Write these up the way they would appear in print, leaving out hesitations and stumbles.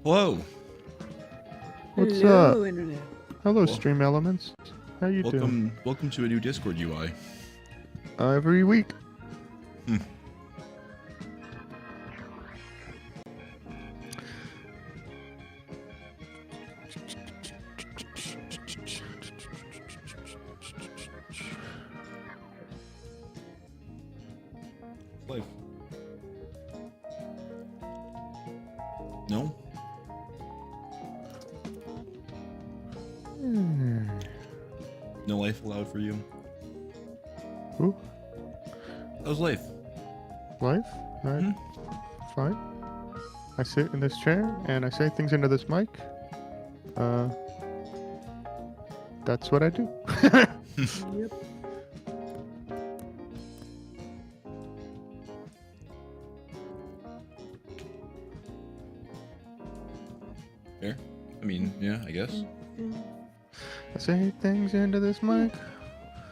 Hello. What's Hello, up? Internet. Hello, Well, Stream Elements. How you doing? Welcome to a new Discord UI. Every week. Hmm. Life. No? No life allowed for you? Who? How's life? Life? Alright. Fine. I sit in this chair and I say things into this mic. That's what I do. Yep. Fair? I mean, yeah, I guess. I say things into this mic.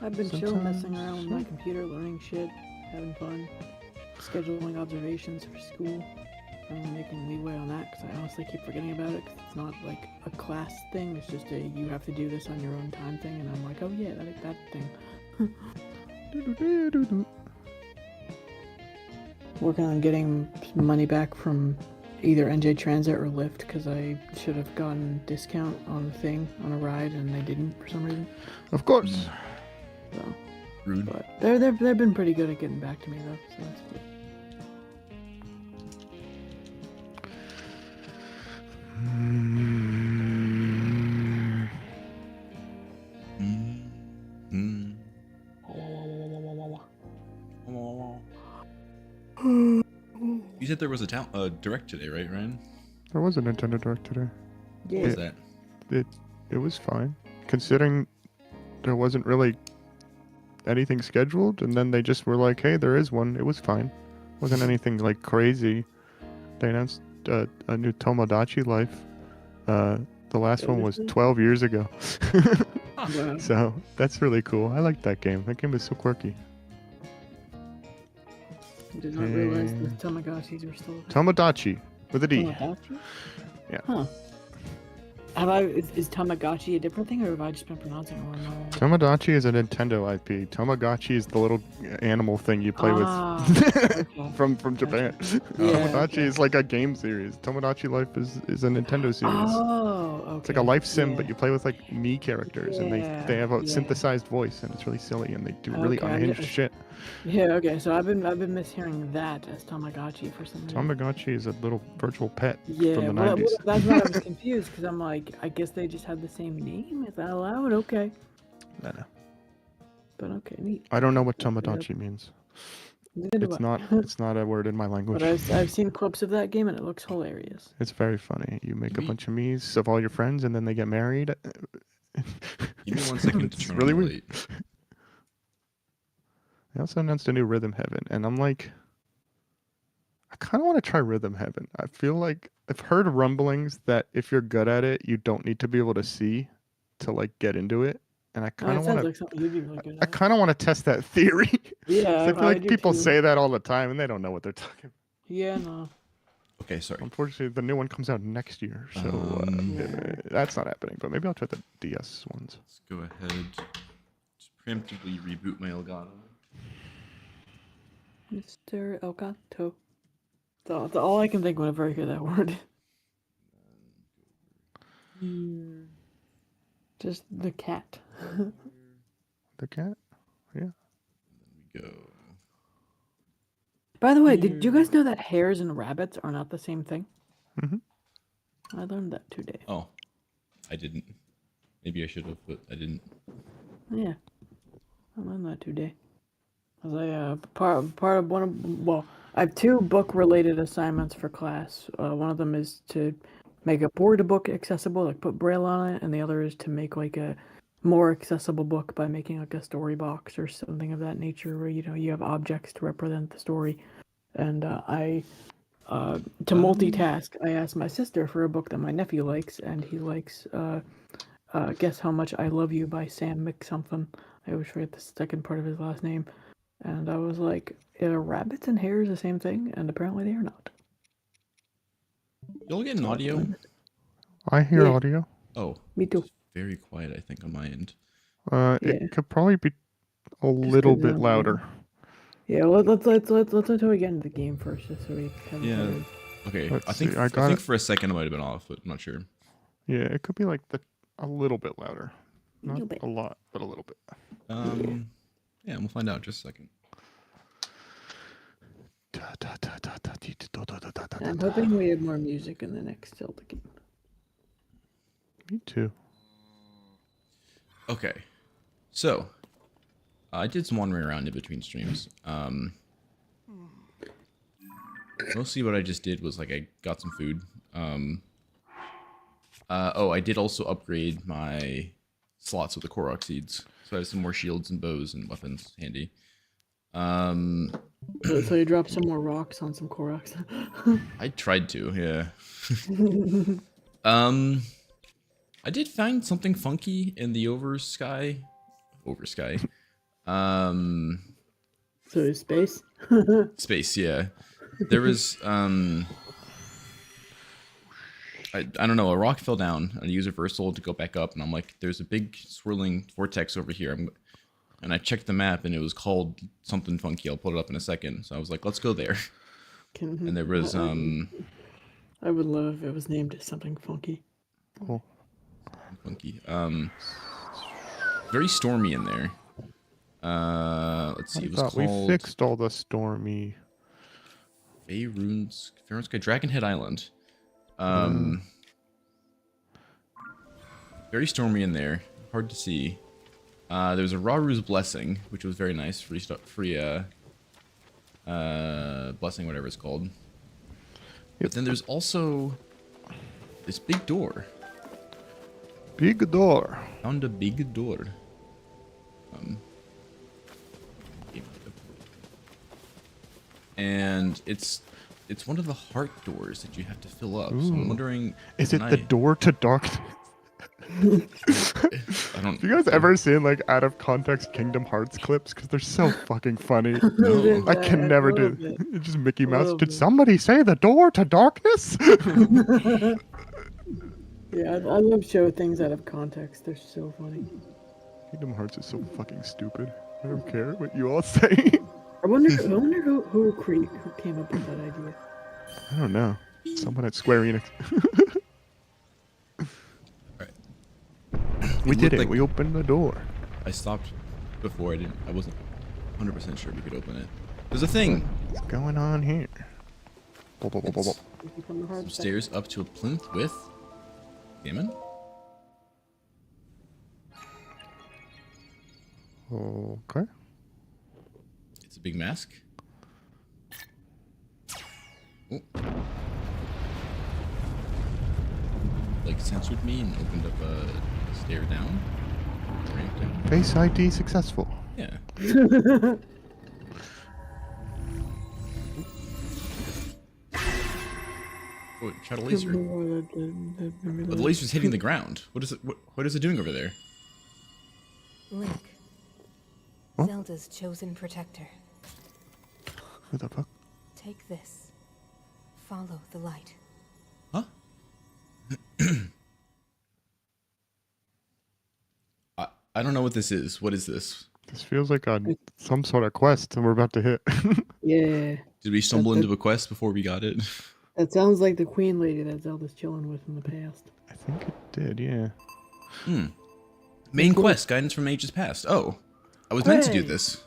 I've been chill Sometimes, messing around with my computer, learning shit, having fun, scheduling observations for school. I'm making leeway on that because I honestly keep forgetting about it because it's not like a class thing. It's just a you have to do this on your own time thing, and I'm like, oh yeah, that thing. Working on getting money back from either NJ Transit or Lyft because I should have gotten a discount on the thing on a ride and they didn't for some reason. Of course. So, Rude. but they've been pretty good at getting back to me though, so that's good. You said there was a direct today, right, Ryan? There was a Nintendo Direct today. Yeah. What was that? It was fine, considering there wasn't really anything scheduled, and then they just were like, "Hey, there is one." It was fine. Wasn't anything like crazy. They announced a new Tomodachi Life. The last one was 12 years ago. Wow. So that's really cool. I like that game. That game is so quirky. I did not realize the Tamagotchis were still. Tomodachi with a D. Tamagotchi? Yeah. Huh. Is Tamagotchi a different thing, or have I just been pronouncing it wrong? Tomodachi is a Nintendo IP. Tamagotchi is the little animal thing you play with Okay. from Japan. Yeah, Tomodachi okay. is like a game series. Tomodachi Life is a Nintendo series. Oh, okay. It's like a life sim, yeah. but you play with like me characters, and they have a synthesized voice, and it's really silly, and they do really Okay, unhinged shit. Yeah, okay. So I've been mishearing that as Tamagotchi for some reason. Tamagotchi is a little virtual pet Yeah, from the well, 90s. that's why I was confused because I'm like, I guess they just had the same name. Is that allowed? Okay. No. But okay, neat. I don't know what Tomodachi means. Neither do I. It's not a word in my language. But I've seen clips of that game and it looks hilarious. It's very funny. You make a bunch of me's of all your friends, and then they get married. Give me 1 second to It's turn really on the weird. light. They also announced a new Rhythm Heaven, and I'm like, I kind of want to try Rhythm Heaven. I feel like I've heard rumblings that if you're good at it, you don't need to be able to see to like get into it, and I kind of want to. Like something you'd be really good I at. kind of want to test that theory. Yeah, I feel like do people too. say that all the time, and they don't know what they're talking about. Yeah, no. Okay, sorry. Unfortunately, the new one comes out next year, so that's not happening. But maybe I'll try the DS ones. Let's go ahead. Just preemptively reboot my Elgato. Mr. Elgato. That's all I can think whenever I hear that word. Just the cat. The cat? Yeah. We go. By the way, did you guys know that hares and rabbits are not the same thing? Mhm. I learned that today. Oh, I didn't. Maybe I should have, but I didn't. Yeah, I learned that today. As I part of one of I have 2 book-related assignments for class. One of them is to make a board book accessible, like put Braille on it, and the other is to make like a more accessible book by making like a story box or something of that nature, where you have objects to represent the story. And to multitask, I asked my sister for a book that my nephew likes, and he likes Guess How Much I Love You by Sam McSomething. I always forget the second part of his last name. And I was like, are rabbits and hares the same thing? And apparently they are not. You'll get an audio. I hear Yeah. audio. Oh, Me too. it's very quiet, I think, on my end. Yeah. It could probably be a 'cause little bit I'm- louder. Yeah, let's until we get into the game first, just so we have a Yeah. better. Okay, Let's I think see, I I got think it. for a second it might have been off, but I'm not sure. Yeah, it could be like a little bit louder. Not Little bit. a lot, but a little bit. Yeah, we'll find out in just a second. I'm hoping we have more music in the next Zelda game. Me too. Okay, so I did some wandering around in between streams. Mostly what I just did was like I got some food. Oh, I did also upgrade my slots with the Korok seeds, so I have some more shields and bows and weapons handy. So you drop some more rocks on some Koroks. I tried to, yeah. I did find something funky in the Oversky. So space. Space, yeah. There was I don't know, a rock fell down and I used reversal to go back up, and I'm like, there's a big swirling vortex over here. And I checked the map and it was called something funky. I'll pull it up in a second. So I was like, let's go there. And there was I would love if it was named something funky. Oh, funky. Very stormy in there. Let's see, I it was thought called we fixed all the stormy. Faerun's Sky Dragonhead Island. Very stormy in there. Hard to see. There was a Raru's Blessing, which was very nice. Free blessing, whatever it's called. Yep. But then there's also this big door. Big door. Found a big door. And it's one of the heart doors that you have to fill up. So I'm wondering, Is it the door to darkness? I don't. Have you guys ever seen like out of context Kingdom Hearts clips? Because they're so fucking funny. No. I can never do. it. It's just Mickey Mouse. love Did it. somebody say the door to darkness? Yeah, I love show things out of context. They're so funny. Kingdom Hearts is so fucking stupid. I don't care what you all say. I wonder who came up with that idea. I don't know. Someone at Square Enix. We did it. Like We opened the door. I stopped before. I wasn't 100% sure we could open it. There's a thing. What's going on here? It's some stairs up to a plinth with Gammon. Okay. It's a big mask. Oh. Like censored me and opened up a stair down. Ramp down. Face ID successful. Yeah. Oh, it shot a laser. But the laser's hitting the ground. What is it? What is it doing over there? Link. Huh? Zelda's chosen protector. Who the fuck? Take this. Follow the light. Huh? I don't know what this is. What is this? This feels like some sort of quest and we're about to hit. Yeah, Did we stumble into a quest before we got it? that sounds like the queen lady that Zelda's chilling with in the past. I think it did, yeah. Main quest, guidance from ages past. Oh, I was meant to do Hey. this.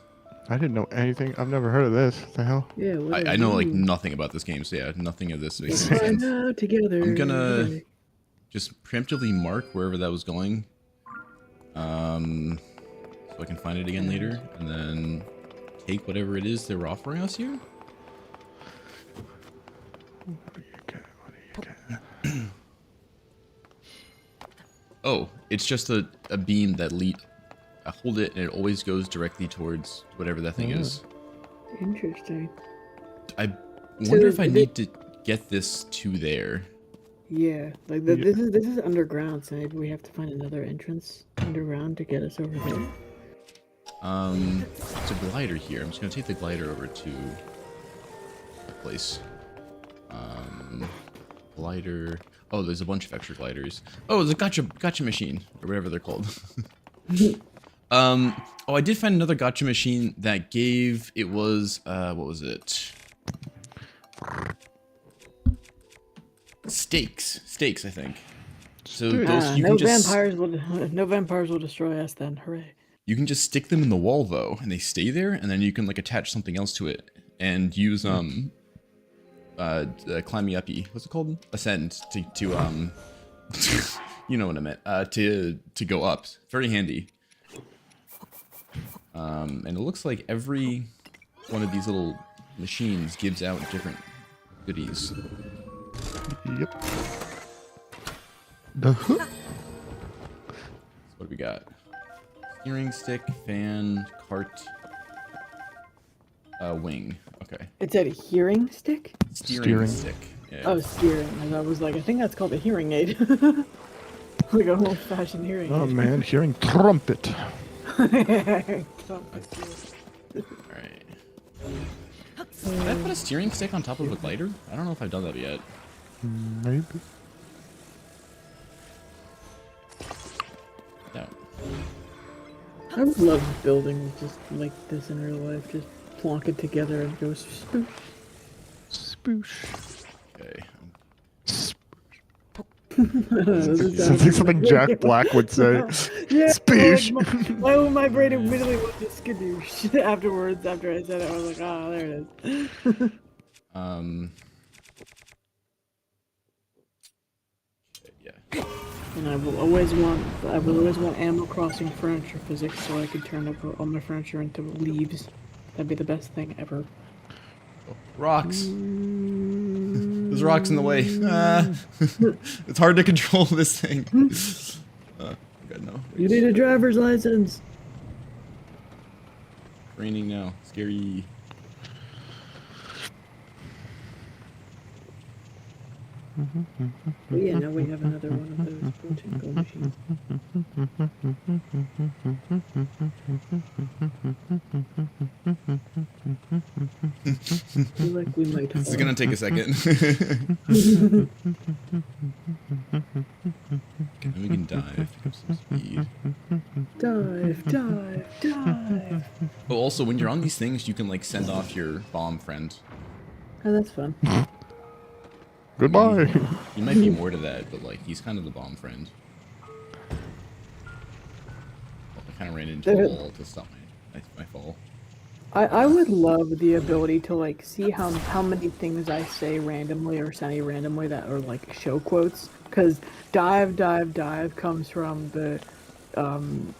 I didn't know anything. I've never heard of this. What the hell? Yeah, what I know like nothing about this game, so yeah, nothing of this makes Let's sense. find out together. I'm gonna just preemptively mark wherever that was going. So I can find it again later, and then take whatever it is they're offering us here. What do you get? Oh, it's just a beam that I hold it and it always goes directly towards whatever that thing is. Interesting. I wonder if I is need to get this to there. Yeah, like this is underground, so maybe we have to find another entrance underground to get us over there. It's a glider here. I'm just gonna take the glider over to a place. glider. Oh, there's a bunch of extra gliders. Oh, there's a gotcha machine or whatever they're called. Oh, I did find another gotcha machine that gave, it was, what was it? Steaks, I think. So those you no can just vampires will destroy us then. Hooray! you can just stick them in the wall though, and they stay there, and then you can like attach something else to it and use climby uppy. What's it called? Ascend to you know what I meant. To go up. Very handy. And it looks like every one of these little machines gives out different goodies. Yep. So what do we got? Steering stick, fan, cart, wing. Okay. It's a hearing stick. Steering stick. Yeah. Oh, steering. And I was like, I think that's called a hearing aid. Like a old-fashioned hearing Oh aid. man, hearing trumpet. Alright. Did I put a steering stick on top of a glider? I don't know if I've done that yet. Maybe. No. I would love building just like this in real life. Just plonk it together and go spoosh. Spoosh. Okay. Sounds like something Jack Black would say. Yeah, Spoosh. my brain immediately went to skadoosh afterwards. After I said it, I was like, ah, there it is. Yeah. And I will always want Animal Crossing furniture physics so I could turn up all my furniture into leaves. That'd be the best thing ever. Oh, rocks. There's rocks in the way. It's hard to control this thing. God, no. You need a driver's license. Raining now. Scary. But yeah, now we have another one of those pachinko machines. I feel like we might. This is gonna take a second. And we can dive. Pick up some speed. Dive. Oh, also, when you're on these things, you can like send off your bomb friend. Oh, that's fun. Goodbye. You might be more to that, but like he's kind of the bomb friend. Well, I kind of ran into the wall to stop my fall. I would love the ability to like see how many things I say randomly or semi-randomly that are like show quotes. Because dive comes from the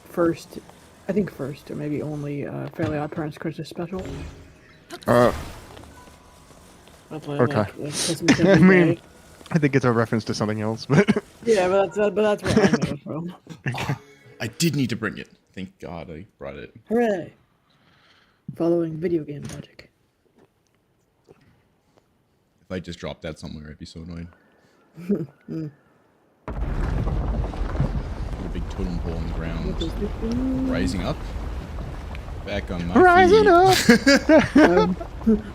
first or maybe only Fairly Odd Parents Christmas special. Okay. I mean, I think it's a reference to something else, but yeah, but that's where I know it from. Oh, I did need to bring it. Thank God I brought it. Hooray! Following video game logic. If I just dropped that somewhere, I'd be so annoyed. A big totem pole on the ground. Rising up. Back on my rising feet. up.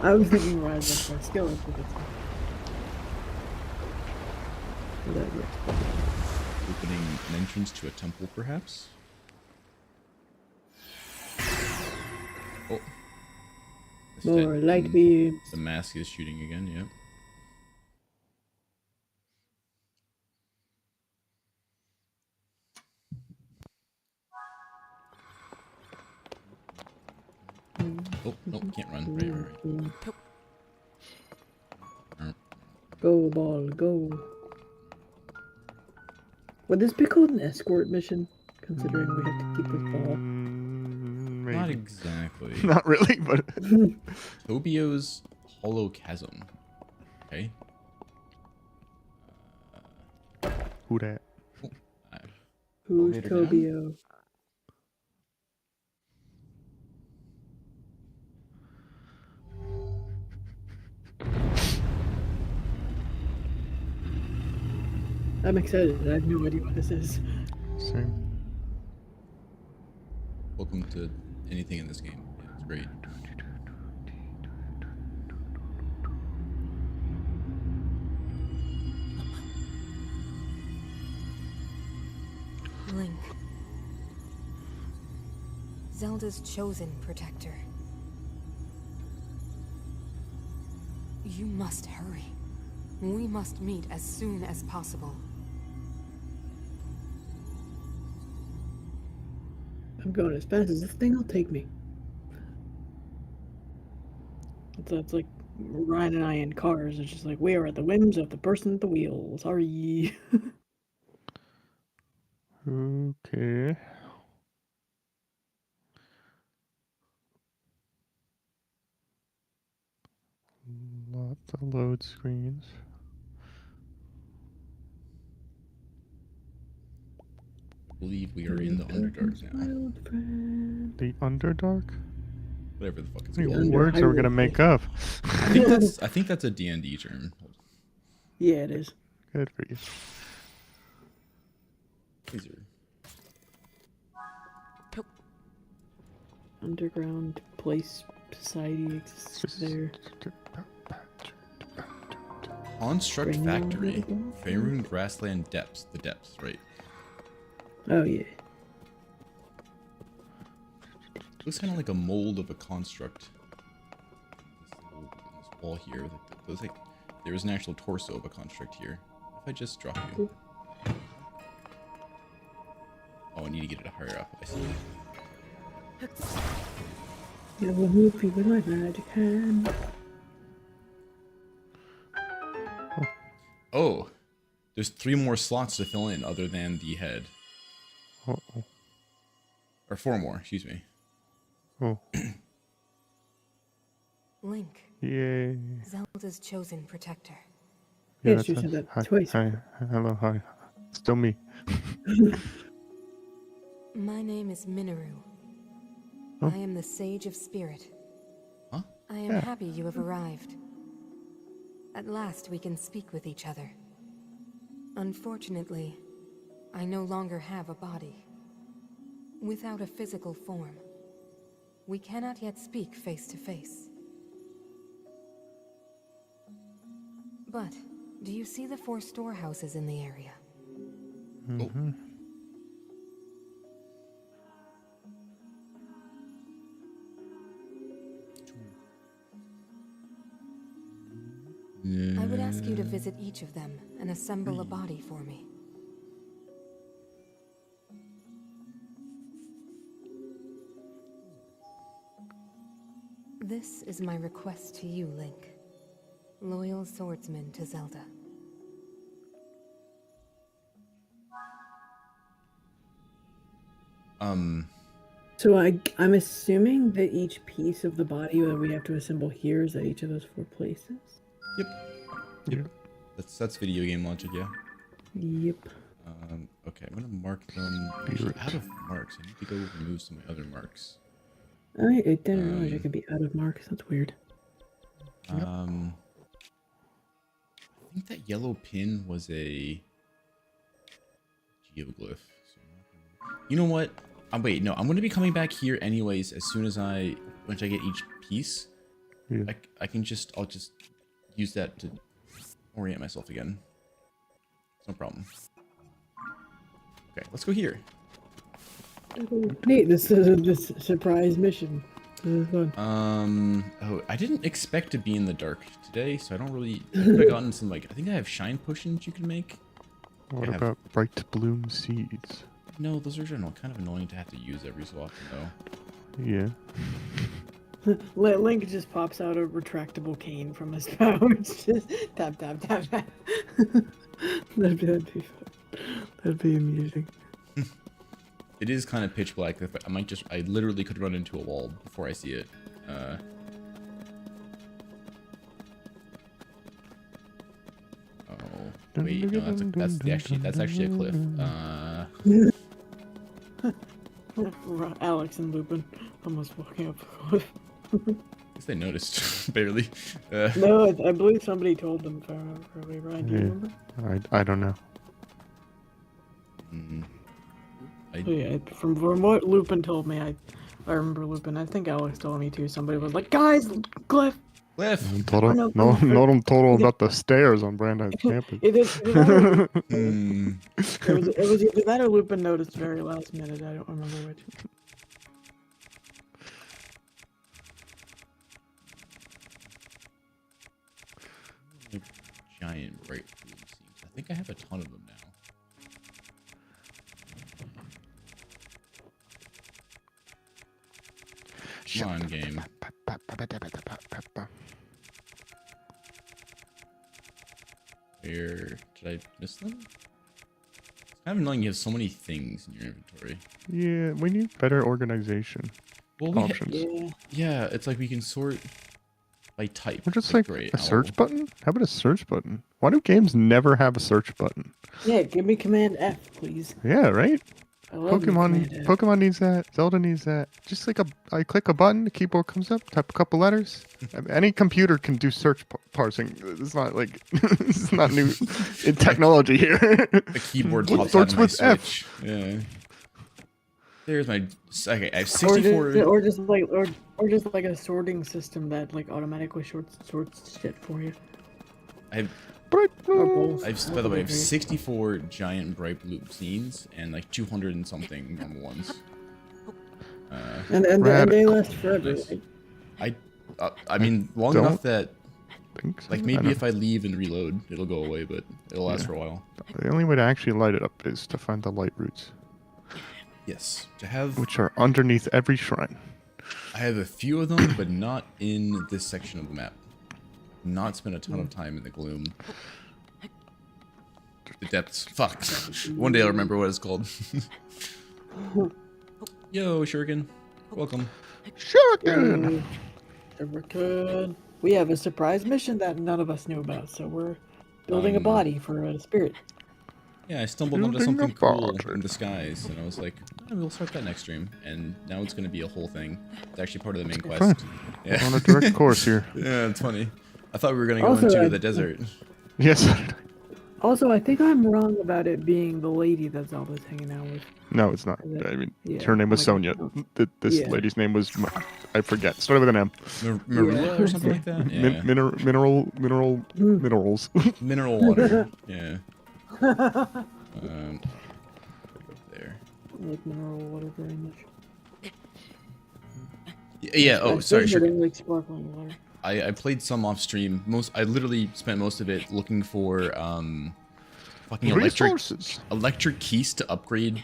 I was thinking rise up my skill is with it. Opening an entrance to a temple, perhaps? Oh. More light beams. The mask is shooting again, yep. Oh, nope, can't run. Right. Go, ball, go. Would this be called an escort mission? Considering we have to keep this ball. Maybe. Not exactly. Not really, but Tobio's Hollow Chasm. Okay. who that? Who's Later down. Tobio? I'm excited. I have no idea what this is. Same. Welcome to anything in this game. Yeah, it's great. Zelda's chosen protector. You must hurry. We must meet as soon as possible. I'm going as fast as this thing will take me. It's like Ryan and I in cars. It's just like we are at the whims of the person at the wheel. Sorry. Okay. Lots of load screens. I believe we are in the Underdark now. Wild friend. The Underdark? Whatever the fuck it's Hey, called. what Under words are we gonna Hyrule make Place. up? I think that's a D&D term. Yeah, it is. Good for you. These are Underground place society exists there. Construct Bring on Factory. the girl. Faerun Grassland Depths. The depths, right. Oh yeah. Looks kind of like a mold of a construct. This wall here. Looks like there is an actual torso of a construct here. If I just drop you. Oh, I need to get it higher up. I see. Yeah, we'll move you with my magic hand. Oh, there's 3 more slots to fill in other than the head. Uh-oh. Or 4 more, excuse me. Oh. Link, Yay. Zelda's chosen protector. Yeah, Yes, you that's said us. that Hi, twice. Hi. Hello, hi. Still me. My name is Minoru. Oh. I am the Sage of Spirit. Huh? I am Yeah. happy you have arrived. At last we can speak with each other. Unfortunately, I no longer have a body. Without a physical form, we cannot yet speak face to face. But, do you see the 4 storehouses in the area? Mm-hmm. I would ask you to visit each of them and assemble a body for me. This is my request to you, Link. Loyal swordsman to Zelda. So I'm assuming that each piece of the body that we have to assemble here is at each of those 4 places. Yep. Yeah. That's video game logic, yeah. Yep. Okay, I'm gonna mark them. Actually, out of marks. I need to go remove some of my other marks. I didn't realize I could be out of marks. That's weird. Yep. I think that yellow pin was a geoglyph. So you know what? Wait, no, I'm gonna be coming back here anyways. As soon as once I get each piece, Yeah. I'll just use that to orient myself again. No problem. Okay, let's go here. Neat. This is this surprise mission. This is fun. Oh, I didn't expect to be in the dark today, so I don't really. I could have gotten some I think I have shine potions you can make. What I have- about bright bloom seeds? No, those are kind of annoying to have to use every so often, though. Yeah. Link just pops out a retractable cane from his pouch. Just tap tap tap tap. That'd be fun. That'd be amusing. It is kind of pitch black. I literally could run into a wall before I see it. Oh wait, no, that's actually a cliff. Alex and Lupin almost walking up a cliff. I guess they noticed barely. No, I believe somebody told them. If I remember correctly, Ryan, do you Yeah. remember? I don't know. Oh, yeah, from what Lupin told me, I remember Lupin. I think Alex told me too. Somebody was like, "Guys, cliff." Cliff. No one told him about the stairs on Brandeis campus. It is. Hmm. It was either that or Lupin noticed very last minute. I don't remember which. Giant bright blue seeds. I think I have a ton of them now. Come on, game. Where did I miss them? It's kind of annoying you have so many things in your inventory. Yeah, we need better organization Well, we options. Yeah. it's like we can sort by type. Or just like great, a search button? How about a search button? Why do games never have a search button? Yeah, give me Command F, please. Yeah, right? I love the Command F. Pokemon needs that. Zelda needs that. Just like I click a button, the keyboard comes up, type a couple letters. I mean, any computer can do search parsing. It's not like it's not new in technology here. The keyboard What pops starts out of my with F? Switch. Yeah. There's my. Okay, I have Or 64. just like a sorting system that like automatically sorts shit for you. I have, Bright Or blue. both. by the way, I have Great. 64 giant bright blue scenes and like 200 and something normal ones. And they Radical. last forever. Nice. Like, I mean, long Don't enough that Think so? like I maybe don't- if I leave and reload, it'll go away, but it'll last for a while. The only way to actually light it up is to find the light roots, Yes, to have which are underneath every shrine. I have a few of them, but not in this section of the map. Not spent a ton of time in the gloom. The depths. Fuck. One day I'll remember what it's called. Yo, Shuriken. Welcome. Shuriken! Ever could. We have a surprise mission that none of us knew about, so we're building a body for a spirit. Yeah, I stumbled onto Building a something cool barge. in disguise, and I was like, oh, we'll start that next stream. And now it's going to be a whole thing. It's actually part of the main quest. Fun. Yeah. On a direct course here. Yeah, it's funny. I thought we were going to go Also, into the desert. Yes. Also, I think I'm wrong about it being the lady that Zelda's hanging out with. No, it's not. Is it? I mean, Yeah, her name was like, Sonia. no. This Yeah. lady's name was, I forget. Started with an M. Marilla or something like that? Yeah. Minerals. Mineral water. Yeah. Up there. I like mineral water very much. Yeah. Oh, sorry. I Sure. like sparkling water. I played some off stream. I literally spent most of it looking for fucking Resources. electric keys to upgrade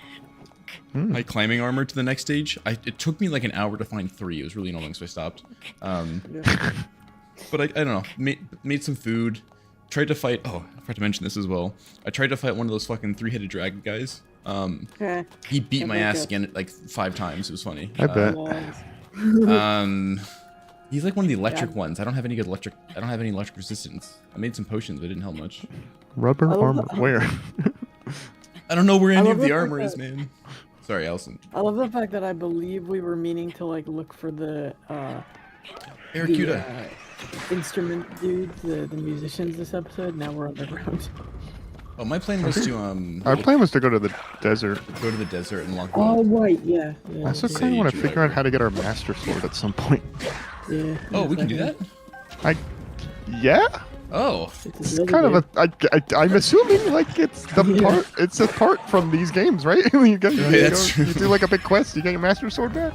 my climbing armor to the next stage. It took me like an hour to find 3. It was really annoying, so I stopped. Yeah. But I don't know. Made some food. Tried to fight. Oh, I forgot to mention this as well. I tried to fight one of those fucking 3-headed dragon guys. Okay. He beat my Okay. ass again like 5 times. It was funny. I bet. He's like one of the electric ones. I don't have any electric resistance. I made some potions, but it didn't help much. Rubber love armor. that- Where? I don't know where any love of the the armor fact is, man. Sorry, Allison. I love the fact that I believe we were meaning to like look for the Barracuda. instrument dudes, the musicians this episode. Now we're underground. Oh, my plan was to Our plan was to go to the desert. go to the desert and lock Oh right, yeah. I also Sage kind of want to or figure out whatever. how to get our master sword at some point. Yeah. Oh, we can do that? Yeah? Oh. It's kind of I'm assuming like it's the Yeah. part. It's a part from these games, right? you get, Right, you that's true. You do like a big quest. You get your master sword back.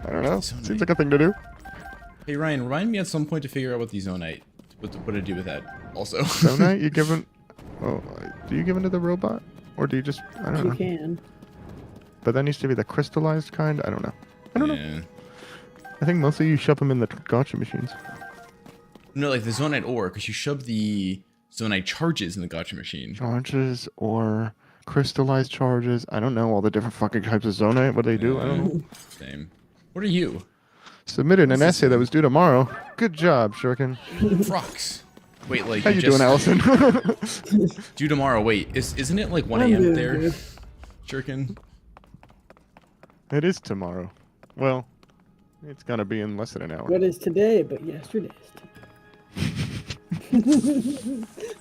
I don't know. So Seems neat. like a thing to do. Hey, Ryan, remind me at some point to figure out what the Zonite, what to do with that also. So now you give him. Oh, do you give him to the robot, or do you just? I don't You know. can. But that needs to be the crystallized kind. I don't know. I don't know. Yeah. I think mostly you shove them in the gotcha machines. No, like the Zonite ore, because you shove the Zonite charges in the gotcha machine. Charges or crystallized charges. I don't know all the different fucking types of zonite. What they do? I don't know. Same. What are you? Submitted an What's this essay that one? was due tomorrow. Good job, Shuriken. Frox. Wait, like How you doing, Allison? Due tomorrow. Wait, isn't it like 1 I'm a.m. doing there? good. Shuriken? It is tomorrow. Well, it's gonna be in less than an hour. What is today, but yesterday's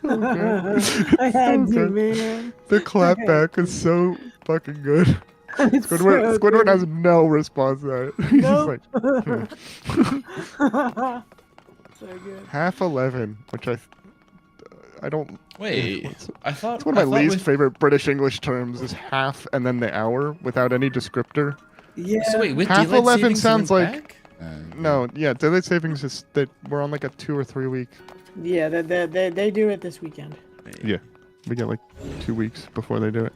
I had to, Okay. man. The clapback is so fucking good. It's Squidward, so Squidward good. has no response to that. He's Nope. just like So good. 11:30, which I don't. Wait, It's I thought one of my I thought least with- favorite British English terms is half and then the hour without any descriptor. Yeah. So wait, with Half daylight 11 savings, it sounds went like- back? No, yeah, daylight savings is that we're on like a 2 or 3 week. Yeah, they do it this weekend. Yeah, we get like 2 weeks before they do it.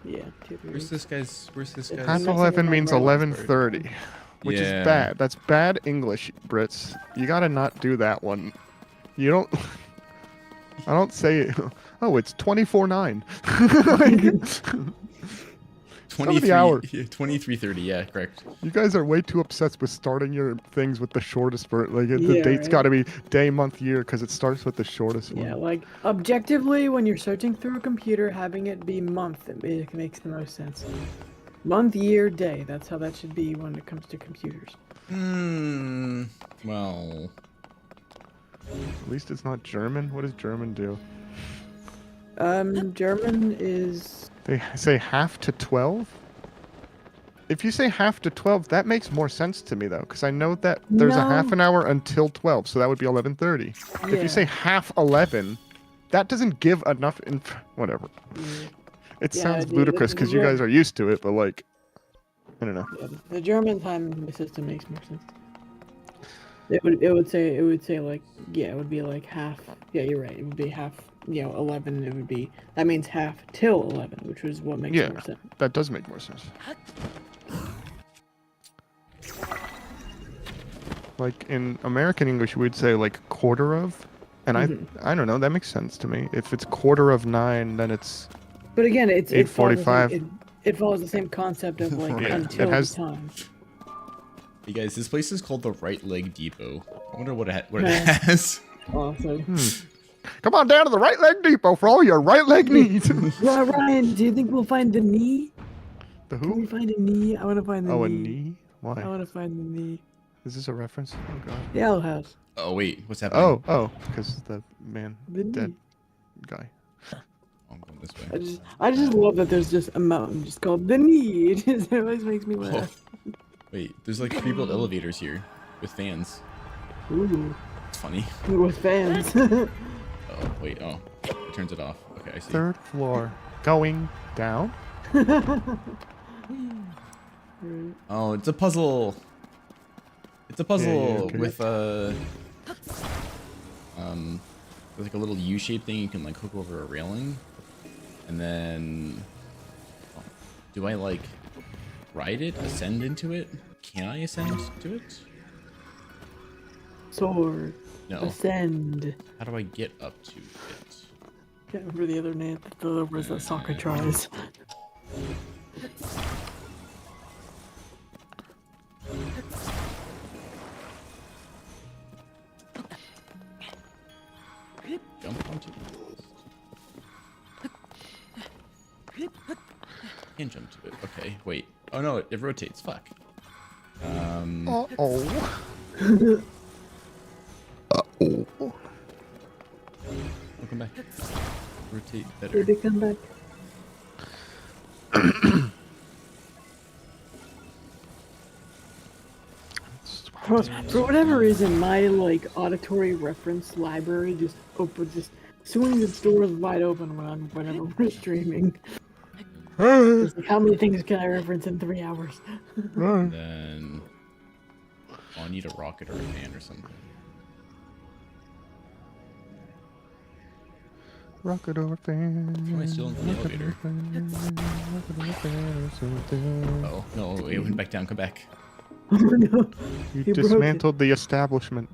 Yeah, 2-3 Where's weeks. this guy's? Where's this guy's? Half Messing 11 with means my brain. 11:30, which is Yeah. bad. That's bad English, Brits. You gotta not do that one. You don't. I don't say. Oh, it's 24/9. Like, 23 hours. 23:30. Yeah, correct. you guys are way too obsessed with starting your things with the shortest version. Like the Yeah, date's right. got to be day, month, year because it starts with the shortest Yeah, one. like objectively, when you're searching through a computer, having it be month, it makes the most sense. Month, year, day. That's how that should be when it comes to computers. Hmm. Well. At least it's not German. What does German do? German is They say half to 12? If you say half to 12, that makes more sense to me, though, because I know that there's a half No. an hour until 12, so that would be 11:30. If Yeah. you say half 11, that doesn't give enough whatever. Yeah. It Yeah, sounds the- ludicrous the- because the you guys Ger- are used to it, but, like, I don't know. Yeah, the German time system makes more sense. It would say like, yeah, it would be like half. Yeah, you're right. It would be half. 11. It would be, that means half till 11, which is what makes Yeah, more sense. that does make more sense. Like, in American English, we would say, like, quarter of, and I don't know, that makes sense to me. If it's quarter of 9, then it's... But again, it follows the 8:45. same- it follows the same concept of like Yeah, it until has- the time. Hey guys, this place is called the Right Leg Depot. I wonder what it Yeah. has. Awesome. Come on down to the Right Leg Depot for all your right leg needs. Well, Ryan, do you think we'll find the knee? The Can we who? find a knee? I want to find the Oh, a knee. knee? I Why? want to find the knee. Is this a reference? Oh, God. The owl house. Oh wait, what's happening? Oh, because the man, The dead knee. guy. Oh, I'm going this way. I just love that there's just a mountain just called the knee. It always makes me Oh, laugh. wait, there's like pre-built elevators here with fans. Ooh, It's funny. with fans. Oh wait, oh, it turns it off. Okay, I see. 3rd floor. Going down? Oh, it's a puzzle. It's a puzzle okay. with like a little U-shaped thing you can like hook over a railing, and then oh, do I like ride it, ascend into it? Can I ascend to it? Sword. No. Ascend. How do I get up to it? Can't remember the other name. The other was that soccer tries. Jump onto it. Can't jump to it. Okay, wait. Oh no, it rotates. Fuck. Uh-oh. Welcome back. Rotate better. Did it come back? For whatever reason, my like auditory reference library just swings its doors wide open whenever we're streaming. It's like, how many things can I reference in 3 hours? And then oh, I need a rocket or a fan or something. Rocket or fan. Am I still in the elevator? Rocket or fan or something. Oh no, it went back down. Come back. Oh no. You He broke it. dismantled the establishment.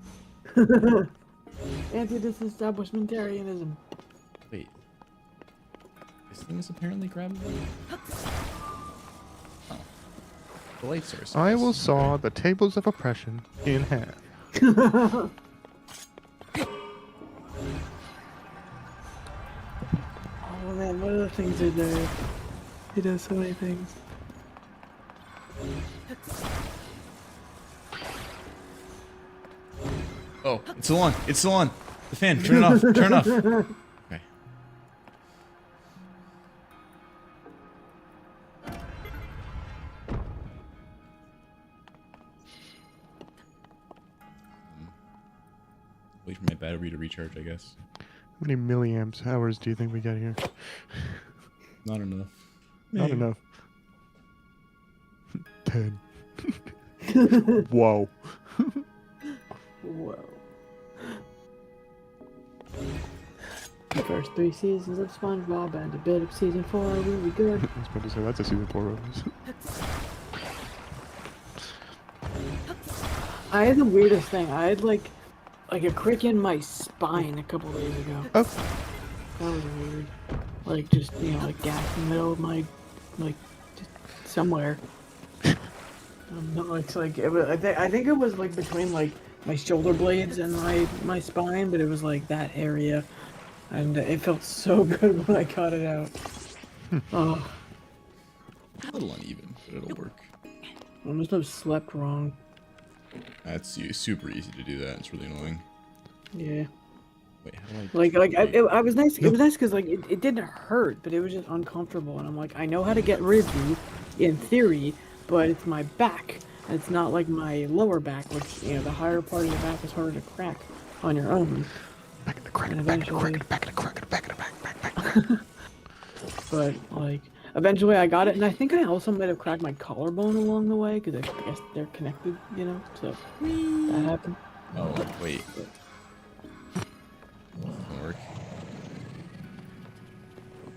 Anti-disestablishmentarianism. Wait. This thing is apparently grabbable. Oh. The light source. I will guess. saw the tables of oppression in half. Oh man, what other things are there? He does so many things. Oh, it's still on. It's still on. The fan. Turn it off. Turn it off. Okay. Wait for my battery to recharge, I guess. How many milliamps hours do you think we get here? Not enough. Not enough. 10. Whoa. Whoa. The first 3 seasons of SpongeBob and a bit of season 4 are really good. I was about to say that's a season 4 release. I had the weirdest thing. I had like a crick in my spine a couple days ago. Oh. That was weird. Like just like gas in the middle of my just somewhere. No, it's like it was. I think it was like between like my shoulder blades and my spine, but it was like that area, and it felt so good when I got it out. Oh, A little uneven, but it'll work. I must have slept wrong. That's super easy to do that. It's really annoying. Yeah. Wait, how do I? I was nice. It was nice because like it didn't hurt, but it was just uncomfortable, and I'm like, I know how to get rid of you, in theory, but it's my back. And it's not like my lower back, which the higher part of your back is harder to crack on your own. Back of the crack, And back of the crack, eventually- back of the crack, back of the back. But like eventually I got it, and I think I also might have cracked my collarbone along the way because I guess they're connected, So that happened. Oh wait. Doesn't work.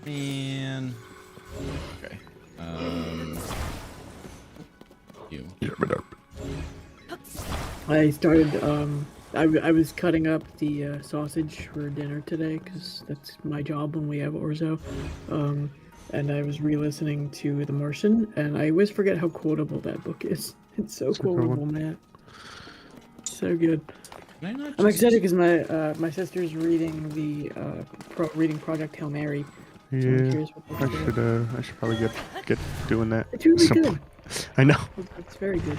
Man. Okay. You. I started. I was cutting up the sausage for dinner today because that's my job when we have orzo. And I was re-listening to The Martian, and I always forget how quotable that book is. It's so It's a good quotable, one. man. So good. Can I not I'm just- excited because my sister's reading the reading Project Hail Mary. So I'm Yeah, curious what that's about. I should probably get doing that. It's really some good. point. I know. It's very good.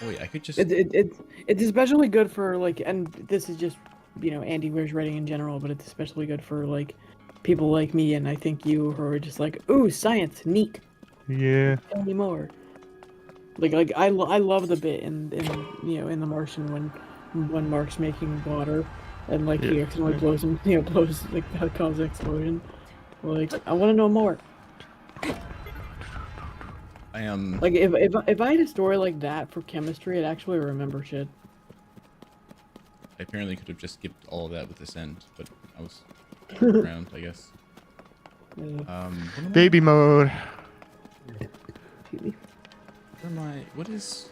Wait, I could just. It's especially good for like, and this is just Andy Weir's writing in general, but it's especially good for like people like me and I think you who are just like, ooh, science, neat, Yeah. tell me more. Like I love the bit in in The Martian when Mark's making water and like he Yeah. accidentally blows him, blows like that causes an explosion. Like I want to know more. I am. Like if I had a story like that for chemistry, I'd actually remember shit. I apparently could have just skipped all of that with this end, but I was around, I guess. Yeah. What am Baby mode. Excuse me. Where am I? What is?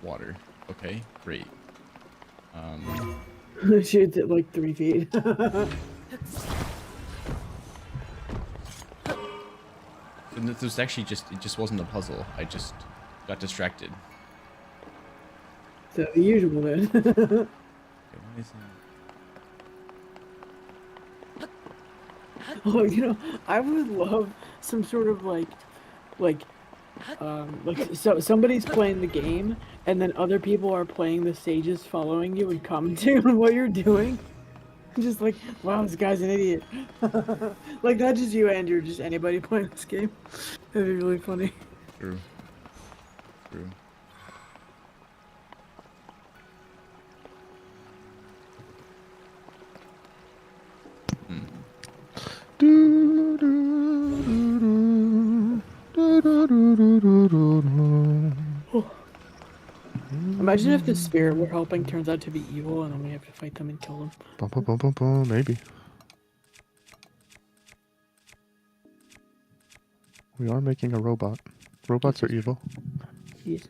Water. Okay, great. Shoots at like 3 feet. And this was actually it just wasn't a puzzle. I just got distracted. So the usual then. Okay, why is that? Oh, I would love some sort of like so somebody's playing the game and then other people are playing the stages following you and commenting on what you're doing. Just like, wow, this guy's an idiot. Like not just you, Andrew, just anybody playing this game. That'd be really funny. True. True. Imagine if the spirit we're helping turns out to be evil and then we have to fight them and kill them. Bum, bum, bum, bum, bum, maybe. We are making a robot. Robots are evil. Yes.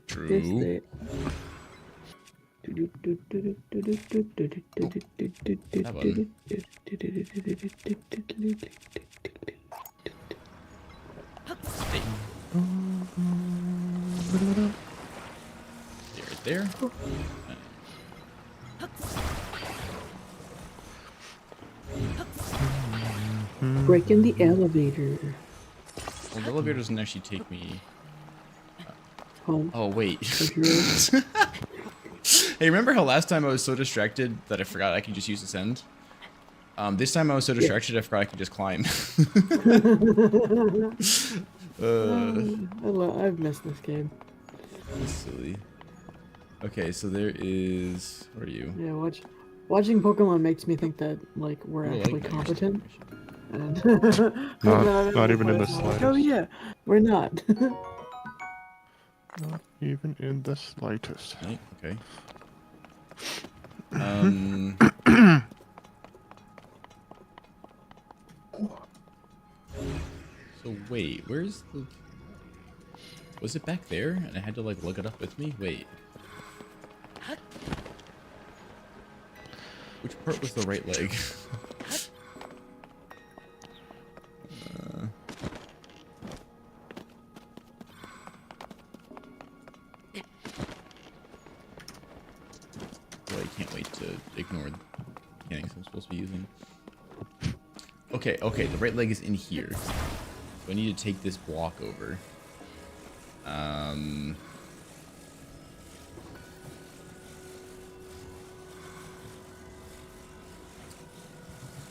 True. Yes, they... That one. Hey. Right there. Break in the elevator. Well, the elevator doesn't actually take me. Home. Oh wait. Computer. Hey, remember how last time I was so distracted that I forgot I could just use Ascend? This time I was so distracted I forgot I could just climb. I've missed this game. That's silly. Okay, so there is. Where are you? Yeah, watching Pokemon makes me think that like we're Ooh, I actually like that competent. information. And Not even in the I'm like, oh slightest. yeah, we're not. Not even in the slightest. Right, okay. So wait, where's the... Was it back there? And I had to like look it up with me? Wait. Which part was the right leg? Well, I can't wait to ignore the mechanics I'm supposed to be using. Okay, okay, the right leg is in here. So I need to take this block over.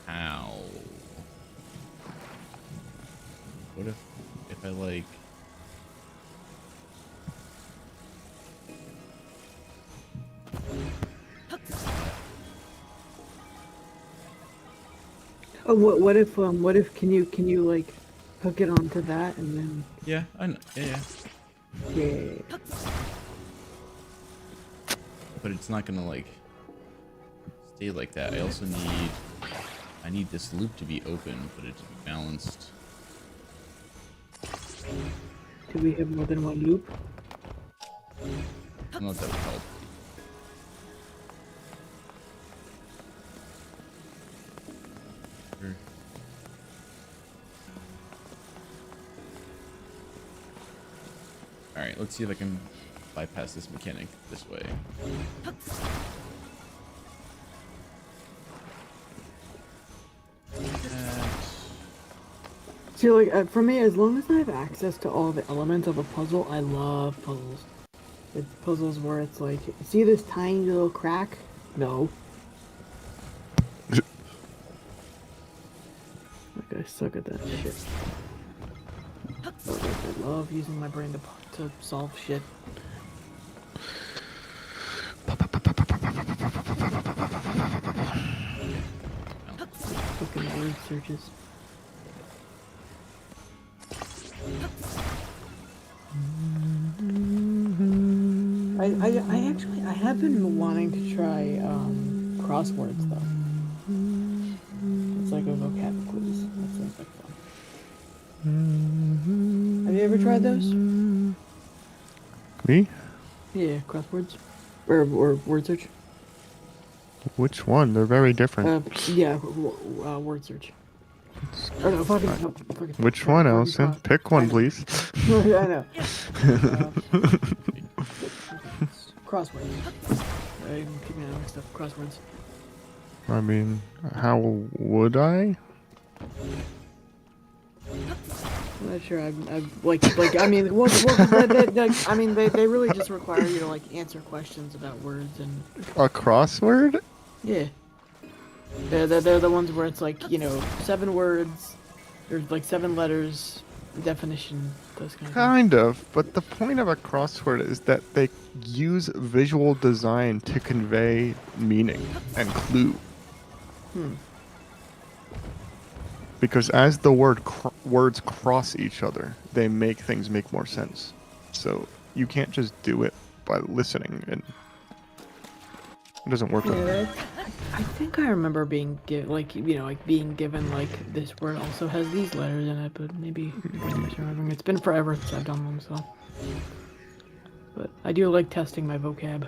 How? What if I like... Oh, what if can you like hook it onto that and then Yeah, I know. Yeah, yeah. yeah. But it's not gonna like stay like that. I need this loop to be open, but it to be balanced. Do we have more than one loop? I don't know if that would help. Sure. Alright, let's see if I can bypass this mechanic this way. See, like for me, as long as I have access to all the elements of a puzzle, I love puzzles. It's puzzles where it's like, see this tiny little crack? No. Like I suck at that shit. But like, I love using my brain to solve shit. Fucking word searches. I have been wanting to try crosswords though. It's like a vocab quiz. That sounds like fun. Have you ever tried those? Me? Yeah, crosswords or word search. Which one? They're very different. Yeah, word search. Or no, fucking, Which one, Allison? Pick one, please. I know. Crosswords. I'm keeping it mixed up. Crosswords. I mean, how would I? I'm not sure. I'm like I mean, I mean, they really just require you to like answer questions about words and. A crossword? Yeah. They're the ones where it's like, you know, 7 words, there's like 7 letters, definition, those kind of things. Kind of, but the point of a crossword is that they use visual design to convey meaning and clue. Because as the words cross each other, they make things make more sense. So you can't just do it by listening, and it doesn't work like that. I think I remember being being given like this word also has these letters in it, but maybe I'm misremembering. It's been forever since I've done them, so. But I do like testing my vocab.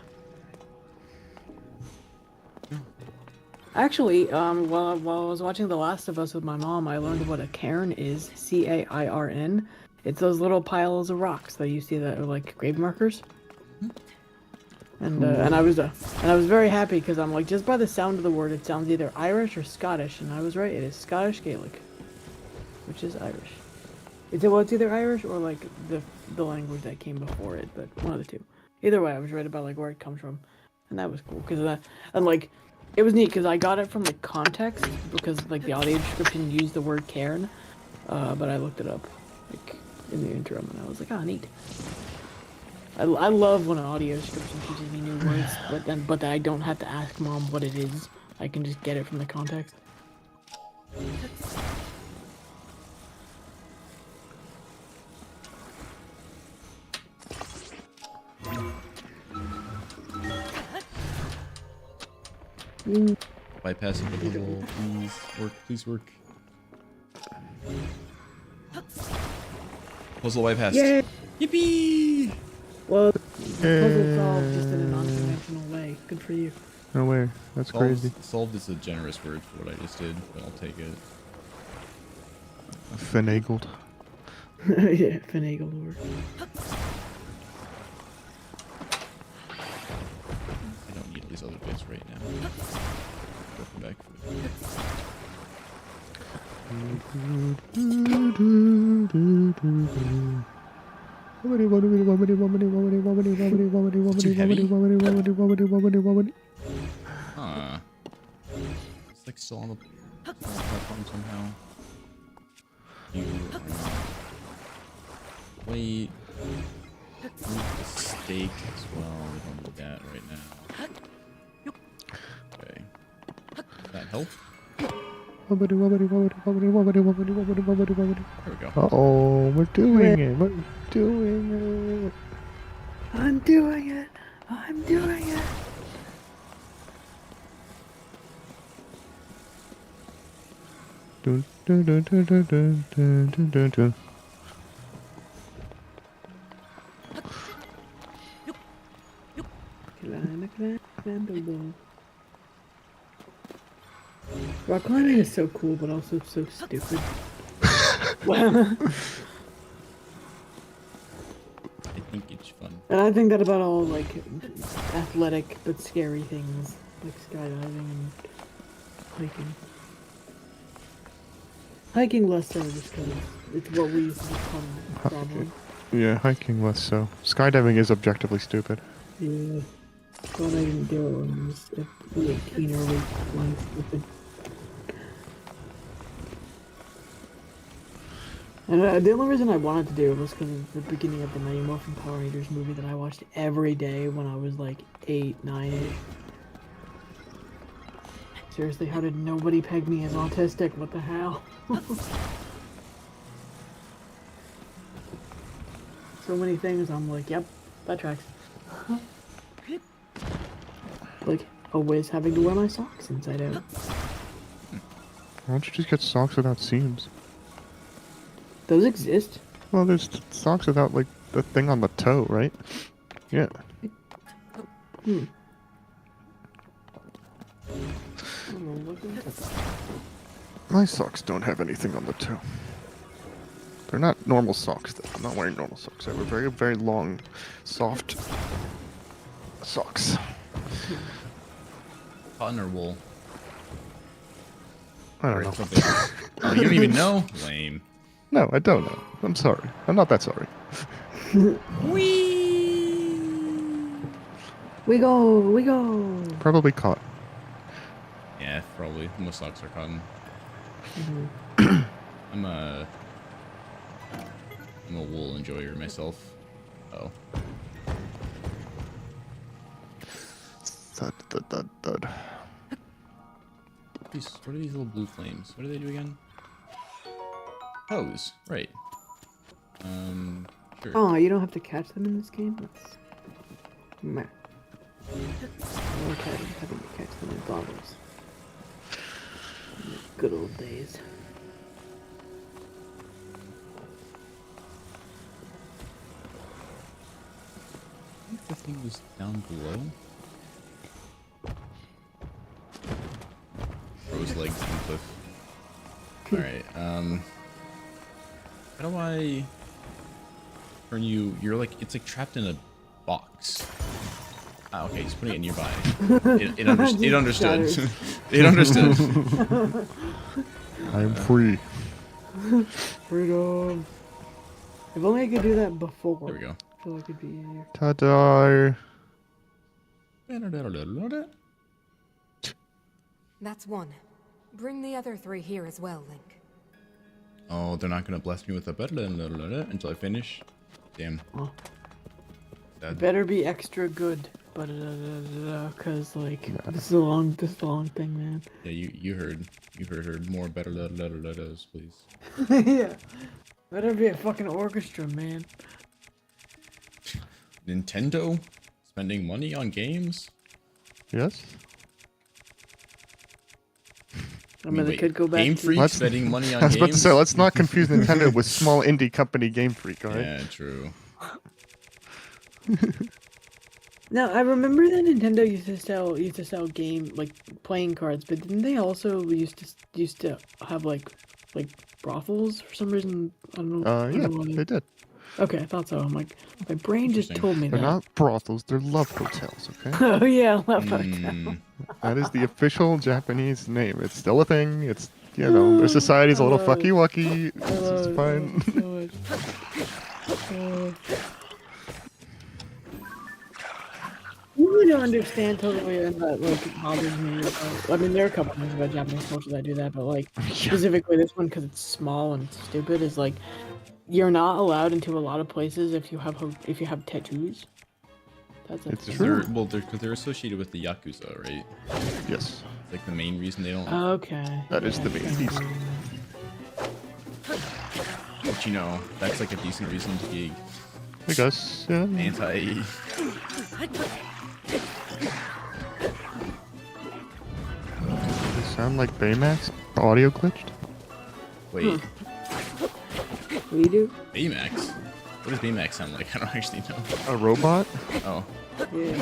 Actually, while I was watching The Last of Us with my mom, I learned what a cairn is. CAIRN. It's those little piles of rocks that you see that are like grave markers. And I was very happy because I'm like, just by the sound of the word, it sounds either Irish or Scottish, and I was right. It is Scottish Gaelic, which is Irish. It's either Irish or like the language that came before it, but one of the two. Either way, I was right about like where it comes from, and that was cool because it was neat because I got it from the context because like the audio description used the word cairn, but I looked it up like in the intro and I was like, neat. I love when an audio description teaches me new words, but that I don't have to ask mom what it is. I can just get it from the context. Bypass the puzzle, please work, please work. Puzzle bypassed. Yay! Yippee! Well, puzzle solved just in a non-conventional way. Good for you. No way. That's crazy. Solved is a generous word for what I just did, but I'll take it. Finagled. Yeah, finagle work. I don't need these other bits right now. Go back for it. Huh. It's like still on the platform somehow. You are not. Wait. Move the steak as well. We don't need that right now. Okay. Does that help? There we go. Uh-oh, we're doing it. We're doing it. I'm doing it. I'm doing it. Dun, dun, dun, dun, dun, dun, dun, dun, dun, dun. Rock climbing is so cool, but also so stupid. I think it's fun. And I think that about all, like, athletic but scary things, like skydiving and hiking. Hiking less so, just because it's what we used to just call traveling. Yeah, hiking less so. Skydiving is objectively stupid. Yeah. Glad I didn't do it when I was 18 or late flying stupid. And the only reason I wanted to do it was because of the beginning of the Mighty Morphin Power Rangers movie that I watched every day when I was like 8, 9-ish. Seriously, how did nobody peg me as autistic? What the hell? So many things I'm like, yep, that tracks. Like, always having to wear my socks inside out. Why don't you just get socks without seams? Those exist? Well, there's socks without, like, the thing on the toe, right? Yeah. Hmm. I don't know, look into that. My socks don't have anything on the toe. They're not normal socks, though. I'm not wearing normal socks. I wear very, very long, soft socks. Cotton or wool? I don't Or know. something. Oh, you don't even know? Lame. No, I don't know. I'm sorry. I'm not that sorry. We go! Probably caught. Yeah, probably. Most socks are cotton. I'm a wool enjoyer myself. Oh. Thud, thud, thud, thud. What are these little blue flames? What do they do again? Hose. Right. Sure. Oh, you don't have to catch them in this game? That's... Meh. Okay, having to catch them in bottles. In the good old days. I think the thing was down below. Rose legs and cliff. Alright, how do I turn you? You're like, it's like trapped in a box. Ah, okay, he's putting it nearby. It understood. It understood. I am free. Freedom! If only I could do that before. There we go. I feel like it'd be easier. Ta-da! That's one. Bring the other 3 here as well, Link. Oh, they're not gonna bless me with a until I finish. Damn. Oh. Sad. Better be extra good, but cause like this is a long thing, man. Yeah, you heard more better letters, please. Yeah. Better be a fucking orchestra, man. Nintendo spending money on games? Yes? I mean, they could go back Game to... Freak Let's- spending money on I was games. about to say, let's not confuse Nintendo with small indie company Game Freak, alright? Yeah, true. Now, I remember that Nintendo used to sell game like playing cards, but didn't they also used to have like brothels for some reason? I don't know. I Yeah, don't know why. they did. Okay, I thought so. I'm like, my brain just Interesting. told me They're that. not brothels, they're love hotels, okay? Oh yeah, love hotel. Mm, That is the official Japanese name. It's still a thing. It's, you know, their society's a little I love fucky wucky. I love It's it, fine. I love it so much. You don't understand totally, and that like bothers me. I mean, there are a couple things about Japanese culture that do that, but like specifically this one because it's small and stupid is like you're not allowed into a lot of places if you have tattoos. That's a It's thing. true. because they're associated with the Yakuza, right? Yes, It's like the main reason they don't. Okay. that is the yeah, main yeah. reason. But you know, that's like a decent reason to be I guess, yeah. anti. They sound like Baymax. Audio glitched. Wait, We do? Baymax? What does Baymax sound like? I don't actually know. A robot? Oh, Yeah.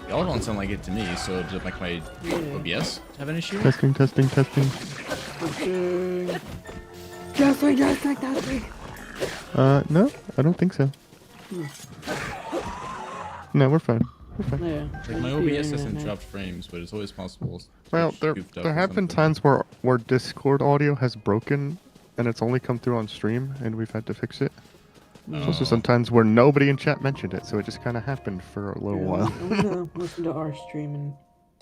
y'all don't sound like it to me. So does like my Yeah. OBS have an issue? Testing, testing, testing. Testing. No, I don't think so. No, we're fine. Yeah. Like my OBS hasn't dropped frames, but it's always possible. Well, Twitch there goofed up there or have been something. times where Discord audio has broken, and it's only come through on stream, and we've had to fix it. There's also Oh. sometimes where nobody in chat mentioned it, so it just kind of happened for a little while. I'm gonna listen to our stream and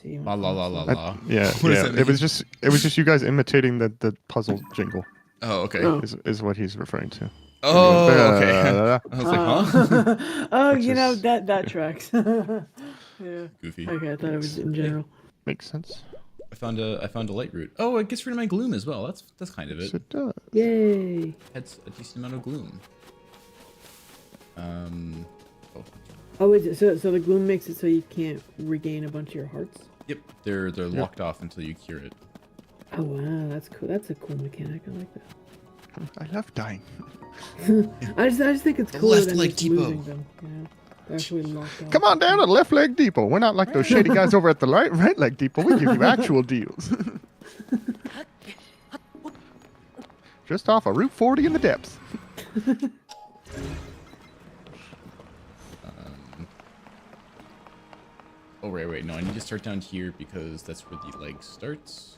see. La la la la la. Yeah, What does yeah. that It was mean? just you guys imitating the puzzle jingle Oh, okay. Oh. is what he's referring to. Oh, Anyway, okay. I was like, huh? Oh, Which you know is- that tracks. Yeah. Goofy. Okay, I thought it was in general. Makes sense. I found a light root. Oh, it gets rid of my gloom as well. That's kind of Yes, it. it does. Yay! Adds a decent amount of gloom. Oh, Oh, is it, so the gloom makes it so you can't regain a bunch of your hearts? yep. They're locked off until you cure it. Oh wow, that's cool. That's a cool mechanic. I like that. I love dying. I just think it's The cooler left than leg just depot. losing them. You know? They're actually locked off. Come on down to Left Leg Depot. We're not like those shady guys over at the right leg depot. We give you actual deals. Just off of Route 40 in the depths. Oh, right. No, I need to start down here because that's where the leg starts.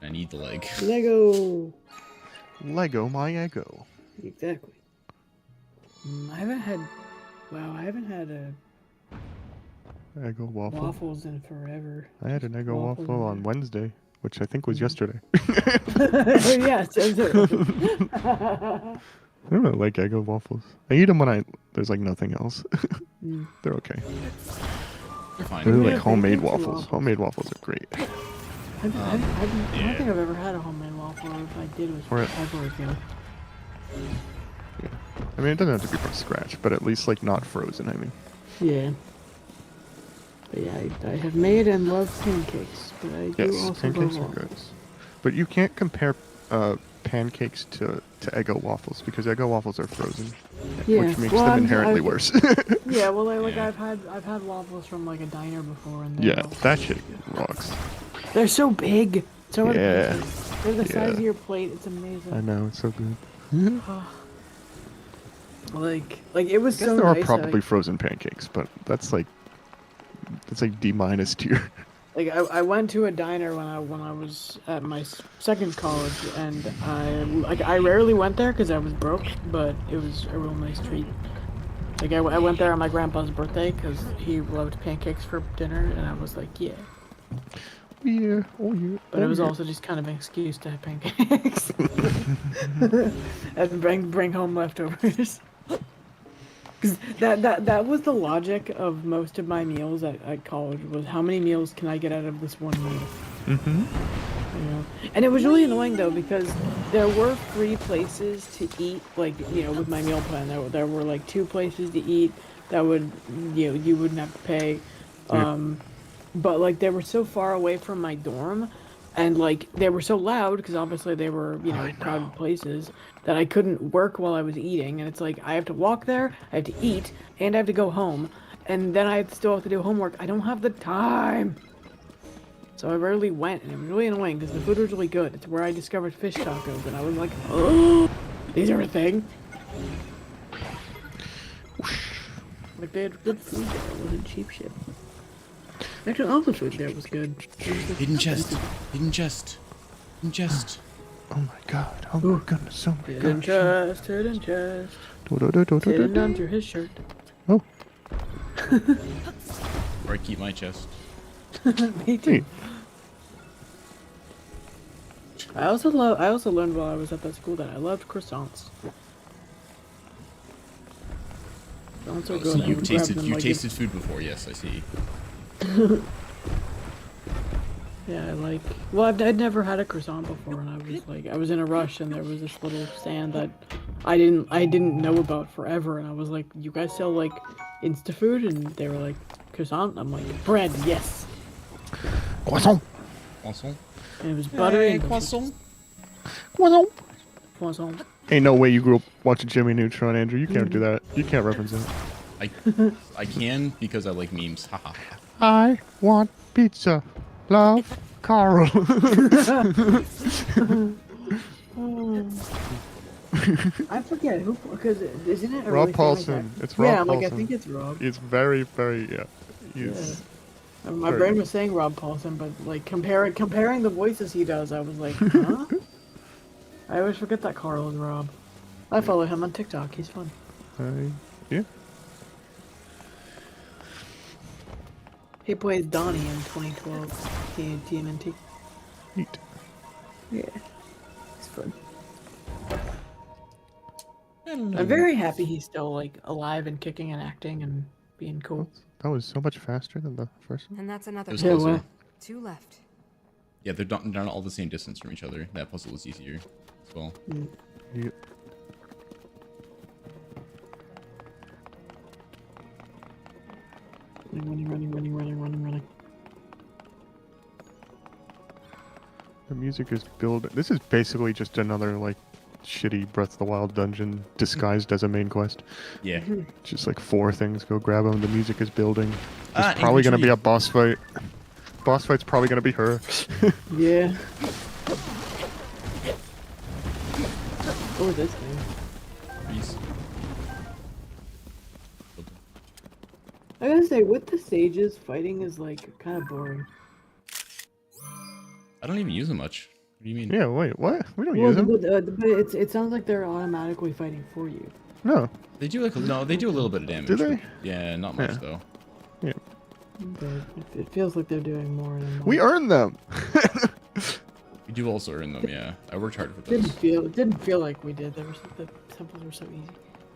I need the leg. Lego. Lego my ego. Exactly. I haven't had. Wow, I haven't had Eggo waffle. waffles in forever. I had an Eggo Waffles waffle in on Wednesday, which I think was yesterday. Yeah, sounds it. I don't really like Eggo waffles. I eat them when there's like nothing else. Mm. They're okay. You're I fine. really Yeah, like homemade pancakes or waffles. waffles? Homemade waffles are great. I don't think I've ever had a homemade waffle. Or if I did, it was Or- always good. I mean, it doesn't have to be from scratch, but at least like not frozen. I mean, Yeah. But yeah, I have made and love pancakes, but I do yes, also pancakes love are good. waffles. But you can't compare pancakes to Eggo waffles because Eggo waffles are frozen, Yeah, which makes well, them I'm- inherently I've- worse. Yeah, well, like Yeah. I've had waffles from like a diner before, and Yeah, that shit rocks. they're so big. So are the Yeah. pancakes. They're the size Yeah. of your plate. It's amazing. I know, it's so good. Like it was I guess so there are nice. probably frozen pancakes, but that's like D minus tier. Like I went to a diner when I was at my second college, and I rarely went there because I was broke, but it was a real nice treat. Like I went there on my grandpa's birthday because he loved pancakes for dinner, and I was like, yeah. Yeah, oh yeah. But oh it was yeah. also just kind of an excuse to have pancakes and bring home leftovers. Because that was the logic of most of my meals at college was how many meals can I get out of this one meal? Mhm. You know? And it was really annoying though because there were free places to eat, like, you know, with my meal plan. There were like 2 places to eat that would, you wouldn't have to pay. Yeah. But like they were so far away from my dorm and like they were so loud because obviously they were, you know, crowded places, that I couldn't work while I was eating. And it's like I have to walk there, I have to eat, and I have to go home, and then I still have to do homework. I don't have the time. So I rarely went, and it was really annoying because the food was really good. It's where I discovered fish tacos, and I was like, oh, these are a thing. Like, they had good food there. It wasn't cheap shit. Actually, all the food there was good. It was just Hidden chest. expensive. Hidden chest. Hidden chest. Oh my god. Oh my goodness. Oh my Hidden gosh. chest, hidden chest. Do-do-do-do-do-do. Hidden under his shirt. Oh, Where I keep my chest. Me too. neat. I also learned while I was at that school that I loved croissants. Croissants are Oh, good. so I you've would grab tasted them, you like, tasted food before, yes, I see. Yeah, I like. Well, I'd never had a croissant before, and I was in a rush, and there was this little stand that I didn't know about forever, and I was like, "You guys sell like Insta food?" And they were like, "Croissant." I'm like, "Bread, yes." Croissant. Croissant. And it was buttery and delicious. Croissant. Croissant. Croissant. Ain't no way you grew up watching Jimmy Neutron, Andrew. You can't do that. You can't reference it. I can because I like memes. Haha. I want pizza. Love, Carl. I forget who, because isn't it a Rob really famous Paulson. actor? It's Rob Yeah, like I Paulson. think it's Rob. It's very, very, yeah. He's, My Very brain good. was saying Rob Paulson, but like comparing the voices he does, I was like, huh? I always forget that Carl is Rob. I follow him on TikTok. He's fun. yeah. He plays Donnie in 2012 TMNT. Neat. Yeah, it's fun. I'm very happy he's still like alive and kicking and acting and being cool. That was so much faster than the first one. And that's another It was Yeah, closer. well. 2 left. Yeah, they're not all the same distance from each other. That puzzle was easier as well. Yep. Running. The music is building. This is basically just another like shitty Breath of the Wild dungeon disguised as a main quest. Yeah. Just like 4 things. Go grab them. The music is building. Ah, There's probably gonna be infantry. a boss fight. Boss fight's probably gonna be her. Yeah. Oh, this thing. Freeze. I gotta say, with the stages, fighting is like kind of boring. I don't even use them much. What do you mean? Yeah. Wait. What? We don't Well, use them. but it sounds like they're automatically fighting for you. No. They do like no, they do a little bit of damage. Do they? but- Yeah, not much Yeah. though. Yeah. But it feels like they're doing more and more. We earned them. We do also earn them. Yeah, I worked hard for those. It didn't feel like we did. The temples were so easy.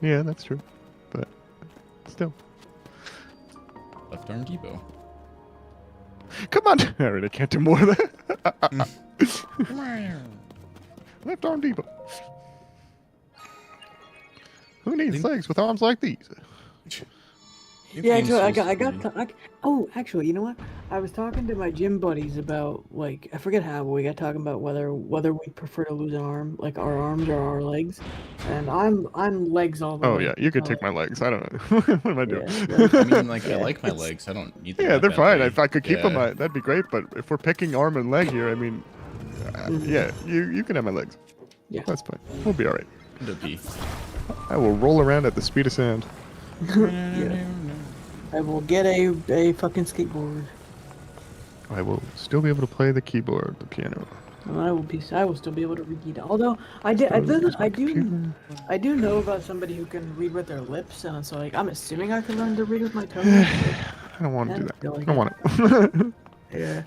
Yeah, that's true. But still. Left arm depot. Come on. I really can't do more of that. Left arm depot. Who needs Think- legs with arms like these? Yeah, actually, I Game's got, supposed to oh, actually, you know what? I was talking to my gym buddies about, like, I forget how, but we got talking about whether we prefer to lose an arm, like our arms or our legs. And I'm legs all the Oh way. yeah, you could take my legs. I don't know. What am I doing? Yeah, be- I mean, like, I Yeah, like my it's- legs. I don't need them. Yeah, that they're fine. badly. If I could keep them, Yeah. that'd be great. But if we're picking arm and leg here, I mean, yeah, you can have my legs. Yeah. That's fine. We'll be all right. End up B. I will roll around at the speed of sound. I will get a fucking skateboard, I will still be able to play the keyboard, the piano. and I will still be able to read. Although I do know about somebody who can read with their lips, and so like I'm assuming I can learn to read with my toes. I don't want to do Yeah, that. feel like I don't want it. Yeah.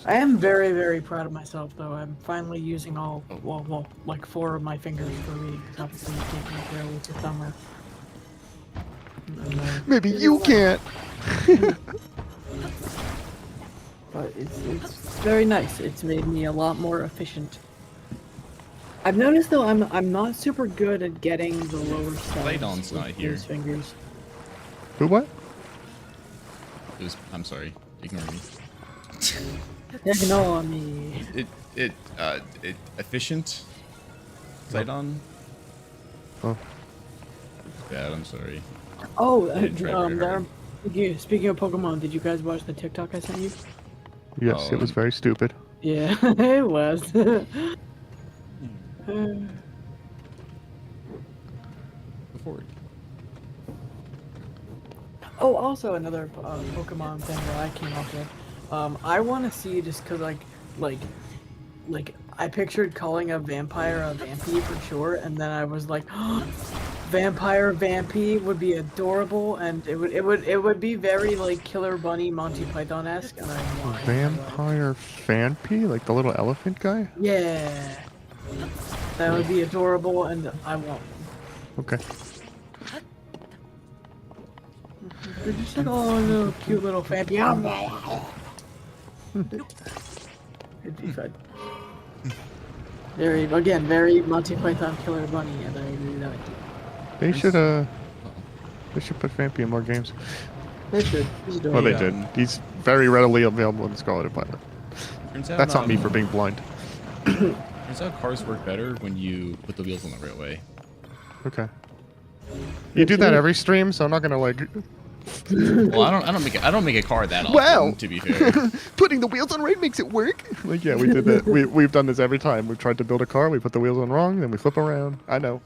I am very, very proud of myself, though. I'm finally using all, well, like 4 of my fingers for reading, because obviously you can't make braille with your thumb. Maybe you can't. But it's very nice. It's made me a lot more efficient. I've noticed, though, I'm not super good at getting the lower cells Playdon's with not here. those fingers. Who what? I'm sorry. Ignore me. Ignore me. It efficient. Sidon. Oh, Bad. I'm sorry. Oh, I didn't try very hard. speaking of Pokemon, did you guys watch the TikTok I sent you? yes, it was very stupid. Yeah, it was. Go forward. Oh, also another Pokemon thing that I came up with. I want to see just cause like I pictured calling a vampire a Vampy for short, and then I was like, Vampire Vampy would be adorable, and it would be very like Killer Bunny Monty Python-esque, and I want Vampire Fanpy, like the little elephant guy. Yeah, that would be adorable, and I want one. Okay. They're just like, oh, little cute little Vampy. It'd be fun. Very Monty Python Killer Bunny, and I really like it. They should put Vampy in more games. They should. He's doing Well, they it. did. He's very readily available in Scarlet Violet. Turns out, That's not me for being blind. Turns out cars work better when you put the wheels on the right way. Okay. You do that every stream, so I'm not gonna like. Well, I don't make a car that often. Well. To be fair. Putting the wheels on right makes it work. Like, yeah, we did that. We've done this every time. We've tried to build a car, we put the wheels on wrong, then we flip around. I know.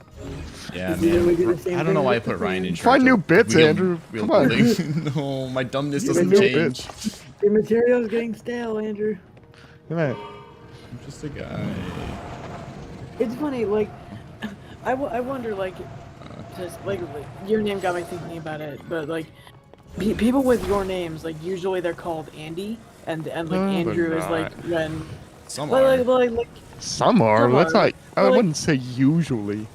Yeah, Yeah, we do the man. same I don't know thing why I with put the Ryan in thing. charge. Find new of bits, Andrew. wheel Come on. building. No, my dumbness Find doesn't new change. bits. Your material's getting stale, Andrew. Come on. I'm just a guy. It's funny, like, I wonder, like, just, like, your name got me thinking about it, but, like, people with your names, like, usually they're called Andy, and like, No, they're Andrew is, like, not. when... Some Like, are. like, Some are. Some That's are. not. I Well, like- wouldn't say usually.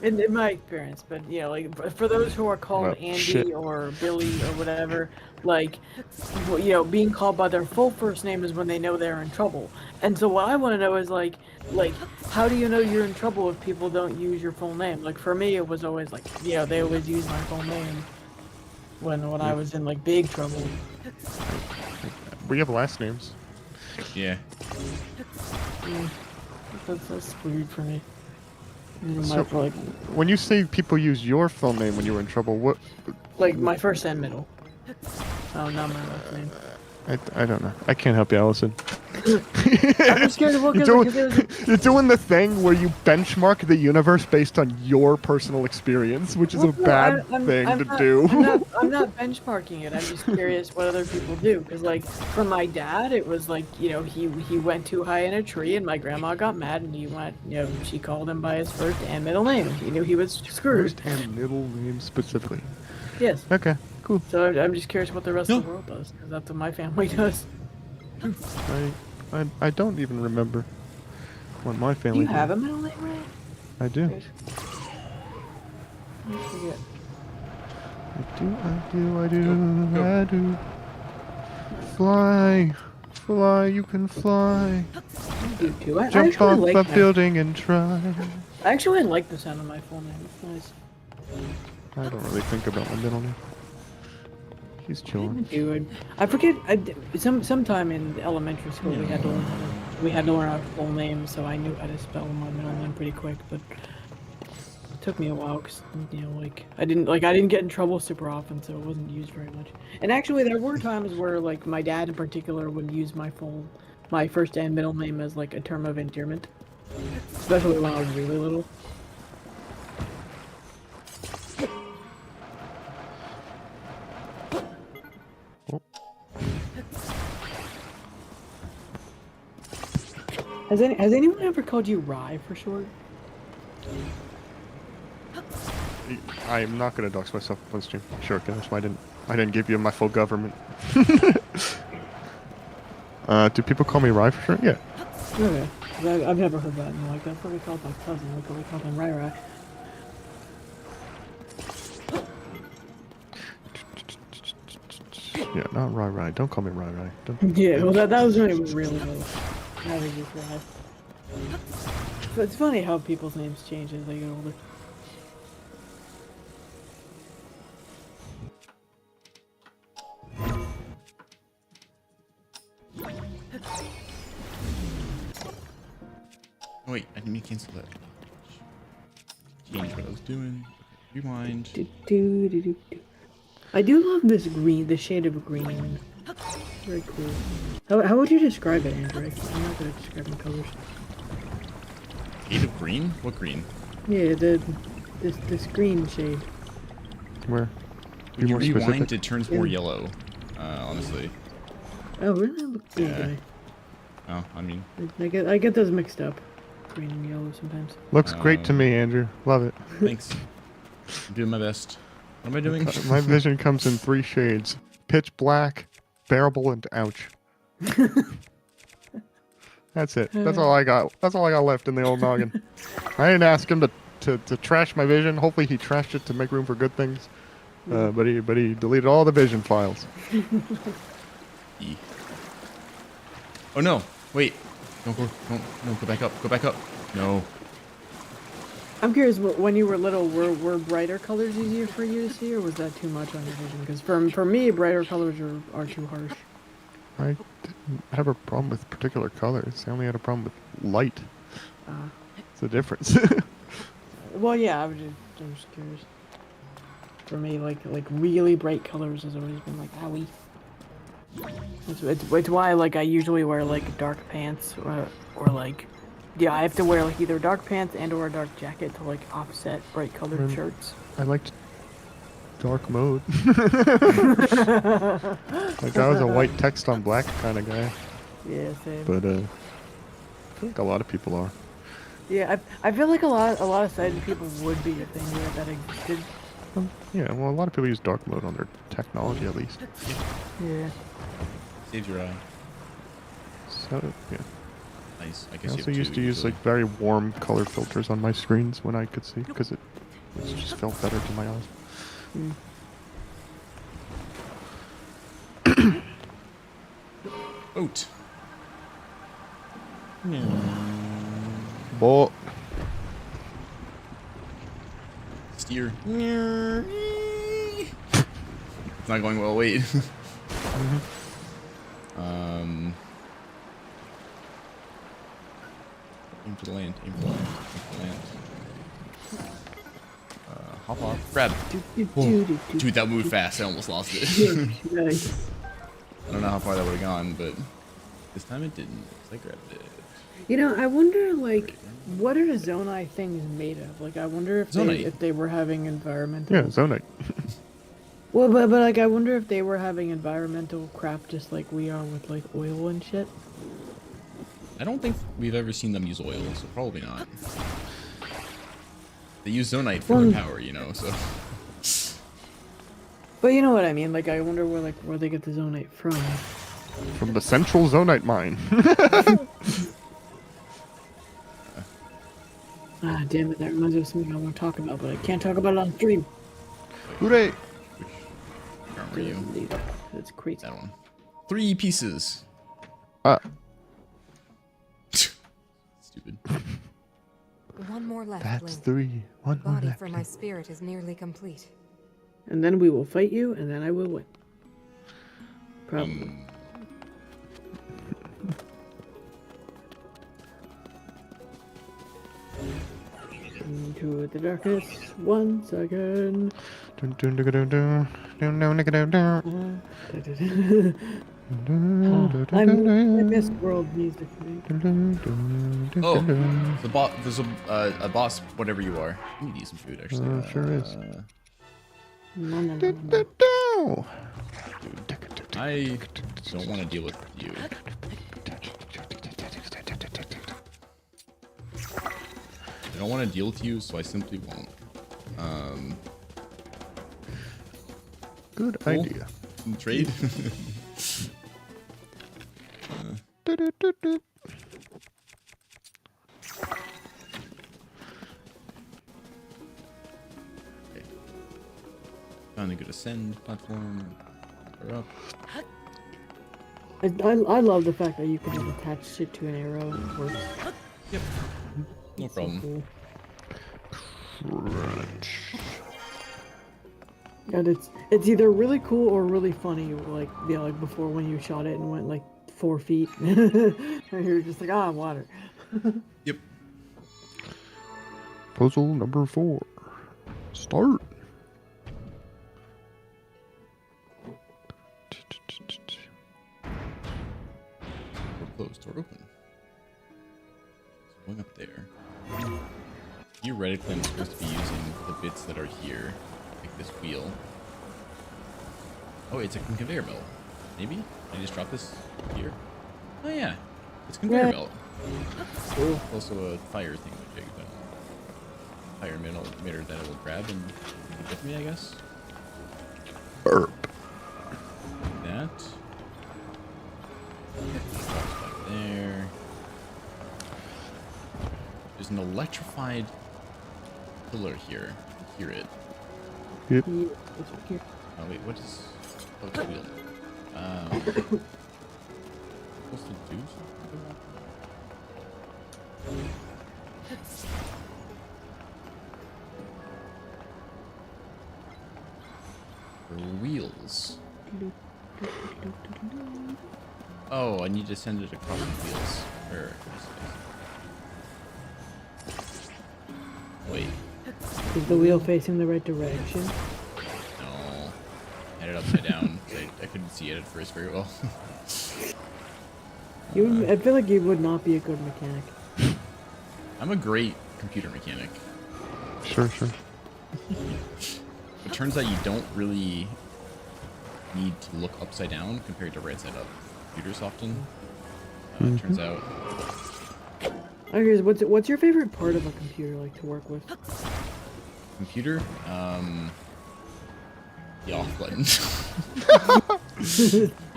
in my experience, but, you know, like, for those who are called Well, Andy shit. or Billy or whatever, like, well, you know, being called by their full first name is when they know they're in trouble. And so what I want to know is, like, how do you know you're in trouble if people don't use your full name? Like, for me, it was always, like, you know, they always use my full name when I was in, like, big trouble. We have last names. Yeah. That's weird for me. You know, So- like, When you say people use your full name when you were in trouble, what? like, my first and middle. Oh, not my last name. I don't know. I can't help you, Allison. I'm just scared to look at You're it doing, because there's you're doing the thing where you benchmark the universe based on your personal experience, which is a Well, no, bad I'm thing to not- do. I'm not benchmarking it. I'm just curious what other people do. Because, like, for my dad, it was like, you know, he went too high in a tree, and my grandma got mad, and he went, you know, she called him by his first and middle name. He knew he was screwed. First and middle name specifically. Yes. Okay, cool. So I'm just curious what the rest of the world does, because that's what my family does. I don't even remember what my Do family you did. have a middle name, Ray? I do. I forget. I do. Fly, you can fly. I do too. I Jump actually off like a that. building and try. I actually like the sound of my full name. It's nice. I don't really think about my middle name. He's chilling. Dude, I forget. Sometime in elementary school we had to learn our full names, so I knew how to spell my middle name pretty quick. But it took me a while, cause you know, like I didn't get in trouble super often, so it wasn't used very much. And actually, there were times where like my dad in particular would use my first and middle name as like a term of endearment, especially when I was really little. Has anyone ever called you Rye for short? I am not gonna dox myself on stream. Sure, that's why I didn't give you my full government. Do people call me Rye for sure? Yeah. Okay. I've never heard that. And like, that's what we called my cousin. Like, we called him Rai Rai. Yeah, not Rye. Don't call me Rye. Don't. Yeah, well, that was when it was really low. Now they just Rai. So it's funny how people's names change as they get older. me cancel that. Change what I was doing. Rewind. I do love this green, the shade of green. Very cool. How would you describe it, Andrew? I'm not good at describing colors. Shade of green? What green? Yeah, this green shade. Where? When Be you more rewind, specific. it turns more Yeah. yellow. Honestly. Oh, really? Look, Yeah. Oh, I mean, I get those mixed up, green and yellow sometimes. Looks great to me, Andrew. Love it. thanks. I'm doing my best. What am I doing? My vision comes in 3 shades: pitch black, bearable, and ouch. That's it. That's all I got. That's all I got left in the old noggin. I didn't ask him to trash my vision. Hopefully he trashed it to make room for good things. But he deleted all the vision files. E. Oh no! Wait! Don't go! No! Go back up! Go back up! No! I'm curious, when you were little, were brighter colors easier for you to see, or was that too much on your vision? Because for me, brighter colors are too harsh. I didn't have a problem with particular colors. I only had a problem with light. It's the difference. Well, yeah, I'm just curious. For me, like really bright colors has always been like owie. It's why like I usually wear like dark pants or like I have to wear like either dark pants and or a dark jacket to like offset bright colored shirts. I liked dark mode. Like I was a white text on black kind of guy, Yeah, same. but I feel like a lot of people are. Yeah, I feel like a lot of sighted people would be if they knew that existed. Yeah, well, a lot of people use dark mode on their technology at least. Yeah. Saves your eye. So yeah. Nice. I I guess also you have used two, to use usually. like very warm color filters on my screens when I could see, because it just felt better to my eyes. Oat. But Steer. It's not going well. Wait. Aim for the land. Aim for the land. Aim for the land. Hop off. Grab. Dude, that moved fast. I almost lost it. Nice. I don't know how far that would have gone, but this time it didn't. 'Cause I grabbed it. You know, I wonder like what are the Zonai things made of? Like I wonder if Zonite. they were having environmental. yeah, Zonite. Well, but like I wonder if they were having environmental crap just like we are with like oil and shit. I don't think we've ever seen them use oil, so probably not. They use Zonite for Well- their power, you know, so. But you know what I mean? Like I wonder where they get the Zonite from. From the central Zonite mine. Ah, damn it! That reminds me of something I want to talk about, but I can't talk about it on stream. Hooray! Where are you? That's crazy. That one. 3 pieces. Stupid. One more left, That's Link. 3. One more Body left. for my spirit is nearly complete. And then we will fight you, and then I will win. Probably. Into the darkness once again. Dun, dun, dun, dun, dun, dun, dun, dun, dun, dun. I miss world music. Oh, there's a boss, whatever you are. I need to eat some food, actually. Sure is. No, no, no, Dun, no. dun, dun. I don't want to deal with you. I don't want to deal with you, so I simply won't. Good Cool. idea. Trade? Du, du, du, du. Found a good ascend platform. Power up. I love the fact that you can just attach shit to an arrow and it works. Yep. No So problem. cool. Crunch. And it's either really cool or really funny. Like like before when you shot it and went like 4 feet, and you're just like water. Yep. Puzzle number 4. Start. Door closed, door open. So going up there. Theoretically, I'm supposed to be using the bits that are here, like this wheel. Oh, it's a conveyor belt. Maybe? I just drop this here? Oh yeah, it's a conveyor Yeah. belt. Cool. Also a fire thing, which I fire meter that it will grab and get me, I guess. Burp. Like that. Drops back there. There's an electrified pillar here. I hear it. Yep. Yeah, it's right here. Oh wait, what is? Oh, it's a wheel. Supposed to do something? For wheels. Oh, I need to send it across the wheels. Or, wait, Is the wheel facing the right direction? no. I had it upside down. I couldn't see it at first very well. I feel like you would not be a good mechanic. I'm a great computer mechanic. Sure, sure. It turns out you don't really need to look upside down compared to right side up computers often. It turns out. Okay, what's your favorite part of a computer like to work with? Computer, the off button.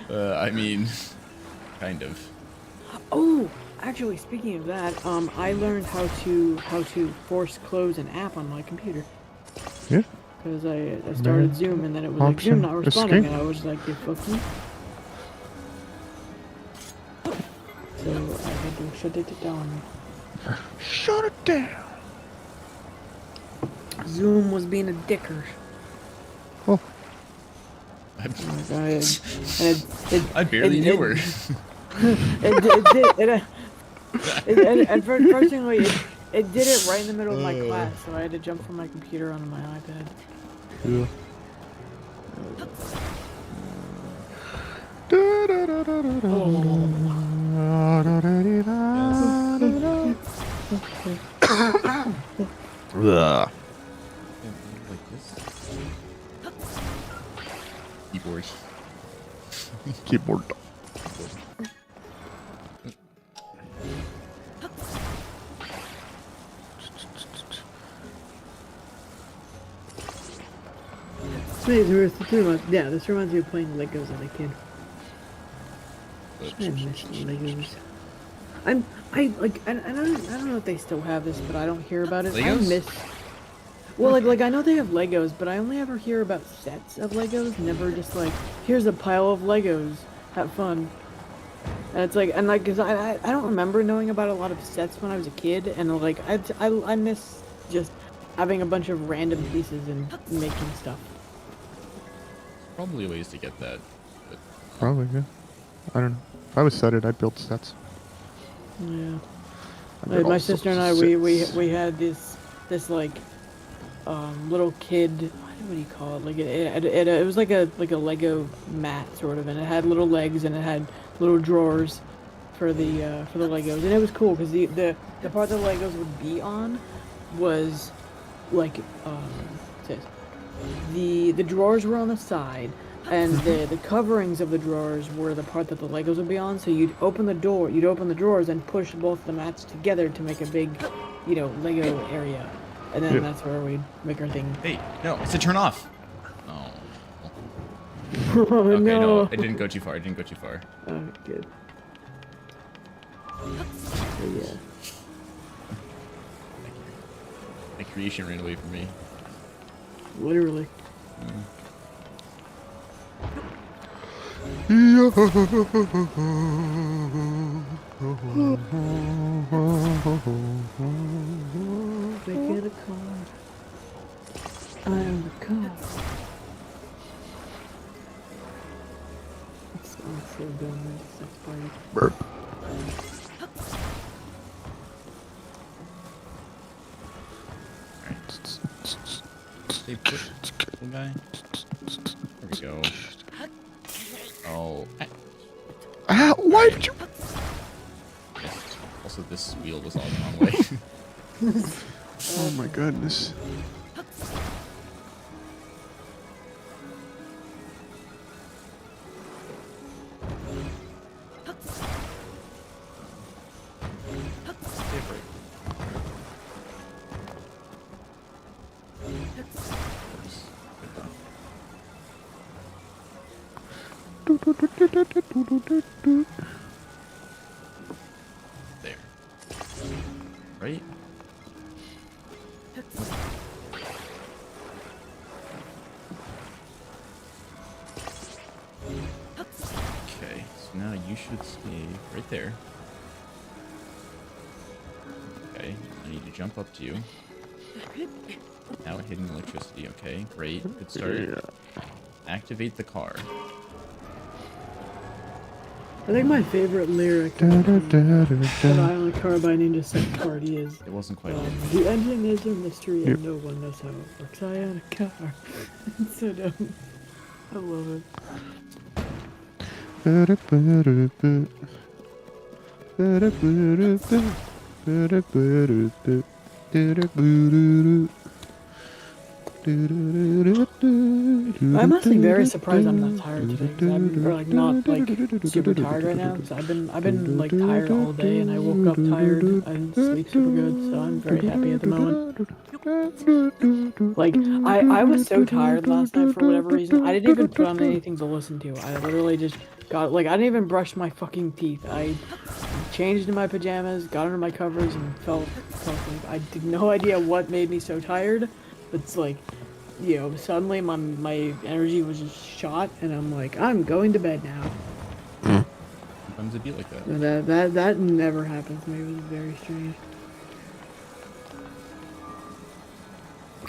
I mean, kind of. Oh, actually, speaking of that, I learned how to force close an app on my computer Yeah. because I started Zoom and then it was like Option Zoom not responding, escape. and I was like, "You fuck you." So I had to shut it down. Shut it down. Zoom was being a dicker. Oh, Like I I barely knew her. Personally, it did it right in the middle of my class, so I had to jump from my computer onto my iPad. yeah. Ugh. Like this. Keyboard. Keyboard. This reminds me of playing Legos as a kid. I miss Legos. I don't know if they still have this, but I don't hear about it. Legos? I miss. Well, like I know they have Legos, but I only ever hear about sets of Legos. Never just like, here's a pile of Legos. Have fun. And it's like, and like, cause I don't remember knowing about a lot of sets when I was a kid, and like I miss just having a bunch of random pieces and making stuff. Probably ways to get that. But Probably, yeah. I don't know. If I was set it, I'd build sets. Yeah. I did My all sister and I, sorts of we sets. had this like little kid. What do you call it? Like it was like a Lego mat sort of, and it had little legs and it had little drawers for the Legos, and it was cool because the part that the Legos would be on was like the drawers were on the side, and the coverings of the drawers were the part that the Legos would be on. So you'd open the drawers and push both the mats together to make a big, Lego area, and then Yeah. that's where we'd make our thing. hey, no, I said turn off. Oh. Oh Okay, no, no! it didn't go too far. It didn't go too far. Oh, good. So, yeah. My creation ran away from me. Literally. Making a car. I am the car. It's so dumb. It's sex party. Burp. Stay put, little guy. There we go. Oh. Ah, why did you? Also, this wheel was all the wrong way. Oh my goodness. There. Right? Okay, so now you should stay right there. Okay, I need to jump up to you. Now hitting electricity, okay, great, good start. Yeah. Activate the car. I think my favorite lyric that Island Car by Ninja Sex Party is It wasn't quite right. the engine is a mystery and Yep. no one knows how it works. I own a car. It's so dumb. I love it. I'm actually very surprised I'm not tired today. 'Cause I'm or, like not like super tired right now. Cause I've been like tired all day, and I woke up tired. I didn't sleep super good, so I'm very happy at the moment. Like I was so tired last night for whatever reason. I didn't even put on anything to listen to. I literally just got like I didn't even brush my fucking teeth. I changed in my pajamas, got under my covers, and fell asleep. I had no idea what made me so tired. It's like, you know, suddenly my energy was just shot, and I'm like, I'm going to bed now. Sometimes it be like that. And that never happens to me. It was very strange.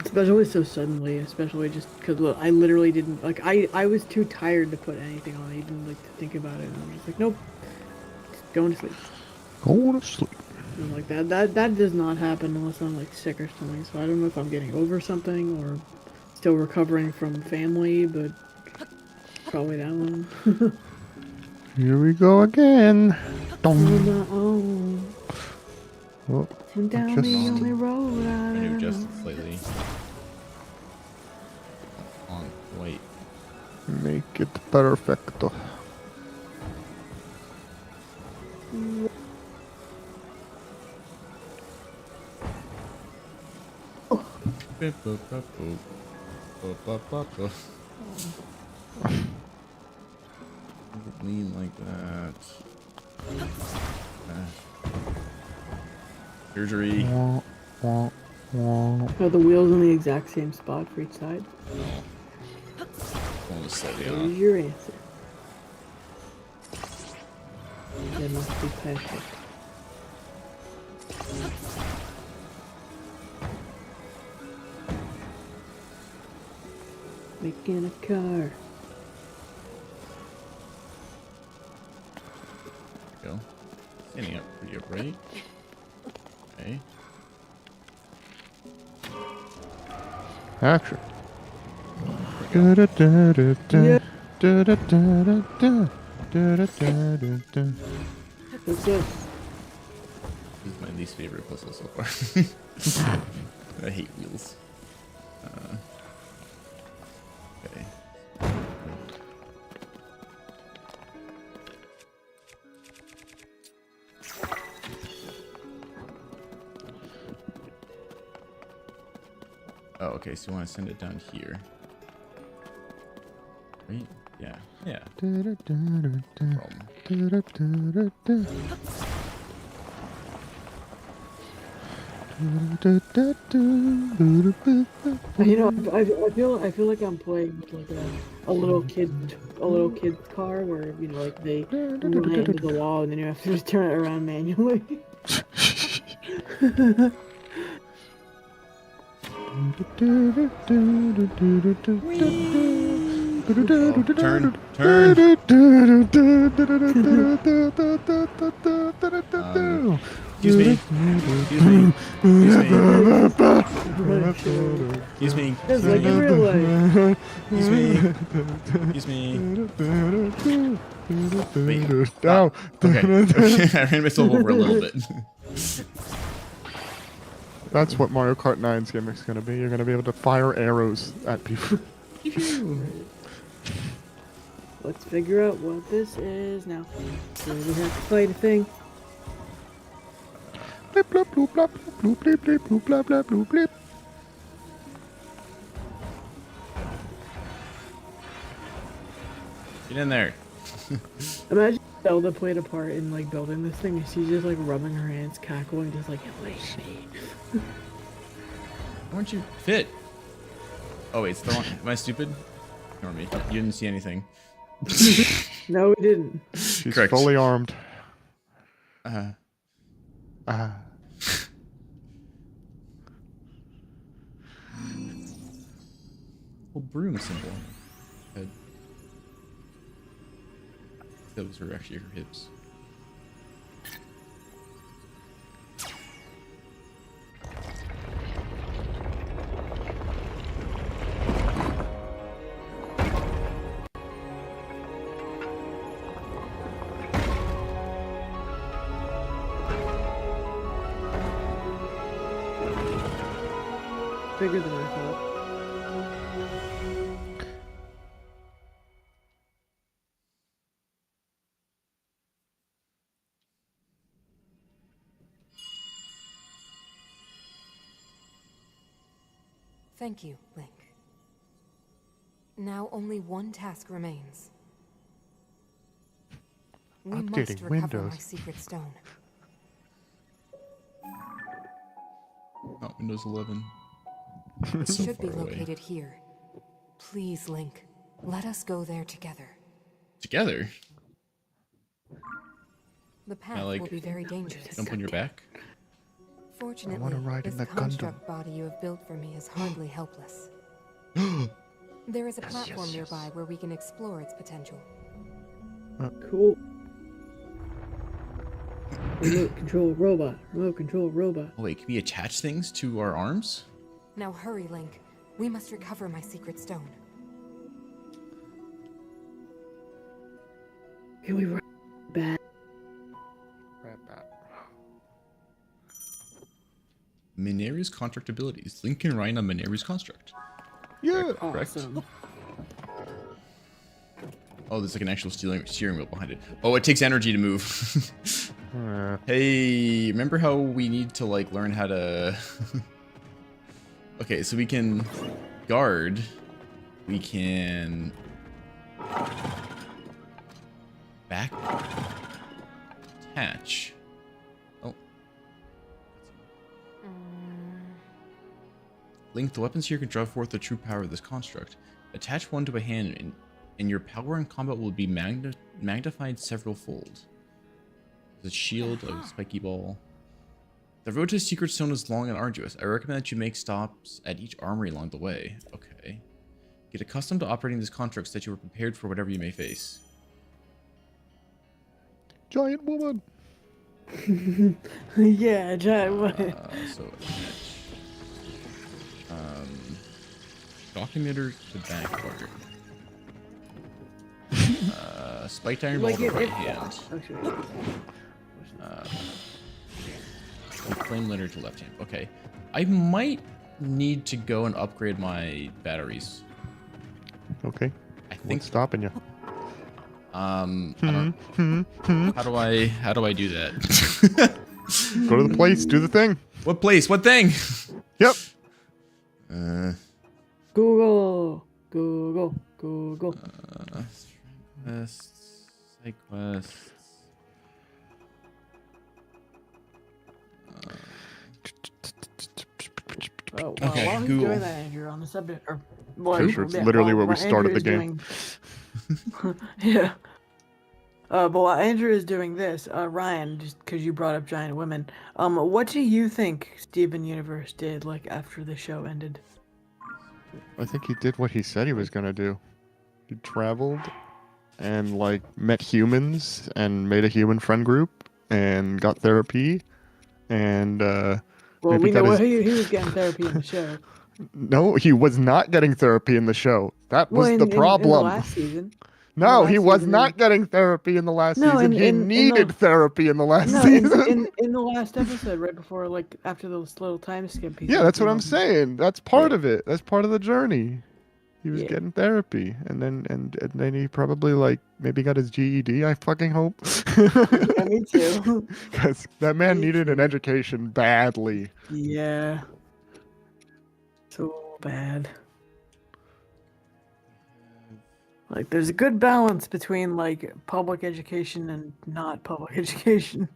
Especially so suddenly, especially just because I literally didn't like I was too tired to put anything on, even like to think about it. And I'm just like, nope, just going to sleep. Going to sleep. And like that does not happen unless I'm like sick or something. So I don't know if I'm getting over something or still recovering from family, but probably that one. Here we go again. Dong. Oh, Oh, and down just- the only road I I knew ever just know. slightly. On, wait. make it perfecto. Lean like that. Surgery. Wah, wah, wah. Are the wheels in the exact same spot for each side? No. One was slightly What off. is your answer? That must be perfect. Making a car. Go. Standing up pretty upright. Okay. Action. Yeah. What's this? This is my least favorite puzzle so far. I hate wheels. Okay. Oh, okay, so you want to send it down here. Right? Yeah. Yeah. Problem. You know, I feel like I'm playing with like a little kid's car where you know like they run it into the wall and then you have to just turn it around manually. Turn. Excuse me. Excuse me. Excuse me. Just like in real life. Excuse me. Excuse me. Wait. Ow. Okay. I ran myself over a little bit. That's what Mario Kart 9's gimmick's gonna be. You're gonna be able to fire arrows at people. Let's figure out what this is now. So we have to fight a thing. Blip, blop, bloop, blop, bloop, blip, blip, bloop, blop, blop, bloop, blip. Get in there. Imagine Zelda played a part in like building this thing, and she's just like rubbing her hands, cackling, just like wait me. Why don't you fit? Oh wait, still on. Am I stupid? Ignore me. You didn't see anything. No, we didn't. She's Correct. fully armed. Uh, Well, broom symbol. Head. Those are actually her hips. Bigger than I thought. Thank you, Link. Now only one task remains. We must Updating recover my Windows. secret stone. Oh, Windows 11. It So should be far away. located here. Please, Link, let us go there together. Together? The path like- will be very dangerous. Jump on your back? Fortunately, ride in this the Gundam. construct body you have built for me is hardly helpless. There is a platform nearby where we can explore its potential. Cool. Remote control robot. Remote control robot. Oh wait, can we attach things to our arms? Now hurry, Link. We must recover my secret stone. Can we run back? Mineru's construct abilities. Link can ride on Mineru's construct. Yeah. Correct. Awesome. Oh, there's like an actual steering wheel behind it. Oh, it takes energy to move. Hey, remember how we need to like learn how to... Okay, so we can guard. We can... Back. Attach. Oh. Link, the weapons here can draw forth the true power of this construct. Attach one to a hand and your power in combat will be magnified several fold. The shield, a spiky ball. The road to the secret stone is long and arduous. I recommend that you make stops at each armory along the way. Okay. Get accustomed to operating this construct so that you are prepared for whatever you may face. Giant woman. Yeah, giant one. So attach. Documentor to back part. Spiked iron ball Like to it- right it- hand. Actually, Flame litter to left hand. Okay. I might need to go and upgrade my batteries. Okay. I think What's stopping you? I don't, how do I do that? Go to the place. Do the thing. What place? What thing? Yep. Google. Google. Google. Quests, side quests. Oh, Okay, while he's Google. doing that, Andrew, on the subject, or Pretty sure it's literally where we started the game. Yeah. But while Andrew is doing this, Ryan, just because you brought up giant women, what do you think Steven Universe did like after the show ended? I think he did what he said he was gonna do. He traveled and like met humans and made a human friend group and got therapy and Well, maybe we got know his... he was getting therapy in the show. No, he was not getting therapy in the show. That Well, was the in the problem. last season. No, he was not getting therapy in the last No, season. He needed therapy in the last season. in the last episode, right before, like, after this little time skip. Yeah, that's what I'm saying. That's part Yeah. of it. That's part of the journey. He was Yeah. getting therapy, and then he probably like maybe got his GED. I fucking hope. Yeah, me too. Because that man Me needed an too. education badly. Yeah. So bad. Like, there's a good balance between, like, public education and not public education.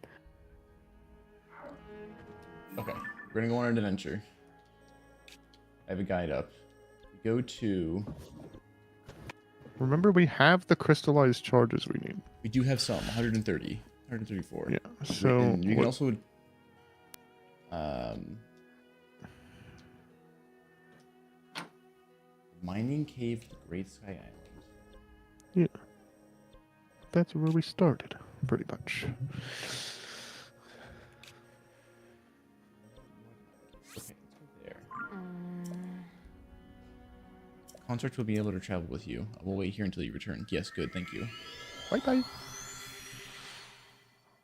Okay, we're gonna go on an adventure. I have a guide up. We go to. Remember, we have the crystallized charges we need. We do have some 130, 134. Yeah. So And you can also. Mining cave to the Great Sky Island. yeah, that's where we started, pretty much. Okay, let's go there. Construct will be able to travel with you. I will wait here until you return. Yes, good, thank you. Bye bye.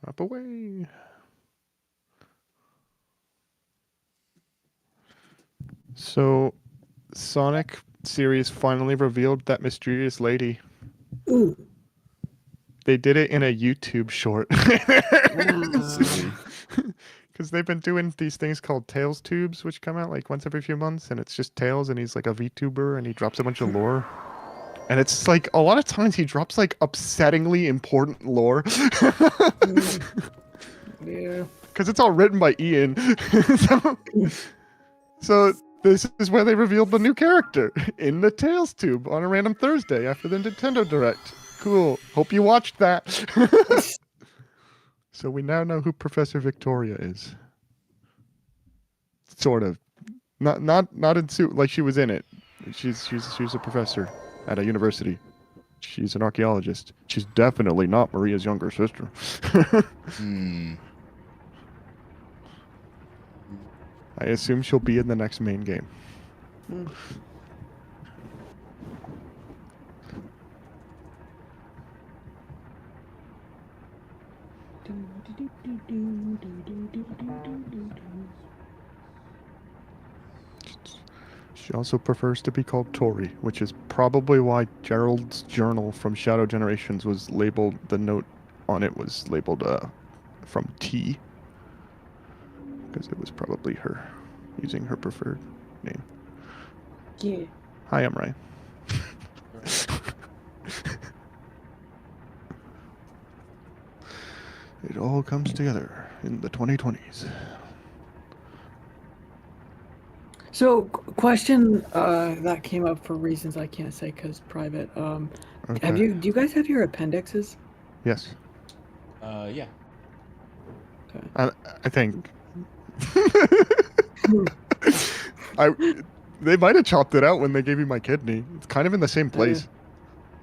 Up away. So, Sonic series finally revealed that mysterious lady. Ooh. They did it in a YouTube short. Silly. Because they've been doing these things called Tails tubes, which come out like once every few months, and it's just Tails, and he's like a VTuber, and he drops a bunch of lore. And it's like a lot of times he drops like upsettingly important lore. Yeah. Because it's all written by Ian. so this is where they revealed the new character in the Tails tube on a random Thursday after the Nintendo Direct. Cool. Hope you watched that. So we now know who Professor Victoria is. Sort of. Not in suit like she was in it. She's a professor at a university. She's an archaeologist. She's definitely not Maria's younger sister. I assume she'll be in the next main game. She also prefers to be called Tori, which is probably why Gerald's journal from Shadow Generations was labeled, the note on it was labeled from T. Because it was probably her using her preferred name. Yeah. Hi, I'm Ryan. It all comes together in the 2020s. So, question that came up for reasons I can't say because private. Okay. Do you guys have your appendixes? Yes. Yeah. Okay. I think. They might have chopped it out when they gave you my kidney. It's kind of in the same place.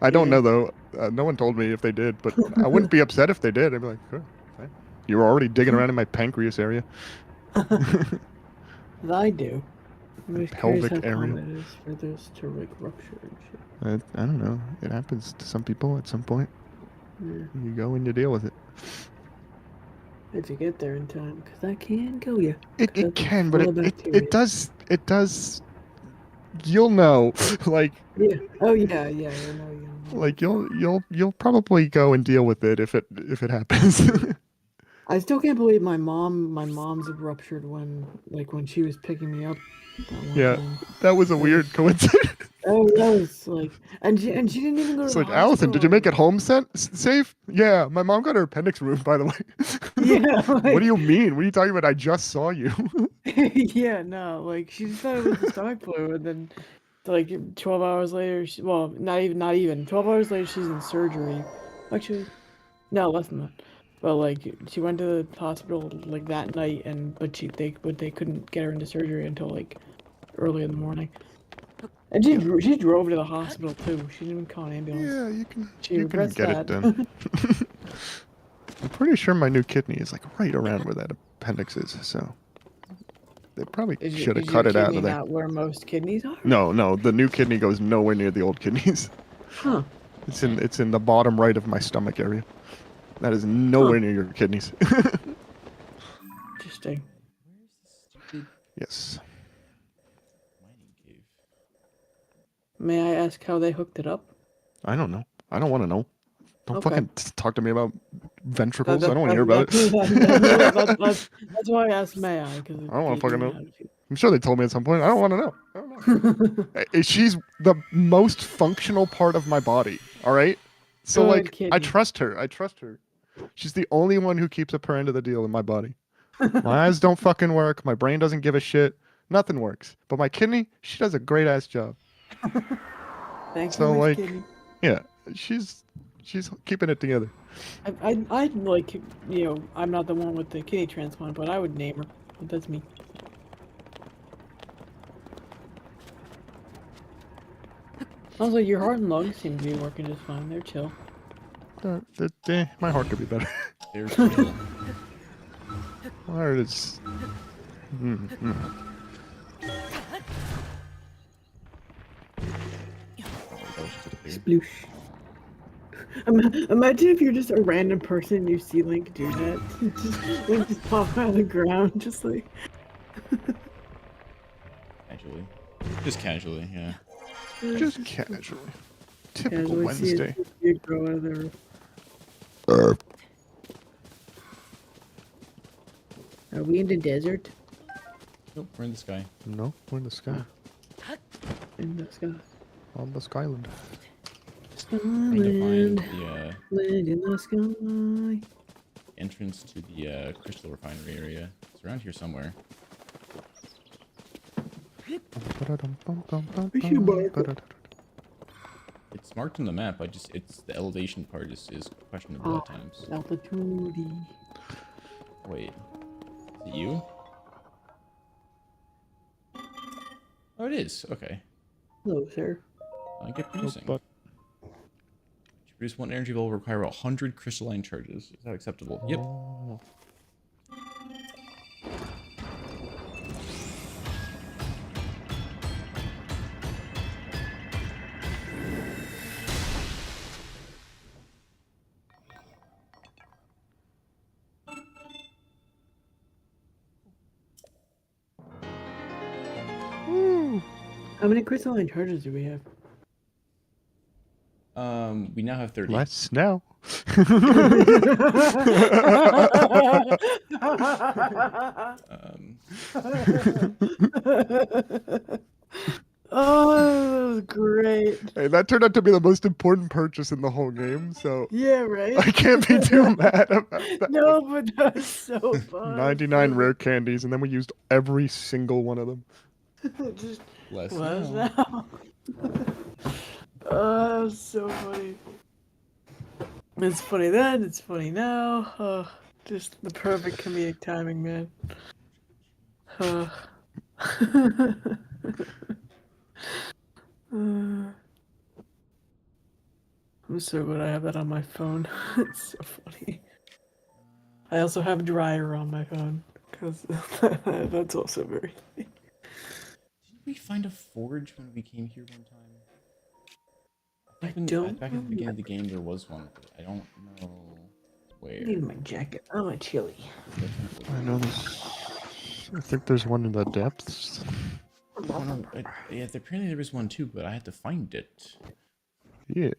I don't know though. No one told me if they did, but I wouldn't be upset if they did. I'd be like, "Sure, fine." You were already digging around in my pancreas area. I do. I'm just Pelvic curious how area. common it is for this to like rupture and shit. I don't know. It happens to some people at some point. Yeah. You go and you deal with it. If you get there in time, because that can kill you. It can, but it does. You'll know, like. Yeah. Oh yeah, yeah. I know you. Like you'll probably go and deal with it if it happens. I still can't believe my mom's ruptured when she was picking me up. Yeah, that was a weird coincidence. Oh, that was like, and she didn't even go to It's the like, Allison, did you make it hospital. home safe? Yeah, my mom got her appendix removed, by the way. Yeah. What do you mean? What are you talking about? I just saw you. Yeah, no, like she just thought it was the stomach flu, and then like 12 hours later, not even 12 hours later, she's in surgery. Actually, no, less than that. But like she went to the hospital like that night, but they couldn't get her into surgery until like early in the morning. And she drove to the hospital too. She didn't even call an ambulance. Yeah, She you can regrets get that. it done. I'm pretty sure my new kidney is like right around where that appendix is, so they probably Is, should have is your cut it out kidney of there. not where most kidneys are? No, the new kidney goes nowhere near the old kidneys. Huh. It's in the bottom right of my stomach area. That is nowhere near your kidneys. Interesting. Where's the stupid Yes. mining cave? May I ask how they hooked it up? I don't know. I don't want to know. Don't Okay. fucking talk to me about ventricles. I don't want to hear That- about it. That's why I asked May I, because I don't want to fucking know. I'm sure they told me at some point. I don't want to know. I don't know. She's the most functional part of my body. All right. So Good like, I kidney. trust her. I trust her. She's the only one who keeps up her end of the deal in my body. My eyes don't fucking work. My brain doesn't give a shit. Nothing works. But my kidney, she does a great ass job. Thanks So so much, like, kidney. yeah, she's keeping it together. I'd like, you know, I'm not the one with the kidney transplant, but I would name her. But that's me. Also, your heart and lungs seem to be working just fine. They're chill. My heart could be better. There's Bill. My heart is. Sploosh. Imagine if you're just a random person and you see Link do that. Just pop out of the ground, just like. Casually. Just casually, yeah. Just casually. Typical Casually Wednesday. See it grow out of the roof. Are we in the desert? Nope, we're in the sky. No, we're in the sky. In the sky. On the Skyland. Trying to find Skyland. the Land in the sky. entrance to the crystal refinery area. It's around here somewhere. It's marked on the map. It's the elevation part is questionable at times. Altitude. Wait, is it you? Oh, it is. Okay. Hello, sir. Get producing. But To produce one energy will require 100 crystalline charges. Is that acceptable? Yep. How many crystalline charges do we have? We now have 30. less now. Um, Oh, that was great. Hey, that turned out to be the most important purchase in the whole game, so Yeah, right? I can't be too mad about that. No, but that's so fun. 99 rare candies, and then we used every single one of them. Just less was now. now. Oh, that was so funny. It's funny then, it's funny now. Oh, just the perfect comedic timing, man. I'm so glad I have that on my phone. It's so funny. I also have Dryer on my phone, because that's also very funny. Didn't we find a forge when we came here one time? I Back in- don't Back at the beginning of the game, there was one. But I don't know I where. need my jacket. I'm a chilly. I know this. I think there's one in the depths. Oh, no, yeah, apparently there was one too, but I had to find it. Yeah.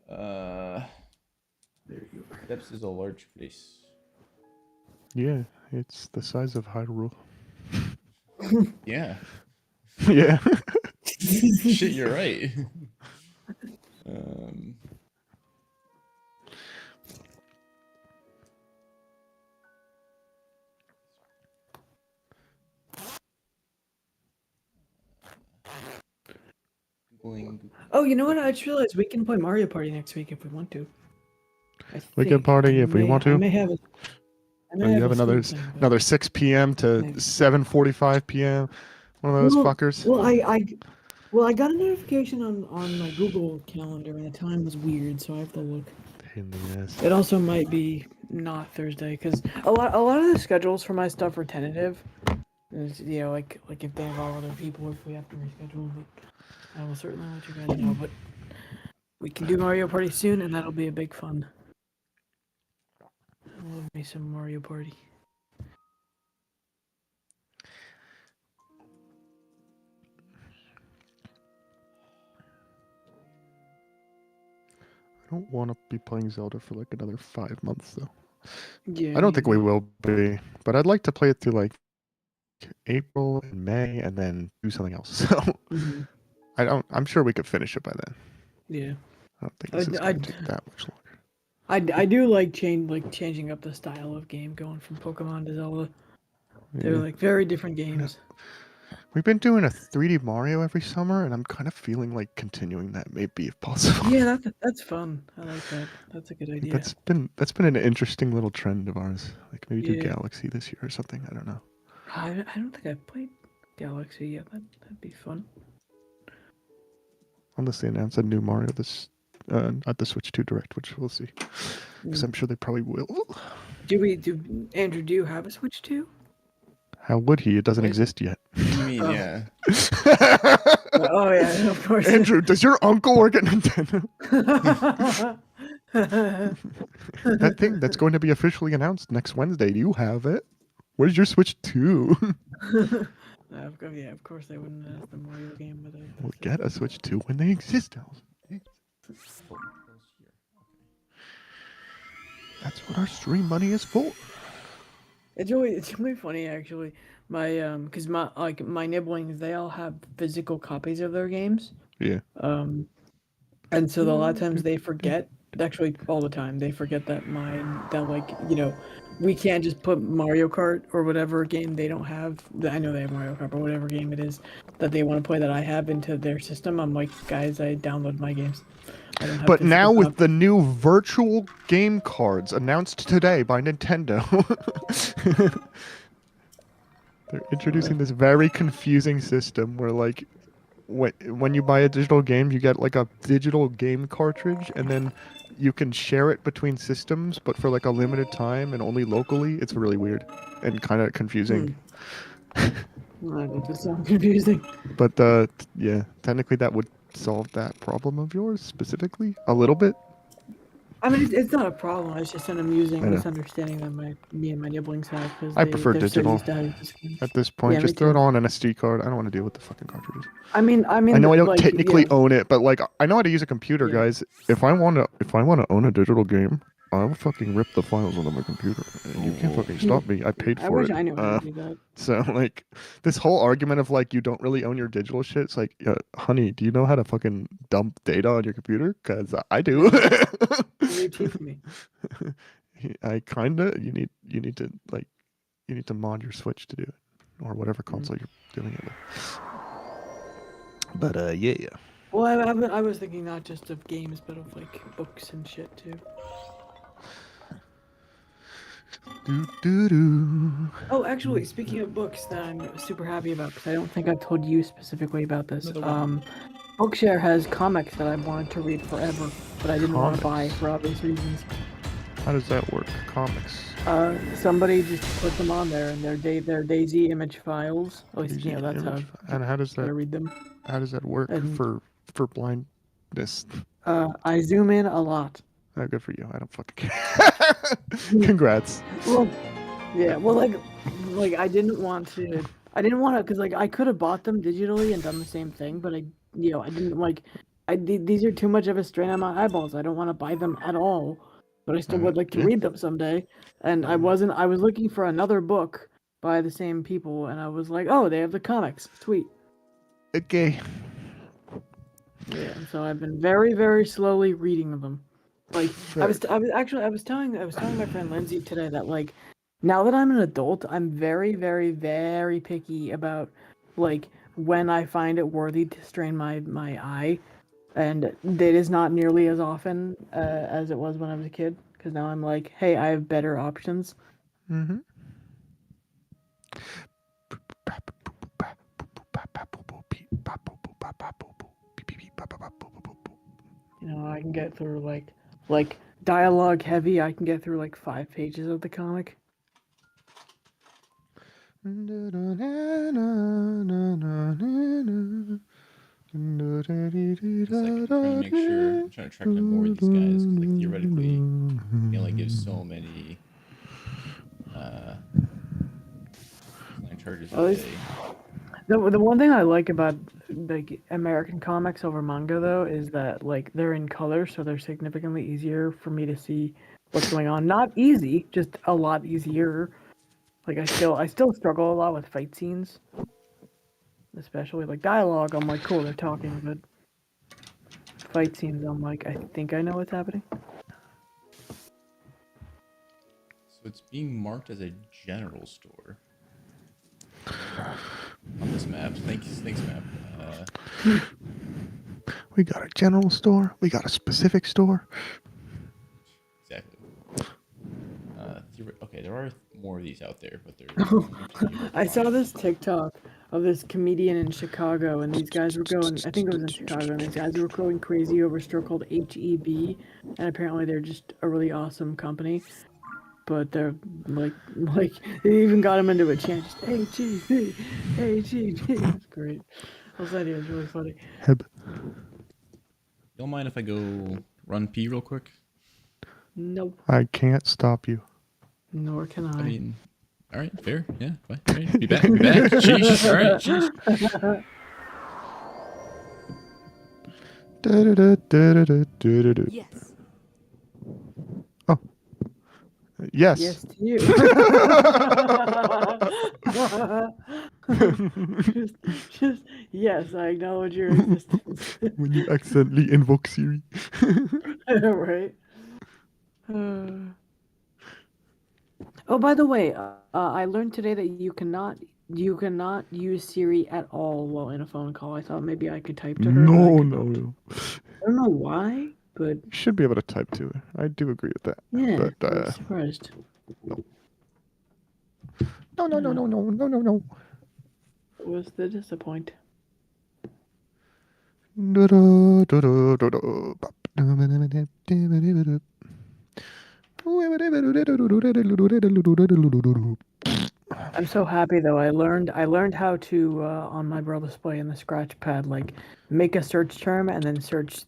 There you are. Depths is a large place. Yeah, it's the size of Hyrule. Yeah. Yeah. Shit, you're right. Googling. Oh, you know what? I just realized we can play Mario Party next week if we want to. We can party if we want to. I may have it. Oh, you have another 6 p.m. to Maybe. 7:45 p.m. One of those fuckers. Well, I got a notification on my Google Calendar and the time was weird, so I have to look. pain in the ass. It also might be not Thursday because a lot of the schedules for my stuff are tentative. It's, like if they involve other people, if we have to reschedule. But I will certainly let you guys know. But we can do Mario Party soon, and that'll be a big fun. I love me some Mario Party. I don't want to be playing Zelda for like another 5 months though. Yeah. I don't think we will be, but I'd like to play it through like April and May, and then do something else. So Mhm. I'm sure we could finish it by then. Yeah. I don't think this is going to take that much longer. I do like changing up the style of game, going from Pokemon to Zelda. They're Yeah. like very different games. We've been doing a 3D Mario every summer, and I'm kind of feeling like continuing that, maybe if possible. Yeah, that's fun. I like that. That's a good idea. That's been an interesting little trend of ours. Like maybe do Yeah. Galaxy this year or something. I don't know. I don't think I've played Galaxy yet. That'd be fun. Unless they announce a new Mario this at the Switch 2 Direct, which we'll see. Because I'm sure they probably will. Andrew, do you have a Switch 2? How would he? It doesn't What? exist yet. You mean, Oh. yeah. Oh yeah, of course. Andrew, does your uncle work at Nintendo? That thing that's going to be officially announced next Wednesday. Do you have it? Where's your Switch 2? Yeah, of course they wouldn't ask the Mario game, but We'll get a Switch 2 when they exist, Alice. That's what our stream money is for. it's really funny actually. My because my nibblings, they all have physical copies of their games. Yeah. And so a lot of times they forget, actually all the time, they forget that we can't just put Mario Kart or whatever game they don't have. I know they have Mario Kart, but whatever game it is that they want to play that I have into their system, I'm like, guys, I download my games. I don't have But physical now with copies. the new virtual game cards announced today by Nintendo, they're introducing this very confusing system where like when you buy a digital game, you get like a digital game cartridge, and then you can share it between systems, but for like a limited time and only locally. It's really weird and kind of confusing. That just sounds confusing. But yeah, technically that would solve that problem of yours specifically a little bit. I mean, it's not a problem. It's just an amusing I know. misunderstanding that me and my nibblings have because I prefer they're digital. so used to having this game. At this point, Yeah, me just throw it too. on an SD card. I don't want to deal with the fucking cartridges. I mean, I know I don't like, technically yeah. own it, but like I know how to use a computer, Yeah. guys. If I want to own a digital game, I'll fucking rip the files onto my computer. And you can't fucking stop me. I paid I for wish it. I knew how to do that. So like this whole argument of like you don't really own your digital shit. It's like, honey, do you know how to fucking dump data on your computer? Because I do. You teach me. I kinda. You need to mod your Switch to do it, or whatever console you're doing it with. But yeah. Well, I was thinking not just of games, but of like books and shit too. Oh, actually, speaking of books that I'm super happy about, because I don't think I've told you specifically about this. Another one. Bookshare has comics that I've wanted to read forever, but I didn't want to buy Comics? for obvious reasons. How does that work? Comics. Somebody just put them on there, and they're Daisy image files. At least, Daisy that's image how and how does I that read them. work And- for blindness? I zoom in a lot. Oh, good for you. I don't fucking care. Congrats. Well, yeah. Well, like I didn't want to, because like I could have bought them digitally and done the same thing, but I didn't like. These are too much of a strain on my eyeballs. I don't want to buy them at all, but I still would like to yeah. read them someday. And I was looking for another book by the same people, and I was like, oh, they have the comics. Sweet. Okay. Yeah. And so I've been very, very slowly reading them. Like I was telling my friend Lindsay today that like now that I'm an adult, I'm very, very, very picky about like when I find it worthy to strain my eye, and it is not nearly as often as it was when I was a kid. Because now I'm like, hey, I have better options. Mm-hmm. I can get through like dialogue heavy, I can get through like 5 pages of the comic. Just like I'm trying to make sure. I'm trying to track down more of these guys. 'Cause, like theoretically, you can only give so many flying charges At a least- day. The one thing I like about like American comics over manga though is that like they're in color, so they're significantly easier for me to see what's going on. Not easy, just a lot easier. Like I still struggle a lot with fight scenes, especially like dialogue. I'm like, cool, they're talking, but fight scenes, I'm like, I think I know what's happening. So it's being marked as a general store on this map. Thanks, map. We got a general store. We got a specific store. Exactly. Okay, there are more of these out there, but they're. I saw this TikTok of this comedian in Chicago, and these guys were going. I think it was in Chicago, and these guys were going crazy over a store called HEB, and apparently they're just a really awesome company. But they're like they even got him into a chant, just HEB, HEB. It's great. I thought it was really funny. Heb. Don't mind if I go run pee real quick? Nope, I can't stop you. nor can I. I mean, all right, fair, yeah, fine. All right, be back. Sheesh. All right, sheesh. Da-da-da-da-da-da-da-da. Yes. Yes. Yes to you. just yes, I acknowledge your existence. When you accidentally invoke Siri. Right. Oh, by the way, I learned today that you cannot use Siri at all while in a phone call. I thought maybe I could type to her. But I could not. No. I don't know why, but You should be able to type to her. I do agree with that. yeah, But, I was surprised. No. What was the disappoint? I'm so happy though. I learned how to on my braille display in the scratch pad, like make a search term and then search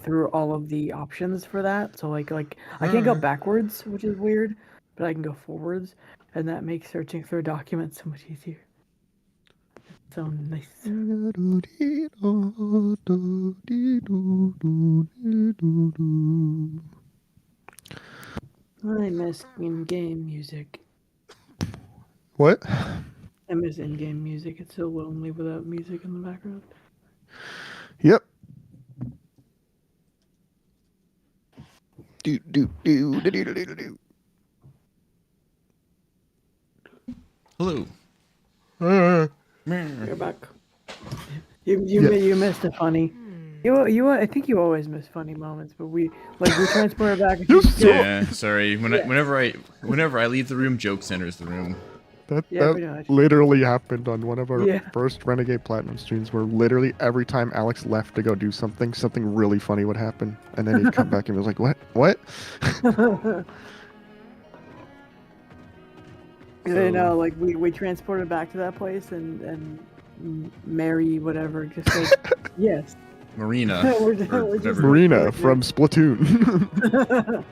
through all of the options for that. So like I can't go backwards, which is weird, but I can go forwards, and that makes searching through a document so much easier. So nice. I miss in-game music. What? I miss in-game music. It's so lonely without music in the background. Yep. Hello. You're back. You missed a funny. You I think you always miss funny moments, but we transported back. And Yeah, sorry. Whenever I leave the room, joke centers the room. That pretty much. literally happened on one of our Yeah. first Renegade Platinum streams, where literally every time Alex left to go do something really funny would happen, and then he'd come back and was like, "What?" You know, like we transported back to that place and Mary whatever just like yes. Marina. We're or just- whatever. Marina from Splatoon.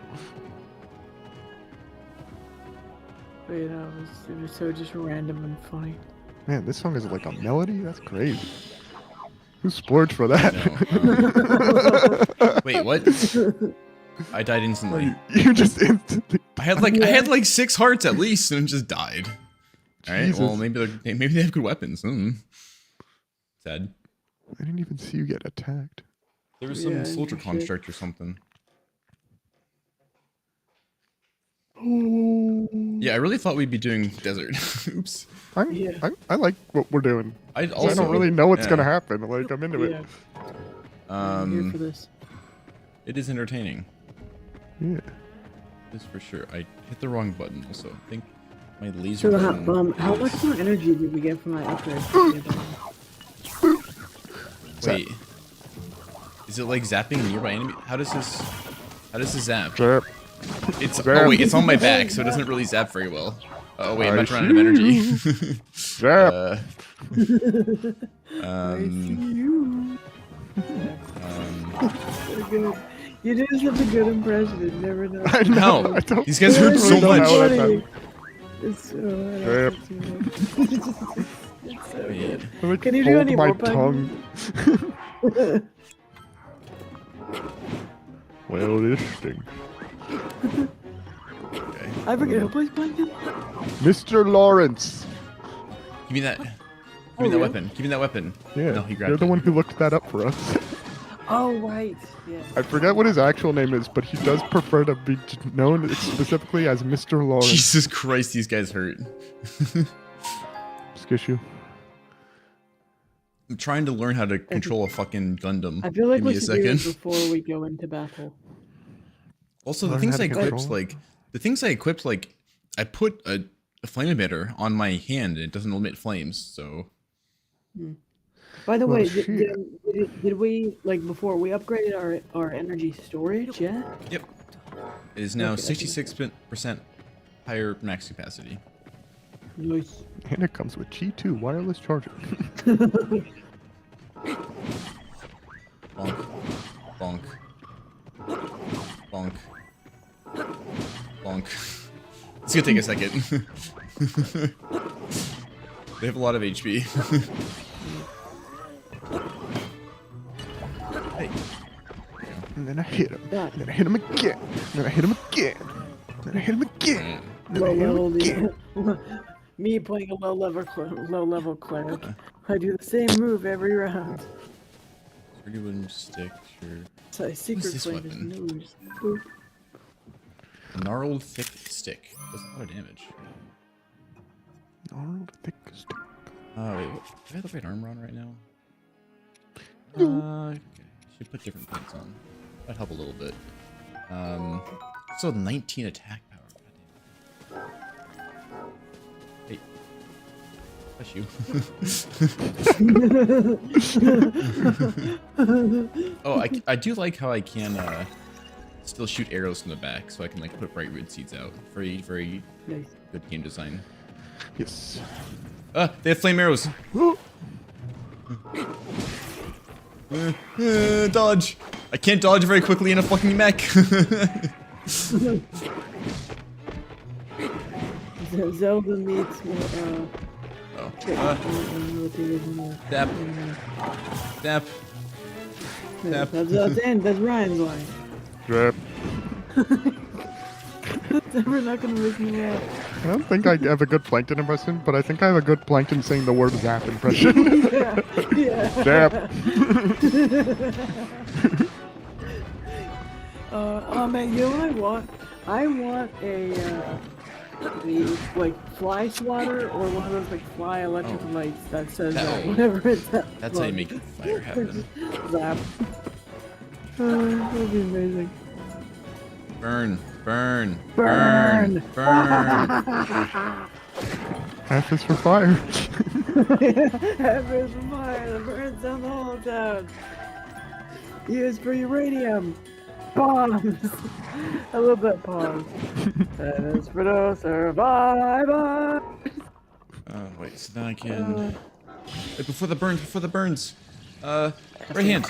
But, you know, it was so just random and funny. Man, this song is like a melody. That's crazy. Who splurged for that? No. Wait, what? I died instantly. You just instantly. I had like 6 hearts at least, and just died. All right. Well, Jesus. maybe they have good weapons. Sad. I didn't even see you get attacked. There was some Yeah, soldier shit. construct or something. Yeah, I really thought we'd be doing desert. Oops. Yeah. I like what we're doing. I I also don't really know what's yeah. gonna happen. Like, I'm into Yeah. it. I'm here for this. It is entertaining. Yeah. This for sure. I hit the wrong button. Also, I think my laser. So button how is- much more energy did we get from my upgrade? Wait. Is it like zapping nearby enemy? How does this? How does it zap? Zap. It's Zap. oh wait, it's on my back, so it doesn't really zap very well. Oh wait, I'm I about to run out of energy. Zap. I see you. So good. You did such a good impression. It never know. I know. How? I don't These guys hurt so know much. how that Funny. happened. It's so Zap. It's so Wait. good. I, like, Can you do hold any my more puns? tongue. Well, this stinks. Okay. I forget who plays Plankton. Mr. Lawrence. Give me that. Give me that really? weapon. Give me that weapon. Yeah, No, he grabbed you're the it. one who looked that up for us. Oh right. Yeah. I forget what his actual name is, but he does prefer to be known specifically as Mr. Lawrence. Jesus Christ, these guys hurt. Skishu. I'm trying to learn how to control a fucking Gundam. I feel like Give we me a should do this second. before we go into battle. Also, the Learn things how I to equipped, control. like the things I equipped, like I put a flame emitter on my hand and it doesn't emit flames. So By the Well, way, shit. did we like before we upgraded our energy storage? Yeah. yep, it is now Okay, that's 66% higher max capacity. Nice. And it comes with G2 wireless charger. Bonk, bonk, bonk, bonk. It's gonna take a second. They have a lot of HP. Hey. And then I hit him. Yeah. And then I hit him again. And then I hit him again. And then I hit him again. And then I Low hit him level. again. Me playing a low level cleric. I do the same move every round. 31 stick, sure. So I secret this flame his weapon? nose. Ooh. Gnarled thick stick. Does a lot of damage. Gnarled thick stick. Wait, what? Do I have the right armor on right now? Okay. Should put different things on. That'd help a little bit. So 19 attack power. God damn. Hey. Bless you. Oh, I do like how I can still shoot arrows from the back, so I can like put bright red seeds out. Very, very Nice. good game design. Yes. They have flame arrows. Dodge. I can't dodge very quickly in a fucking mech. Zelda meets Oh. Dap. Dap. Dap. That's Ryan's line. Drip. We're not gonna make me laugh. I don't think I have a good Plankton impression, but I think I have a good Plankton saying the word zap impression. Yeah. Zap. Oh man, you know what I want? I want a like fly swatter or one of those like fly electric Oh. lights that says That- whenever it's That's how you make fire happen. zap. That'd be amazing. Burn. Burn. Burn. Burn. Burn. F is for fire. Heaven from fire that burns down the whole town. Used for uranium. Bombs. I love that pause. That is for the survivor. Wait, so then I can... Wait, before the burns, right hand.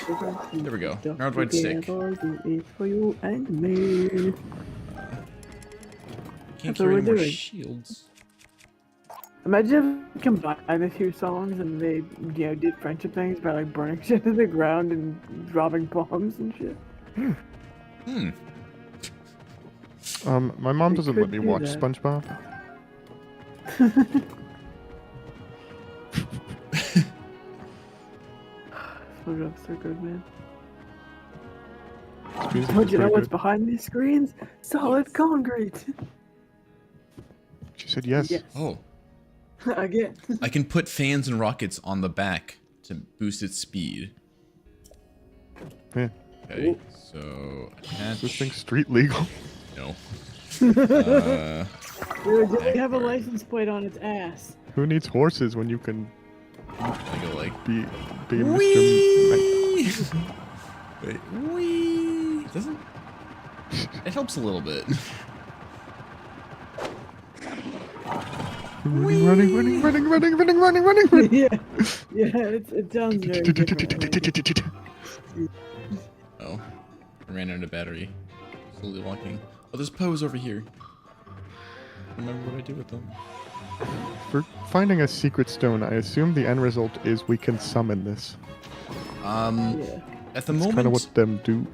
There we go. Gnarled white stick. For you and me. Can't That's what carry we're any more doing. shields. Imagine if we combined the two songs and they, did friendship things by like burning shit to the ground and dropping bombs and shit. Hmm. My mom We doesn't could let me do watch that. SpongeBob. SpongeBob's so good, man. This music Don't is you know pretty what's good. behind these screens? Solid concrete. She said yes. Yes. Oh, Again. I can put fans and rockets on the back to boost its speed. Yeah. Okay, so attach. Is this thing street legal? No. Dude, do we have a license plate on its ass? Who needs horses when you can I go like. be Mr. Wee! Wait, wee! Doesn't. It helps a little bit. Running. Yeah, it sounds very different. Oh, I ran out of battery. Slowly walking. Oh, there's Poes over here. Remember what I did with them? For finding a secret stone, I assume the end result is we can summon this. Yeah. At the It's kind moment, of what them do.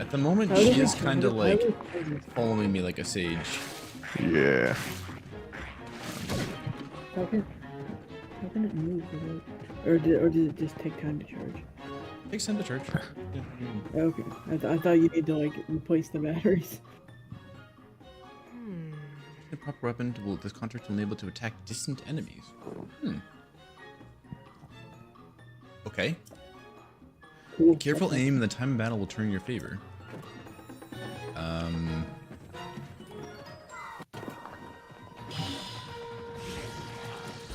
at the moment, How do she we is summon kind of it? like How do we- following me like a sage. Yeah. How can it move without, or does it just take time to charge? Takes time to charge. Yeah. Okay, I thought you need to like replace the batteries. The proper weapon will this contract will enable to attack distant enemies. Okay. Cool. Careful aim and the time of battle will turn in your favor.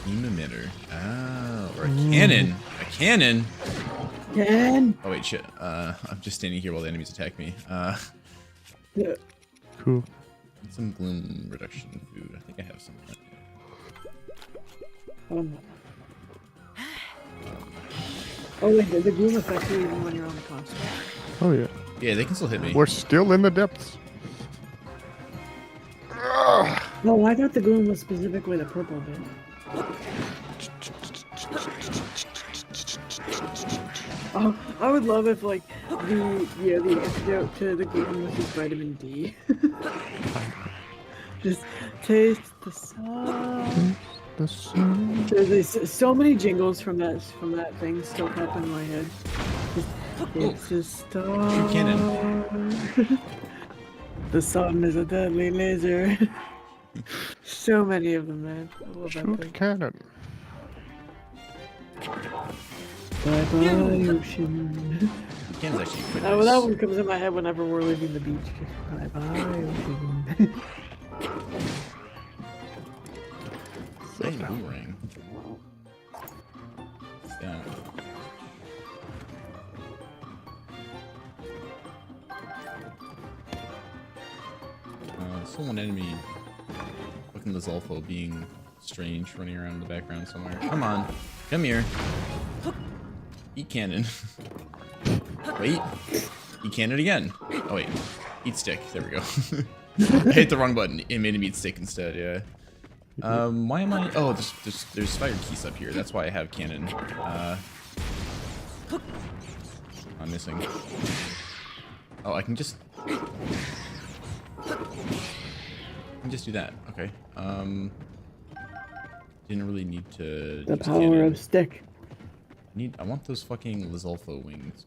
Beam emitter. Oh, or a cannon. A cannon. Can. Oh wait, shit. I'm just standing here while the enemies attack me. Yeah. Cool. Some gloom reduction food. I think I have some. Oh wait, the gloom affects you even when you're on the console. Oh yeah. Yeah, they can still hit me. We're still in the depths. No, I thought the gloom was specifically the purple bit. Oh, I would love if like the antidote to the gloom was just vitamin D. Just taste the sun. The sun. There's so many jingles from that thing still pop in my head. It's the star. Cannon. The sun is a deadly laser. So many of them, man. I love that Shoot thing. cannon. Bye bye ocean. Cannon's actually pretty That nice. one comes in my head whenever we're leaving the beach. Bye bye ocean. Hey, boomerang. Yeah. Still one enemy. Fucking Lizalfo being strange, running around in the background somewhere. Come on, come here. Eat cannon. Wait. Eat cannon again. Oh wait. Eat stick. There we go. I hit the wrong button. It made him eat stick instead. Yeah. Why am I? Oh, there's fire keys up here. That's why I have cannon. I'm missing. Oh, I can just do that. Okay. Didn't really need to. The use power cannon. of stick. I want those fucking Lizalfo wings.